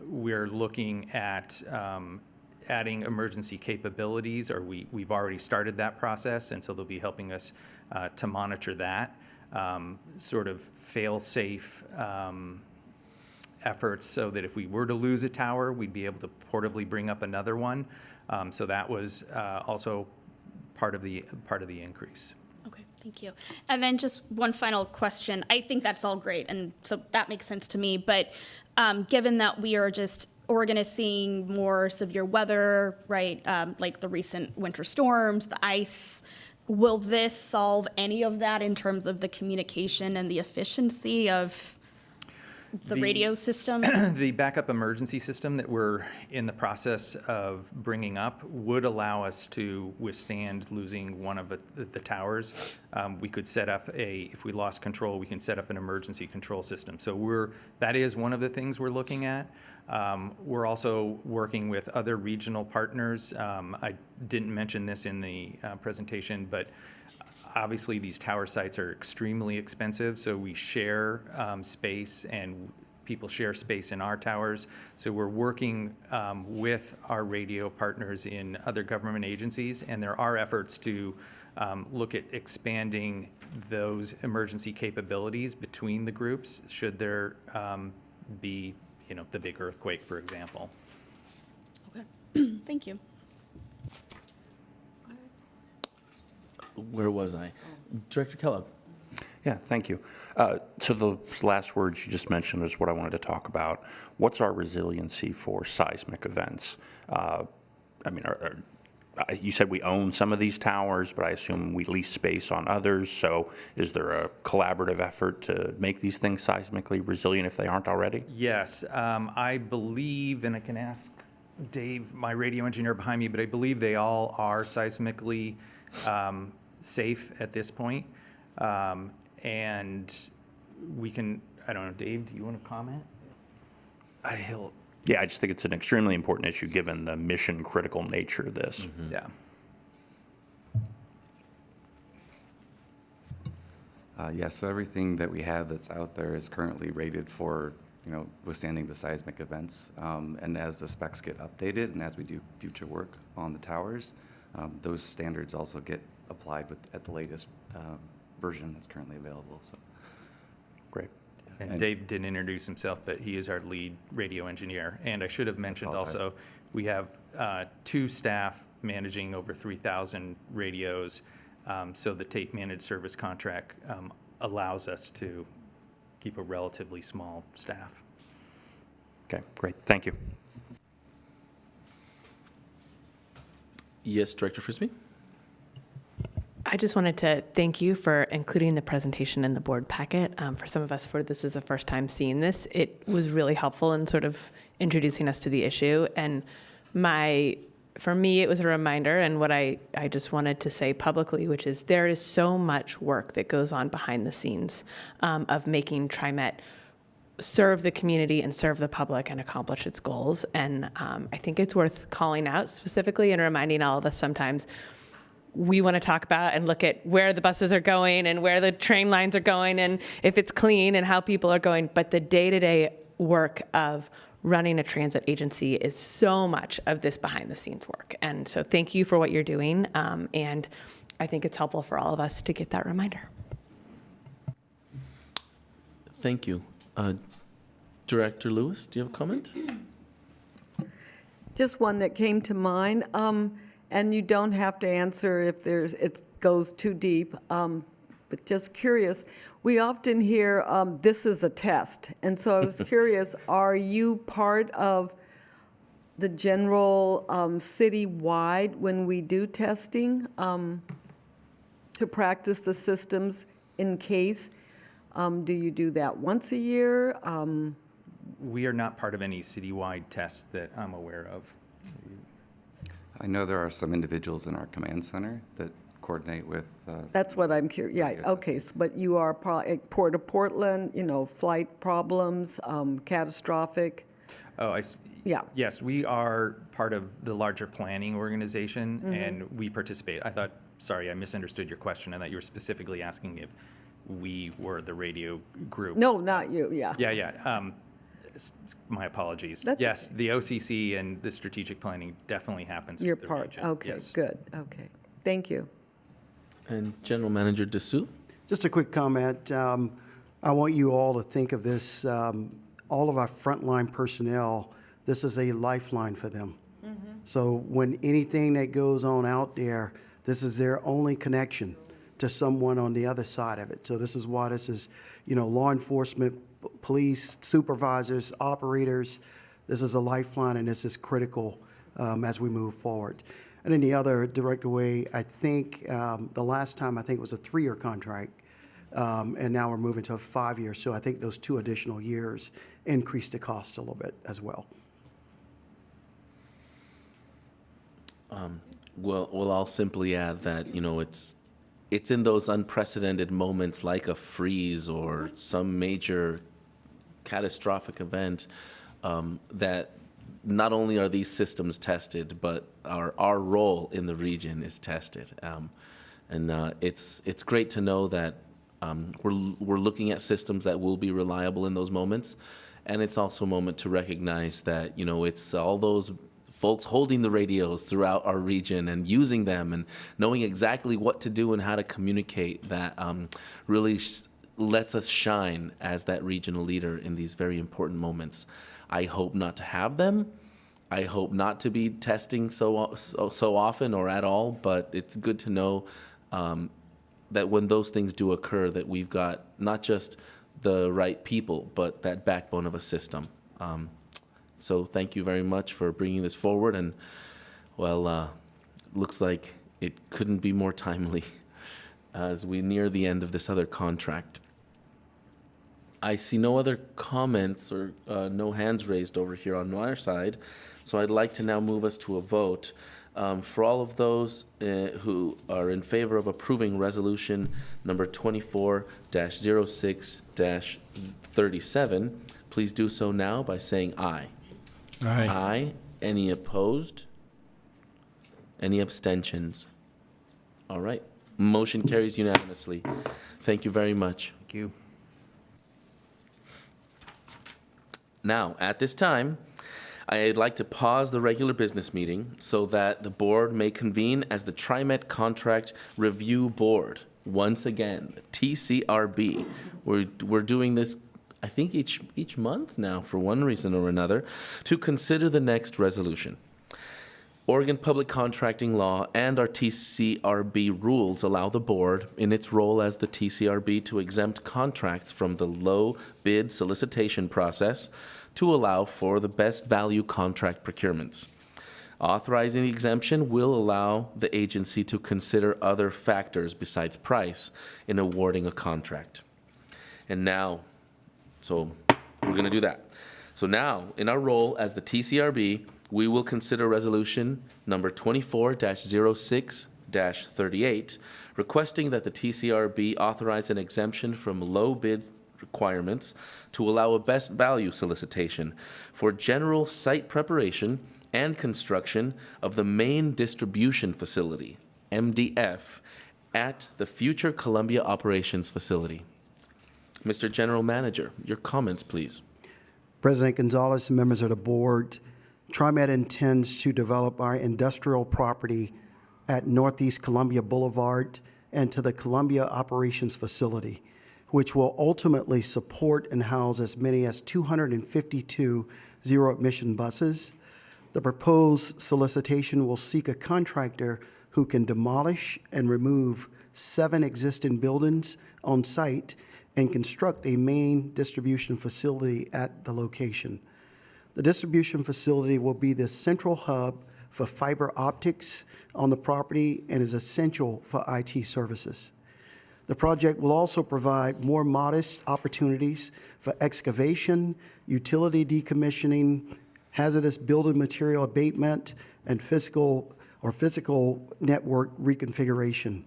U: We're looking at adding emergency capabilities, or we've already started that process, and so they'll be helping us to monitor that. Sort of fail-safe efforts so that if we were to lose a tower, we'd be able to portably bring up another one. So that was also part of the increase.
D: Okay, thank you. And then just one final question. I think that's all great, and so that makes sense to me. But given that Oregon is seeing more severe weather, right? Like the recent winter storms, the ice. Will this solve any of that in terms of the communication and the efficiency of the radio system?
U: The backup emergency system that we're in the process of bringing up would allow us to withstand losing one of the towers. We could set up if we lost control, we can set up an emergency control system. So that is one of the things we're looking at. We're also working with other regional partners. I didn't mention this in the presentation, but obviously, these tower sites are extremely expensive, so we share space, and people share space in our towers. So we're working with our radio partners in other government agencies, and there are efforts to look at expanding those emergency capabilities between the groups, should there be, the big earthquake, for example.
D: Okay, thank you.
A: Where was I? Director Kellogg.
S: Yeah, thank you. So the last words you just mentioned is what I wanted to talk about. What's our resiliency for seismic events? You said we own some of these towers, but I assume we lease space on others. So is there a collaborative effort to make these things seismically resilient if they aren't already?
U: Yes, I believe, and I can ask Dave, my radio engineer behind me, but I believe they all are seismically safe at this point. And we can, I don't know, Dave, do you want to comment?
S: Yeah, I just think it's an extremely important issue given the mission critical nature of this.
U: Mm-hmm. Yeah.
B: Yeah, so everything that we have that's out there is currently rated for, withstanding the seismic events. And as the specs get updated and as we do future work on the towers, those standards also get applied at the latest version that's currently available. So,
S: great.
U: And Dave didn't introduce himself, but he is our lead radio engineer. And I should have mentioned also, we have 2 staff managing over 3,000 radios. So the Tate managed service contract allows us to keep a relatively small staff.
S: Okay, great. Thank you.
A: Yes, Director Frisbee?
H: I just wanted to thank you for including the presentation in the board packet. For some of us, this is the first time seeing this. It was really helpful in sort of introducing us to the issue. And for me, it was a reminder, and what I just wanted to say publicly, which is there is so much work that goes on behind the scenes of making TriMet serve the community and serve the public and accomplish its goals. And I think it's worth calling out specifically and reminding all of us sometimes we want to talk about and look at where the buses are going and where the train lines are going and if it's clean and how people are going. But the day-to-day work of running a transit agency is so much of this behind the scenes work. And so thank you for what you're doing. And I think it's helpful for all of us to get that reminder.
A: Thank you. Director Lewis, do you have a comment?
I: Just one that came to mind, and you don't have to answer if it goes too deep, but just curious. We often hear this is a test, and so I was curious, are you part of the general citywide when we do testing to practice the systems in case? Do you do that once a year?
U: We are not part of any citywide tests that I'm aware of.
B: I know there are some individuals in our command center that coordinate with.
I: That's what I'm curious. Yeah, okay. But you are Port of Portland, flight problems, catastrophic.
U: Oh,
I: Yeah.
U: Yes, we are part of the larger planning organization, and we participate. Sorry, I misunderstood your question. I thought you were specifically asking if we were the radio group.
I: No, not you. Yeah.
U: Yeah. My apologies. Yes, the OCC and the strategic planning definitely happens.
I: You're
U: with the
I: part.
U: region.
I: Okay,
U: Yes.
I: good. Okay. Thank you.
A: And General Manager Dessou?
J: Just a quick comment. I want you all to think of this, all of our frontline personnel, this is a lifeline for them. So when anything that goes on out there, this is their only connection to someone on the other side of it. So this is why this is, law enforcement, police, supervisors, operators. This is a lifeline, and this is critical as we move forward. And then the other direct way, I think the last time I think it was a 3-year contract, and now we're moving to a 5-year. So I think those 2 additional years increase the cost a little bit as well.
A: Well, I'll simply add that, it's in those unprecedented moments like a freeze or some major catastrophic event that not only are these systems tested, but our role in the region is tested. It's great to know that we're looking at systems that will be reliable in those moments. And it's also a moment to recognize that, it's all those folks holding the radios throughout our region and using them and knowing exactly what to do and how to communicate that really lets us shine as that regional leader in these very important moments. I hope not to have them. I hope not to be testing so often or at all, but it's good to know that when those things do occur, that we've got not just the right people, but that backbone of a system. So thank you very much for bringing this forward. And, looks like it couldn't be more timely as we near the end of this other contract. I see no other comments or no hands raised over here on our side. So I'd like to now move us to a vote. For all of those who are in favor of approving resolution number 24-06-37, please do so now by saying aye.
F: Aye.
A: Aye. Any opposed? Any abstentions? All right. Motion carries unanimously. Thank you very much.
U: Thank you.
A: Now, at this time, I'd like to pause the regular business meeting so that the board may convene as the TriMet Contract Review Board. Once again, TCRB. We're doing this, I think, each month now for one reason or another, to consider the next resolution. Oregon public contracting law and our TCRB rules allow the board, in its role as the TCRB, to exempt contracts from the low bid solicitation process to allow for the best value contract procurements. Authorizing the exemption will allow the agency to consider other factors besides price in awarding a contract. And now, so we're going to do that. So now, in our role as the TCRB, we will consider resolution number 24-06-38, requesting that the TCRB authorize an exemption from low bid requirements to allow a best value solicitation for general site preparation and construction of the main distribution facility, MDF, at the future Columbia Operations Facility. Mr. General Manager, your comments, please.
J: President Gonzalez and members of the board, TriMet intends to develop our industrial property at Northeast Columbia Boulevard and to the Columbia Operations Facility, which will ultimately support and house as many as 252 zero-emission buses. The proposed solicitation will seek a contractor who can demolish and remove 7 existing buildings on site and construct a main distribution facility at the location. The distribution facility will be the central hub for fiber optics on the property and is essential for IT services. The project will also provide more modest opportunities for excavation, utility decommissioning, hazardous building material abatement, and physical network reconfiguration.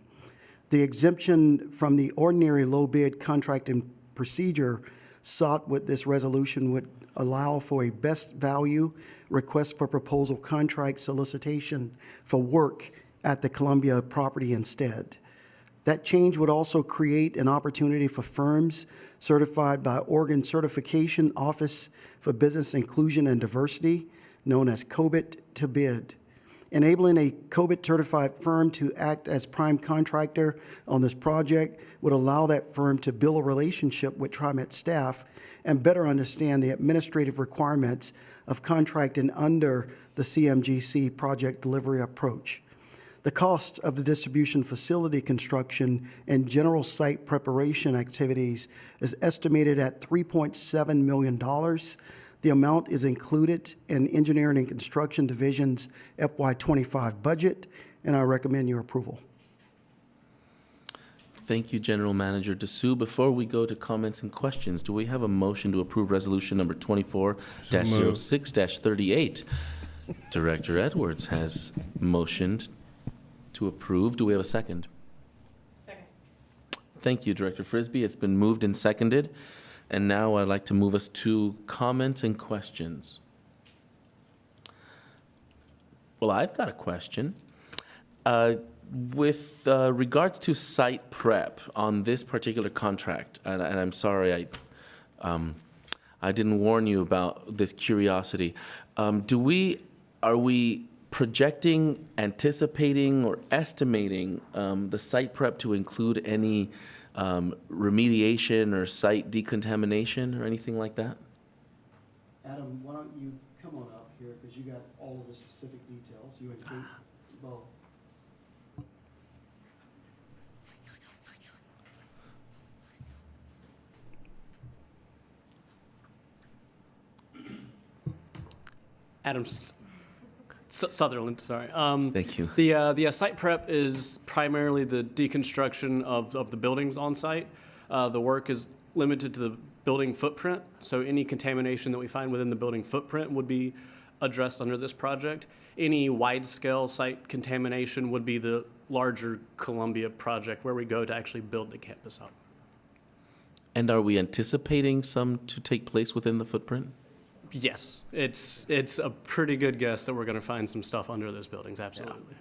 J: The exemption from the ordinary low bid contracting procedure sought with this resolution would allow for a best value request for proposal contract solicitation for work at the Columbia property instead. That change would also create an opportunity for firms certified by Oregon Certification Office for Business Inclusion and Diversity, known as COBIT, to bid. Enabling a COBIT-certified firm to act as prime contractor on this project would allow that firm to build a relationship with TriMet staff and better understand the administrative requirements of contracting under the CMGC project delivery approach. The cost of the distribution facility construction and general site preparation activities is estimated at $3.7 million. The amount is included in Engineering and Construction Division's FY25 budget, and I recommend your approval.
A: Thank you, General Manager Dessou. Before we go to comments and questions, do we have a motion to approve resolution number 24-06-38? Director Edwards has motioned to approve. Do we have a second?
H: Second.
A: Thank you, Director Frisbee. It's been moved and seconded. And now I'd like to move us to comments and questions. Well, I've got a question. With regards to site prep on this particular contract, and I'm sorry I didn't warn you about this curiosity. Are we projecting, anticipating, or estimating the site prep to include any remediation or site decontamination or anything like that?
J: Adam, why don't you come on up here because you got all of the specific details. You and Kate both.
C: Adam Sutherland, sorry.
A: Thank you.
C: The site prep is primarily the deconstruction of the buildings on site. The work is limited to the building footprint, so any contamination that we find within the building footprint would be addressed under this project. Any wide-scale site contamination would be the larger Columbia project where we go to actually build the campus up.
A: And are we anticipating some to take place within the footprint?
C: Yes, it's a pretty good guess that we're going to find some stuff under those buildings, absolutely.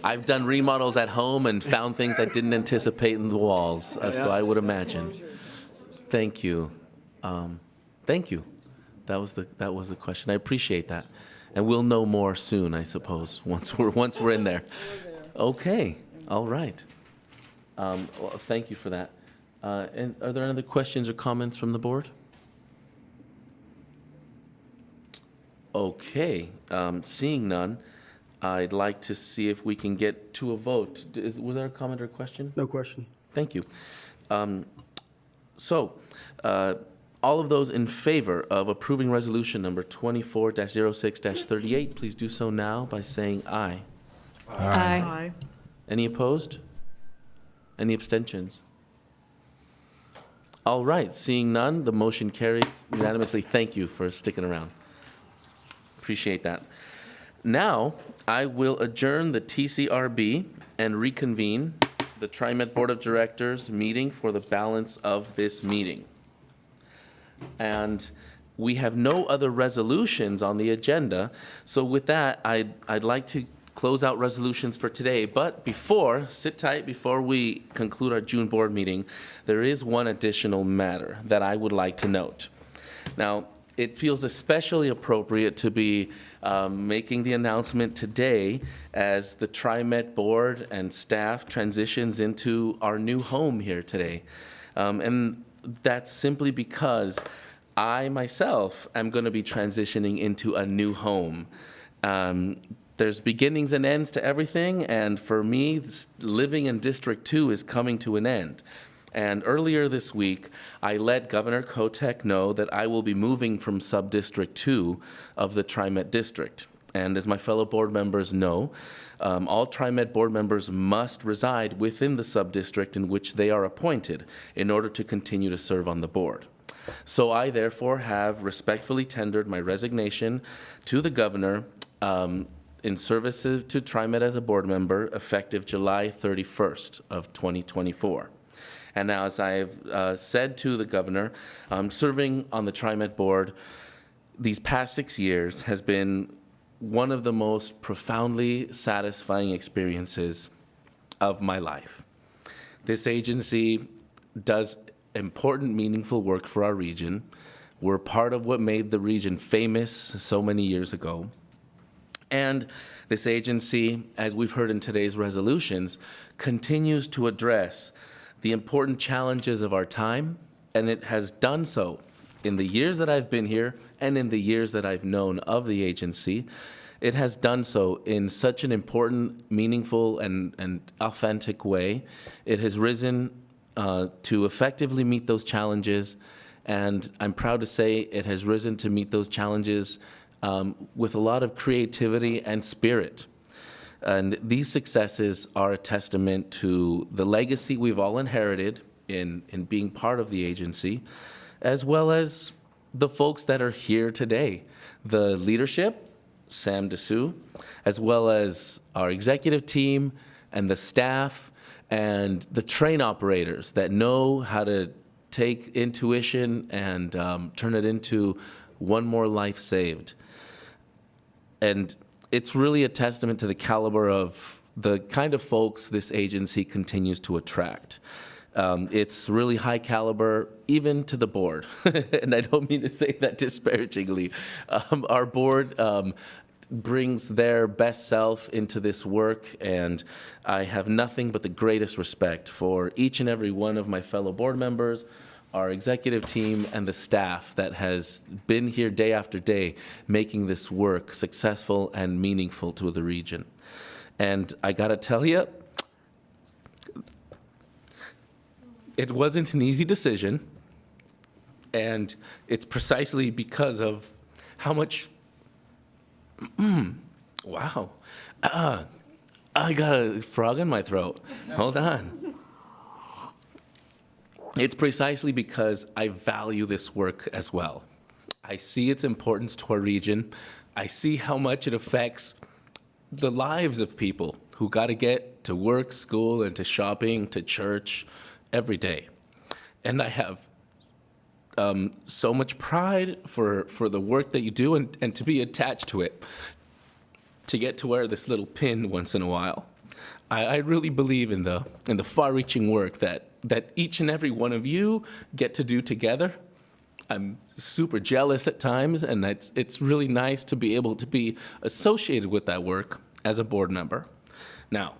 A: I've done remodels at home and found things I didn't anticipate in the walls, so I would imagine. Thank you. Thank you. That was the question. I appreciate that, and we'll know more soon, I suppose, once we're in there. Okay. All right. Well, thank you for that. And are there any other questions or comments from the board? Okay, seeing none, I'd like to see if we can get to a vote. Was there a comment or a question?
J: No question.
A: Thank you. All of those in favor of approving resolution number 24-06-38, please do so now by saying aye.
I: Aye.
A: Any opposed? Any abstentions? All right, seeing none, the motion carries unanimously. Thank you for sticking around. Appreciate that. Now, I will adjourn the TCRB and reconvene the TriMet Board of Directors meeting for the balance of this meeting. And we have no other resolutions on the agenda. So with that, I'd like to close out resolutions for today. But sit tight, before we conclude our June board meeting, there is one additional matter that I would like to note. Now, it feels especially appropriate to be making the announcement today as the TriMet board and staff transitions into our new home here today. And that's simply because I myself am going to be transitioning into a new home. There's beginnings and ends to everything, and for me, living in District 2 is coming to an end. And earlier this week, I let Governor Kotek know that I will be moving from Sub-District 2 of the TriMet District. And as my fellow board members know, all TriMet board members must reside within the sub-district in which they are appointed in order to continue to serve on the board. So I therefore have respectfully tendered my resignation to the governor in service to TriMet as a board member effective July 31st of 2024. And now, as I've said to the governor, serving on the TriMet board these past 6 years has been one of the most profoundly satisfying experiences of my life. This agency does important, meaningful work for our region. We're part of what made the region famous so many years ago. And this agency, as we've heard in today's resolutions, continues to address the important challenges of our time, and it has done so in the years that I've been here and in the years that I've known of the agency. It has done so in such an important, meaningful, and authentic way. It has risen to effectively meet those challenges, and I'm proud to say it has risen to meet those challenges with a lot of creativity and spirit. And these successes are a testament to the legacy we've all inherited in being part of the agency, as well as the folks that are here today. The leadership, Sam Dessou, as well as our executive team and the staff and the train operators that know how to take intuition and turn it into one more life saved. And it's really a testament to the caliber of the kind of folks this agency continues to attract. It's really high caliber, even to the board. And I don't mean to say that disparagingly. Our board brings their best self into this work, and I have nothing but the greatest respect for each and every one of my fellow board members, our executive team, and the staff that has been here day after day making this work successful and meaningful to the region. And I gotta tell you, it wasn't an easy decision, and it's precisely because of how much, wow, I got a frog in my throat. Hold on. It's precisely because I value this work as well. I see its importance to our region. I see how much it affects the lives of people who got to get to work, school, and to shopping, to church every day. And I have so much pride for the work that you do and to be attached to it, to get to wear this little pin once in a while. I really believe in the far-reaching work that each and every one of you get to do together. I'm super jealous at times, and it's really nice to be able to be associated with that work as a board member. Now,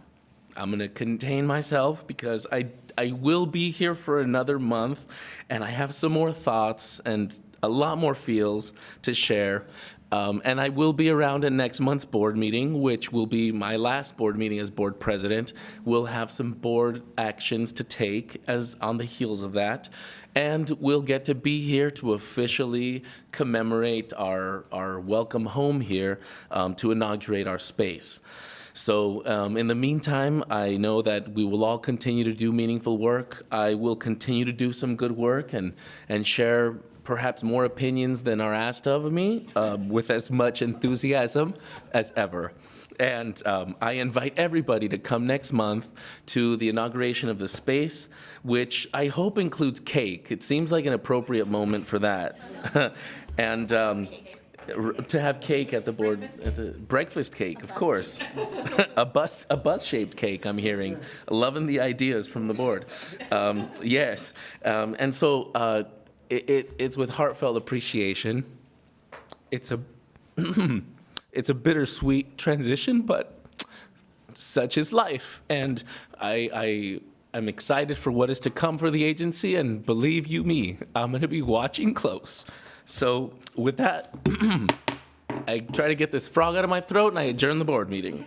A: I'm going to contain myself because I will be here for another month, and I have some more thoughts and a lot more feels to share. And I will be around at next month's board meeting, which will be my last board meeting as board president. We'll have some board actions to take as on the heels of that. And we'll get to be here to officially commemorate our welcome home here, to inaugurate our space. So in the meantime, I know that we will all continue to do meaningful work. I will continue to do some good work and share perhaps more opinions than are asked of me, with as much enthusiasm as ever. And I invite everybody to come next month to the inauguration of the space, which I hope includes cake. It seems like an appropriate moment for that. And to have cake at the board, at the breakfast cake, of course. a bus-shaped cake, I'm hearing. Loving the ideas from the board. Yes. And so, it's with heartfelt appreciation it's a it's a bittersweet transition, but such is life. And I'm excited for what is to come for the agency, and believe you me, I'm going to be watching close. So with that, I try to get this frog out of my throat, and I adjourn the board meeting.